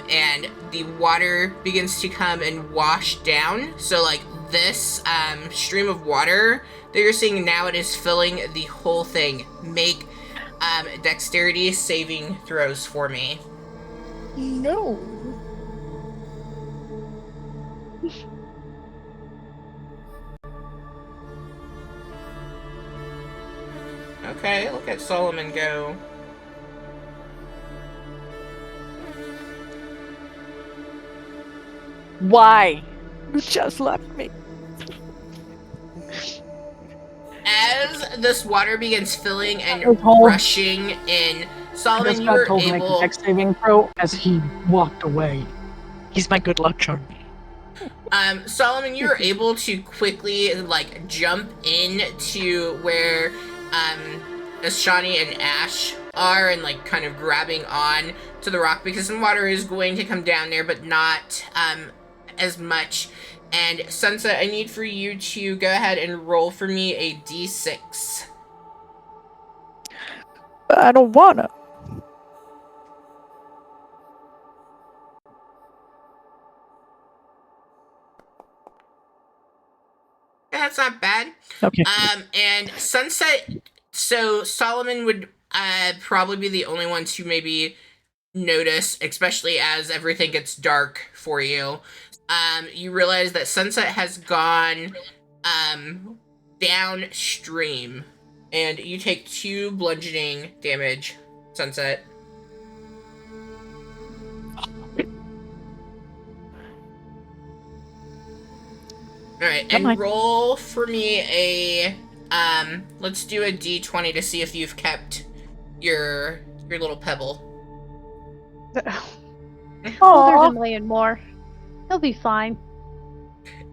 and the water begins to come and wash down. So this stream of water that you're seeing now, it is filling the whole thing. Make dexterity saving throws for me. No. Okay, look at Solomon go. Why? You just left me. As this water begins filling and You're told- rushing in, I Solomon, just you got were told to make a able. dex saving throw as he walked away. He's my good luck charm. Solomon, you were able to quickly jump into where Ashani and Ash are, and kind of grabbing on to the rock, because some water is going to come down there, but not as much. And Sunset, I need for you to go ahead and roll for me a d6. I don't wanna. That's not bad. Okay. And Sunset, so Solomon would probably be the only one to maybe notice, especially as everything gets dark for you. You realize that Sunset has gone downstream, and you take 2 bludgeoning damage, Sunset. Alright, and Never mind. roll for me a let's do a d20 to see if you've kept your little pebble. Well, there's Aw. a million more. He'll be fine.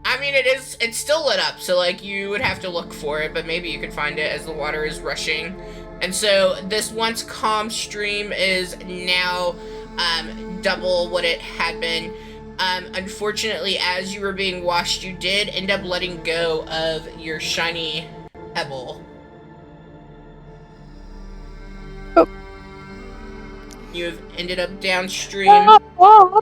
I I mean, it's still lit up, so, like, you would have to look for it, but maybe you could find it as the water is rushing. And so this once calm stream is now double what it had been. Unfortunately, as you were being washed, you did end up letting go of your shiny pebble. Oh. You've ended up downstream. Oh.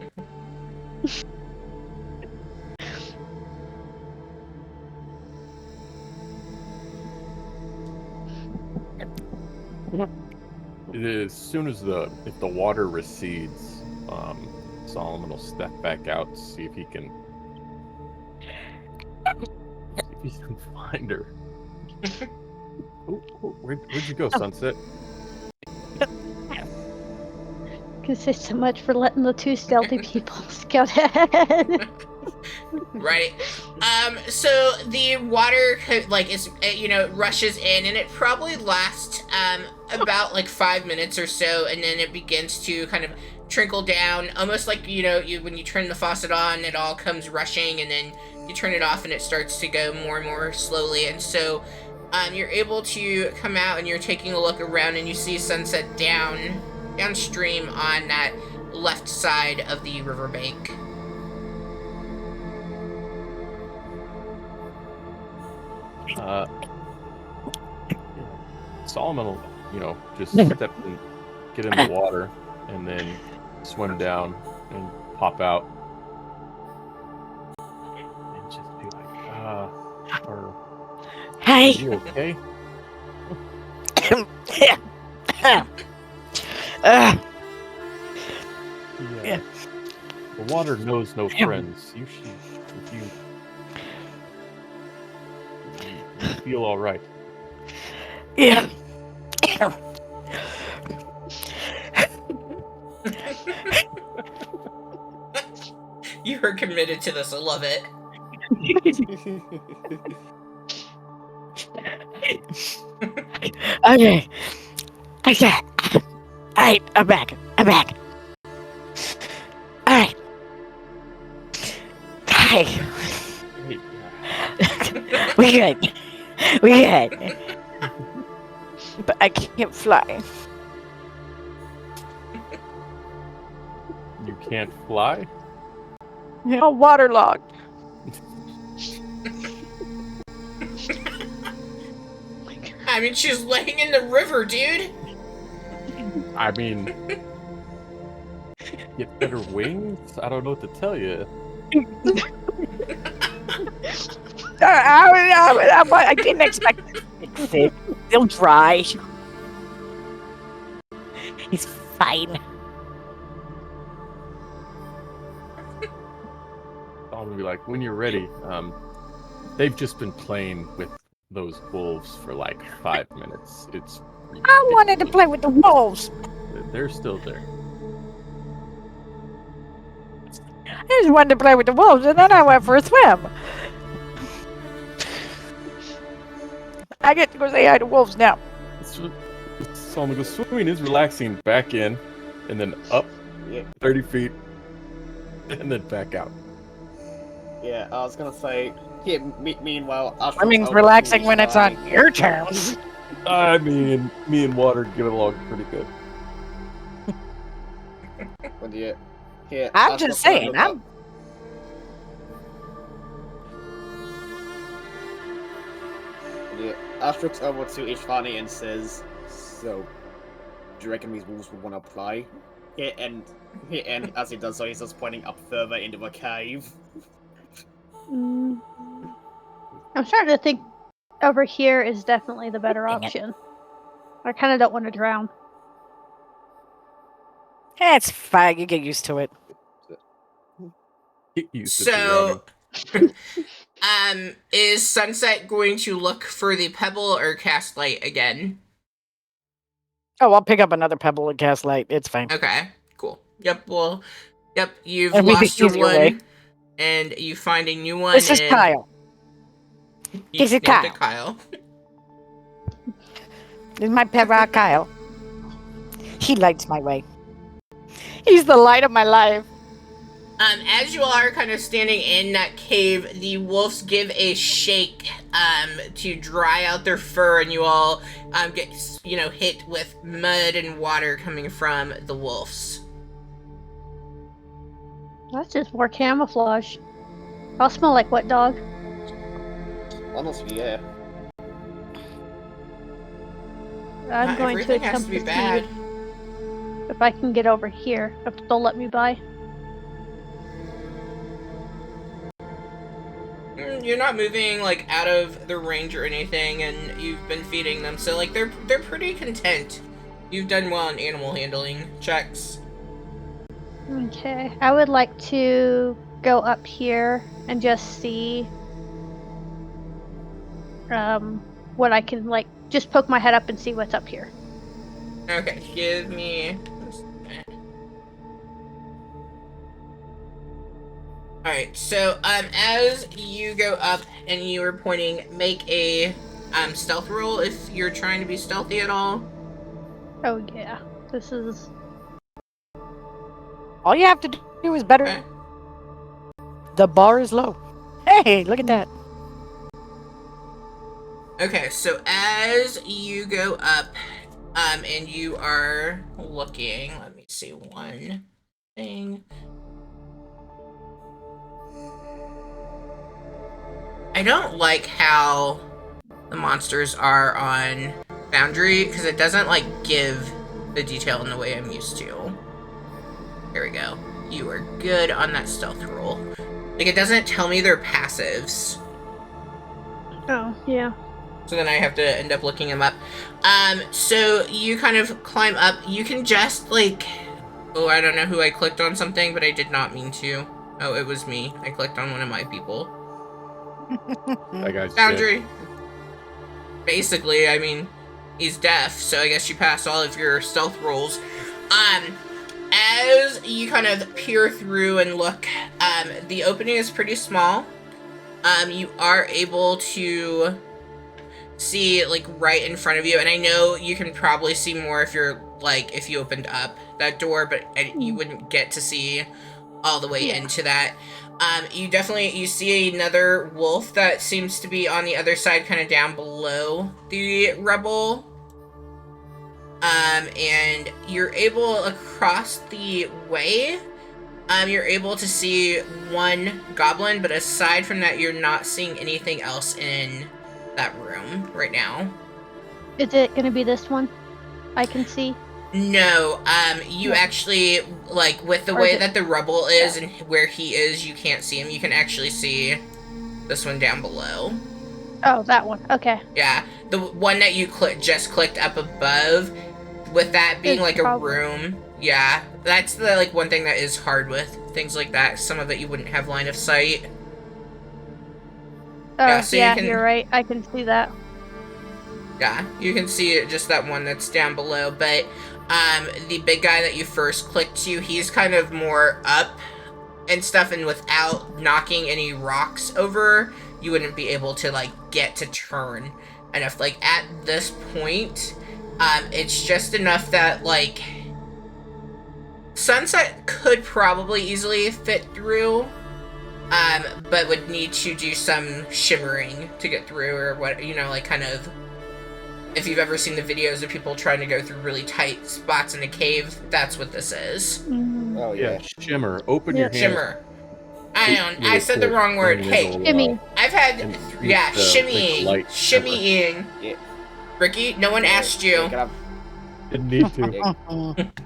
As soon as if the water recedes, Solomon will step back out to see if he can find her. Where'd you go, Sunset? Can say so much for letting the two stealthy people scout ahead. Right. So the water, like, is, rushes in, and it probably lasts, about, like, 5 minutes or so, and then it begins to kind of trickle down, almost like, when you turn the faucet on, it all comes rushing, and then you turn it off, and it starts to go more and more slowly, and so, you're able to come out, and you're taking a look around, and you see Sunset downstream on that left side of the riverbank. Solomon will, just step and get in the water, and then swim down and pop out, and just be like, are Hey. you okay? Yeah. The water knows no friends. You feel all right. Yeah. You are committed to this. I love it. Okay. Alright, I'm back. Alright. Hi. We good. But I can't fly. You can't fly? I'm waterlogged. I mean, she's laying in the river, dude. I mean, get better wings? I don't know what to tell you. I didn't expect it. They'll dry. He's fine. I'll be like, when you're ready, they've just been playing with those wolves for like 5 minutes. It's I wanted to play with the wolves. They're still there. I just wanted to play with the wolves, and then I went for a swim. I get to go say hi to wolves now. So I'm gonna go swimming is relaxing back in, and then up 30 feet, and then back out. Yeah, I was gonna say. Yeah, meanwhile, Swimming's relaxing when it's on your terms. I mean, me and water get along pretty good. But yeah, I'm just saying, Ash looks over to Ishvani and says, "So, do you reckon these wolves will want to play?" And as he does so, he's just pointing up further into a cave. I'm starting to think over here is definitely the better option. I kind of don't want to drown. It's fine. You get used to it. Get used to So, is Sunset going to look for the pebble or cast light again? Oh, I'll pick up another pebble and cast light. It's fine. Okay, cool. Yep, you've It'll be the lost your easier one, way. and you find a new one. This is and Kyle. you This is named it Kyle. This is my pet rock, Kyle. He lights my way. He's the light of my life. As you all are kind of standing in that cave, the wolves give a shake to dry out their fur, and you all get hit with mud and water coming from the wolves. That's just more camouflage. I'll smell like wet dog. Honestly, yeah. I'm Not going to everything has attempt to be see bad. if I can get over here. If they'll let me by. You're not moving like out of their range or anything, and you've been feeding them, so like they're pretty content. You've done well in animal handling checks. Okay, I would like to go up here and just see what I can just poke my head up and see what's up here. Okay, give me. Alright, so as you go up and you are pointing, make a stealth roll if you're trying to be stealthy at all. Oh yeah, this is All you have to do is better. Okay. The bar is low. Hey, look at that. Okay, so as you go up, and you are looking, let me see one thing. I don't like how the monsters are on Foundry, because it doesn't, give the detail in the way I'm used to. Here we go. You are good on that stealth roll. It doesn't tell me their passives. oh yeah. So then I have to end up looking them up. So you kind of climb up. You can just, oh, I don't know who I clicked on something, but I did not mean to. Oh, it was me. I clicked on one of my people. That guy's dead. Foundry. Basically, I mean, he's deaf, so I guess you pass all of your stealth rolls. As you kind of peer through and look, the opening is pretty small. You are able to see, right in front of you, and I know you can probably see more if you're, if you opened up that door, but you wouldn't get to see all the way into that. You see another wolf that seems to be on the other side, kind of down below the rubble. And you're able, across the way, you're able to see one goblin, but aside from that, you're not seeing anything else in that room right now. Is it gonna be this one? I can see. No, you actually, with the way that the rubble is and where he is, you can't see him. You can actually see this one down below. Oh, that one. Okay. Yeah, the one that you just clicked up above, with that being It's a room. Yeah, that's the one thing that is hard with things like that. Some of it you wouldn't have line of sight. Oh Yeah, so you can- you're right. I can see that. Yeah, you can see just that one that's down below, but the big guy that you first clicked to, he's kind of more up and stuff, and without knocking any rocks over, you wouldn't be able to get to turn enough. At this point, it's just enough that Sunset could probably easily fit through, but would need to do some shimmering to get through, or what, kind of, if you've ever seen the videos of people trying to go through really tight spots in a cave, that's what this is. Oh Yeah, shimmer. Open your hands. Shimmer. I said the wrong word. Hey, Shimmy. I've had, increase the shimmying. light Shimmying. Yeah. Ricky, no one asked you. Didn't need to.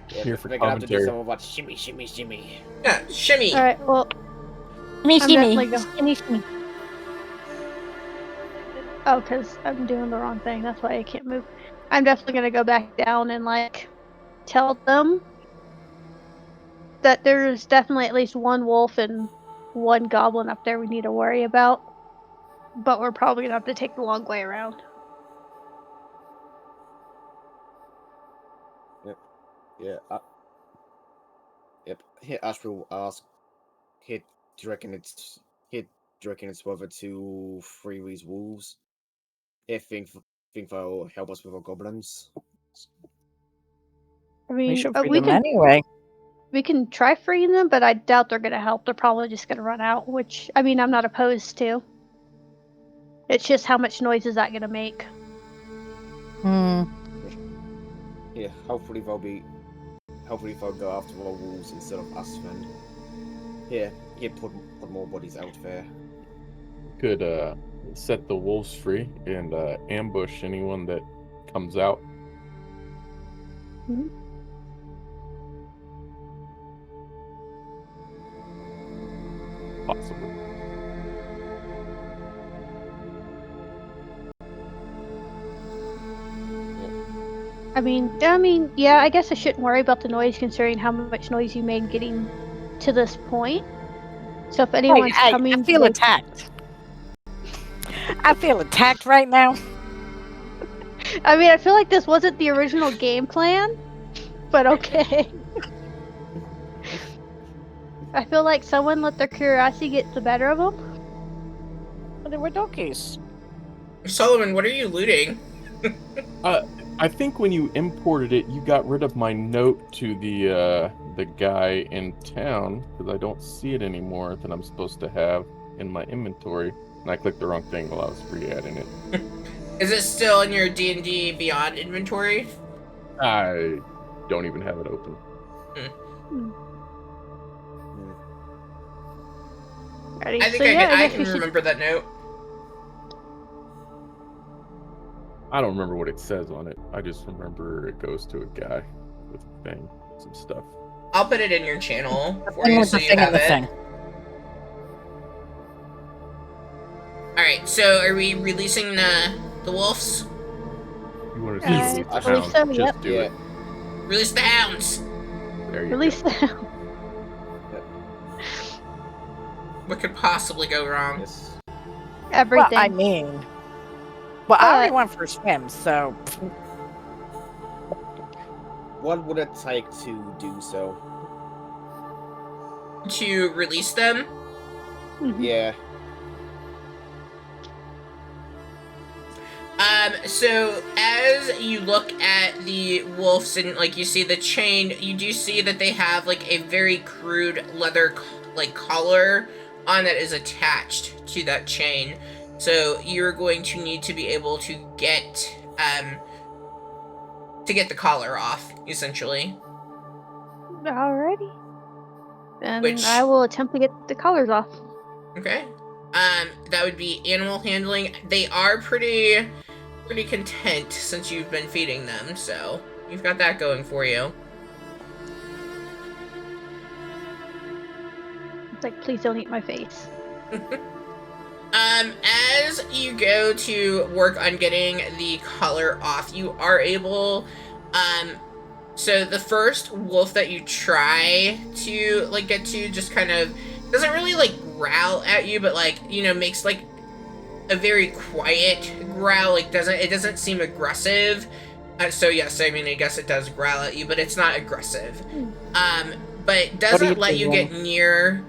Yeah, Here for they're gonna have to do commentary. something about shimmy, shimmy, shimmy. Yeah, shimmy. All right. Well, Shimmy, I'm shimmy. definitely go- Shimmy. oh, because I'm doing the wrong thing. That's why I can't move. I'm definitely gonna go back down and tell them that there's definitely at least one wolf and one goblin up there we need to worry about. But we're probably gonna have to take the long way around. Yeah. Yep. Here, Ashby will ask. Do you reckon it's whether to free these wolves? If think they'll help us with our goblins. I We mean, should free we them can. anyway. We can try freeing them, but I doubt they're gonna help. They're probably just gonna run out, which, I mean, I'm not opposed to. It's just how much noise is that gonna make? Hmm. Yeah, hopefully they'll go after the wolves instead of us then. Yeah, put more bodies out there. Could set the wolves free and ambush anyone that comes out. Mhm. Possibly. Yeah, I guess I shouldn't worry about the noise considering how much noise you made getting to this point. So if anyone's I coming, feel attacked. I feel attacked right now. I mean, I feel like this wasn't the original game plan, but okay. I feel like someone let their curiosity get the better of them. They were donkeys. Solomon, what are you looting? I think when you imported it, you got rid of my note to the guy in town because I don't see it anymore that I'm supposed to have in my inventory, and I clicked the wrong thing while I was re-adding it. Is it still in your D&D Beyond inventory? I don't even have it open. Ready? I think I can remember that note. I don't remember what it says on it. I just remember it goes to a guy with a thing, some stuff. I'll put it in your channel for thing you with so the you thing have and the it. thing. Alright, so are we releasing the wolves? You want to I see the believe hound? so, Just yep. do it. Release the hounds! There you Release go. them. What could possibly go wrong? Yes. Everything. Well, I mean, I already went for a swim, so What would it take to do so? To release them? Mhm. Yeah. So as you look at the wolves and like you see the chain, you do see that they have like a very crude leather like collar on that is attached to that chain. So you're going to need to be able to get the collar off, essentially. Alrighty. Then Which I will attempt to get the collars off. okay. That would be animal handling. They are pretty content since you've been feeding them, so you've got that going for you. It's like, please don't eat my face. As you go to work on getting the collar off, you are able, so the first wolf that you try to, like, get to just kind of doesn't really, like, growl at you, but, like, you know, makes, like, a very quiet growl, like, it doesn't seem aggressive. So yes, I mean, I guess it does growl at you, but it's not aggressive. But doesn't let you get near,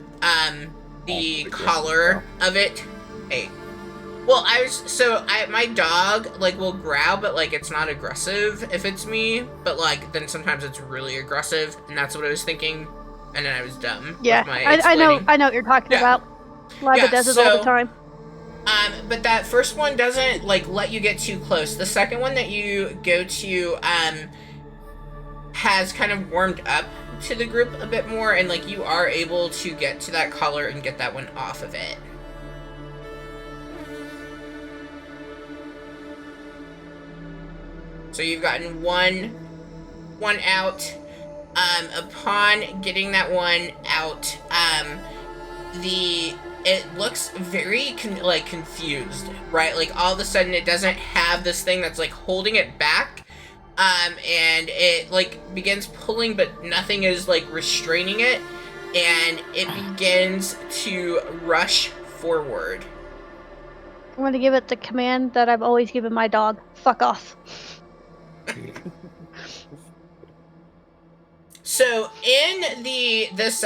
the collar of it. Hey. Well, my dog, like, will growl, but, like, it's not aggressive if it's me, but, like, then sometimes it's really aggressive, and that's what I was thinking, and then I was dumb. Yeah, with my I know what you're talking about. Liba does it all the time. But that first one doesn't, like, let you get too close. The second one that you go to, has kind of warmed up to the group a bit more, and, like, you are able to get to that collar and get that one off of it. So you've gotten one out. Upon getting that one out, it looks very confused, right? Like, all of a sudden it doesn't have this thing that's, like, holding it back, and it, like, begins pulling, but nothing is, like, restraining it, and it begins to rush forward. I'm going to give it the command that I've always given my dog. Fuck off. So in this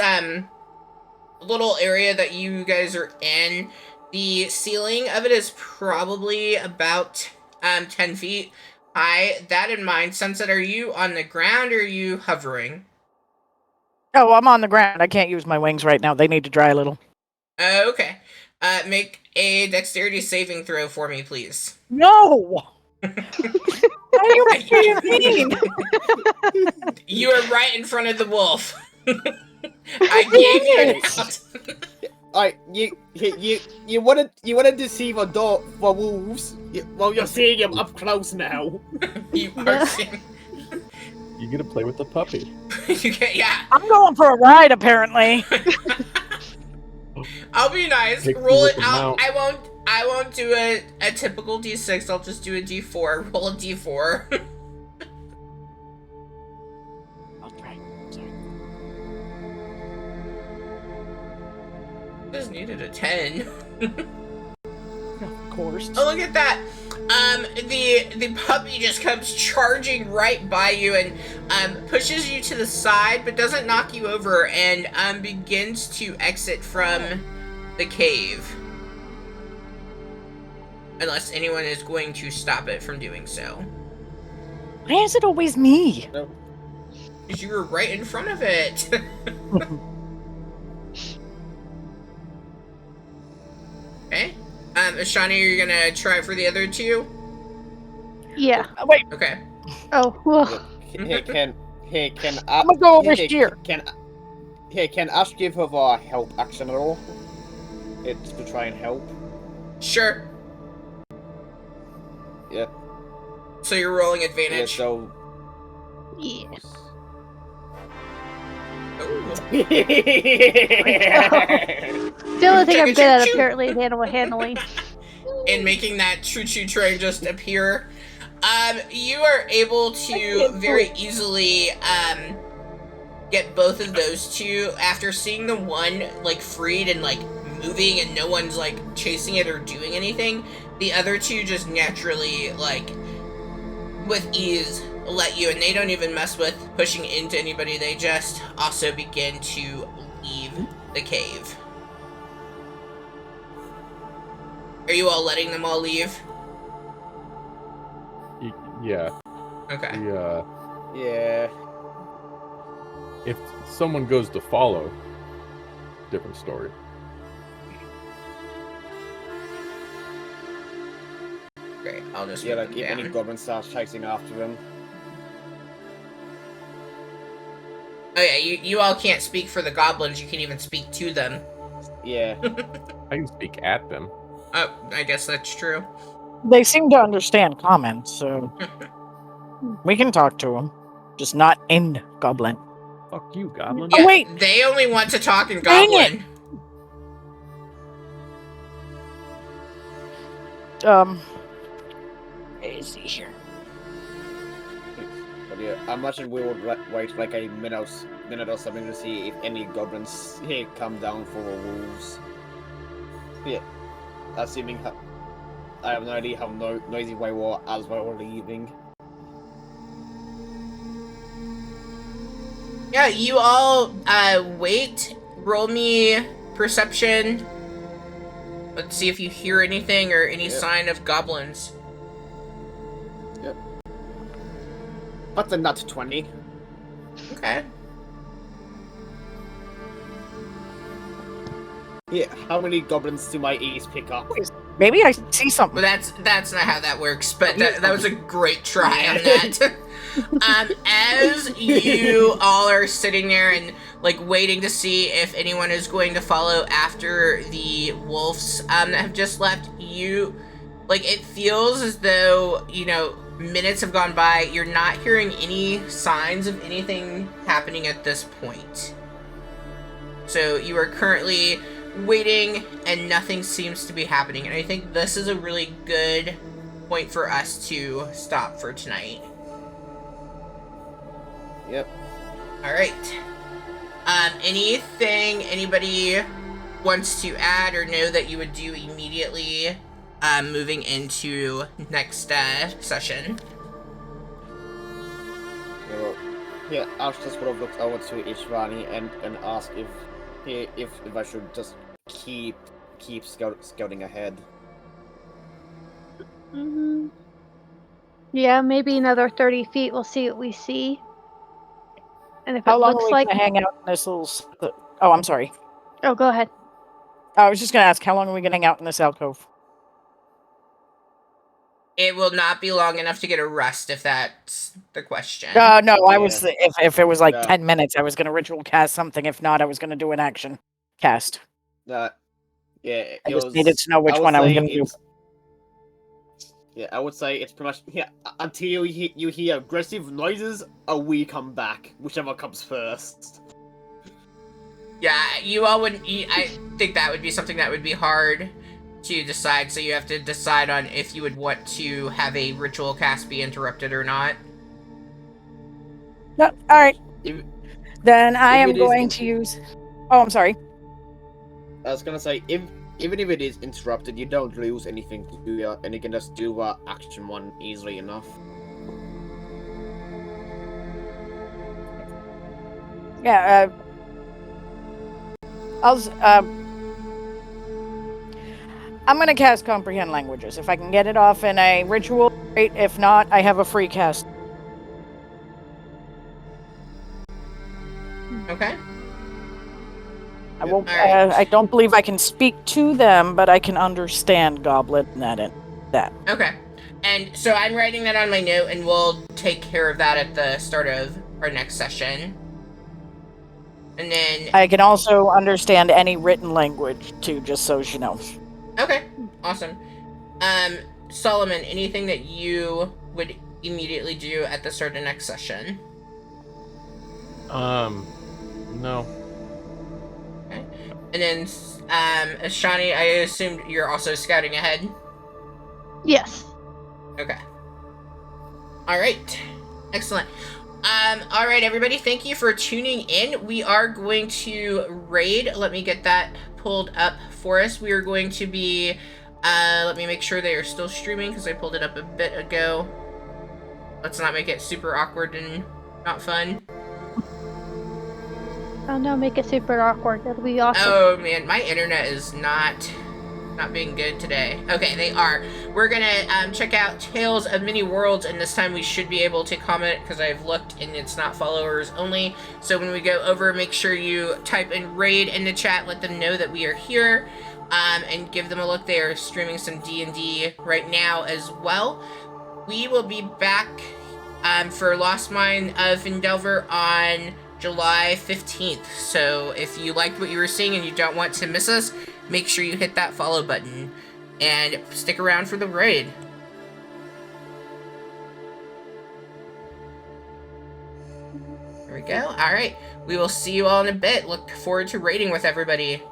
little area that you guys are in, the ceiling of it is probably about 10 feet high. That in mind, Sunset, are you on the ground or are you hovering? Oh, I'm on the ground. I can't use my wings right now. They need to dry a little. Okay. Make a dexterity saving throw for me, please. No! What do you mean? You are right in front of the wolf. I gave you an out. Alright, you wanna deceive a dog for wolves? Well, you're seeing him up close now. You are seeing. You get to play with the puppy. Yeah. I'm going for a ride, apparently. I'll be nice. Take you Roll with it the out. mount. I won't do a typical D6. I'll just do a D4. Roll a D4. I'll try. Just needed a 10. Of course. Oh, look at that. The puppy just comes charging right by you and pushes you to the side, but doesn't knock you over, and begins to exit from the cave. Unless anyone is going to stop it from doing so. Why is it always me? Because you were right in front of it. Okay. Ashani, are you gonna try for the other two? Yeah. Wait, Okay. Oh, well. I'm gonna go over here. Can Ash give her a help action at all? It's to try and help. Sure. Yeah. So you're rolling Yeah, advantage. so. Yeah. Ooh. The only thing I'm good at Choo-choo-choo. apparently is animal handling. And making that choo-choo train just appear. You are able to very easily get both of those two after seeing the one like freed and like moving and no one's like chasing it or doing anything. The other two just naturally like with ease let you, and they don't even mess with pushing into anybody. They just also begin to leave the cave. Are you all letting them all leave? Yeah. Okay. Yeah. If someone goes to follow, different story. Great. I'll just Yeah, move like them if any down. goblin starts chasing after him. Oh yeah, you all can't speak for the goblins. You can even speak to them. Yeah. I can speak at them. Oh, I guess that's true. They seem to understand comments, so we can talk to them. Just not in Goblin. Fuck you, goblin. Yeah, wait. they only want to talk in Dang goblin. Is he here? But yeah, I imagine we would wait like a minute or something to see if any goblins here come down for the wolves. Yeah. Assuming I have no idea how noisy we were as we were leaving. Yeah, you all wait. Roll me perception. Let's see if you hear anything or any sign of goblins. Yep. That's a nat 20. Okay. Yeah, how many goblins do my ears pick up? Maybe I see something. Well, that's not how that works, but that was a great try on that. As you all are sitting there and like waiting to see if anyone is going to follow after the wolves that have just left, you like it feels as though, you know, minutes have gone by. You're not hearing any signs of anything happening at this point. So you are currently waiting and nothing seems to be happening, and I think this is a really good point for us to stop for tonight. Yep. All right. Anything anybody wants to add or know that you would do immediately moving into next session? Yeah, well, yeah, Ash just would have looked over to Ishvani and asked if I should just keep scouting ahead. Yeah, maybe another 30 feet. We'll see what we see. And if How it long are looks we like, gonna hang out in this little? Oh, I'm sorry. oh, go ahead. I was just gonna ask, how long are we gonna hang out in this alcove? It will not be long enough to get a rest, if that's the question. No, I was Yeah. if it was like No. 10 minutes, I was gonna ritual cast something. If not, I was gonna do an action cast. Yeah, I just needed to know which would one I was say gonna do. Yeah, I would say it's pretty much until you hear aggressive noises, we come back, whichever comes first. Yeah, you all wouldn't. I think that would be something that would be hard to decide. So you have to decide on if you would want to have a ritual cast be interrupted or not. No, all right. If, Then I if am it is going in- to use. Oh, I'm sorry. I was gonna say, even if it is interrupted, you don't lose anything to do, and you can just do action one easily enough. Yeah. I'm gonna cast comprehend languages. If I can get it off in a ritual, great. If not, I have a free cast. Okay. I won't. Alright. I don't believe I can speak to them, but I can understand Goblin. That. Okay. And so I'm writing that on my note, and we'll take care of that at the start of our next session. And then... I can also understand any written language too, just so you know. Okay, awesome. Solomon, anything that you would immediately do at the start of next session? No. Okay. And then, Ashani, I assumed you're also scouting ahead? Yes. Okay. Alright. Excellent. Alright, everybody, thank you for tuning in. We are going to raid. Let me get that pulled up for us. We are going to be, let me make sure they are still streaming, because I pulled it up a bit ago. Let's not make it super awkward and not fun. Oh no, make it super awkward. That'll be awesome. Oh man, my internet is not being good today. Okay, they are. We're gonna check out Tales of Many Worlds, and this time we should be able to comment, because I've looked and it's not followers only. So when we go over, make sure you type in raid in the chat, let them know that we are here, and give them a look. They are streaming some D&D right now as well. We will be back for Lost Mine of Findelver on July 15th. So if you liked what you were seeing and you don't want to miss us, make sure you hit that follow button and stick around for the raid. There we go. All right. We will see you all in a bit. Look forward to raiding with everybody.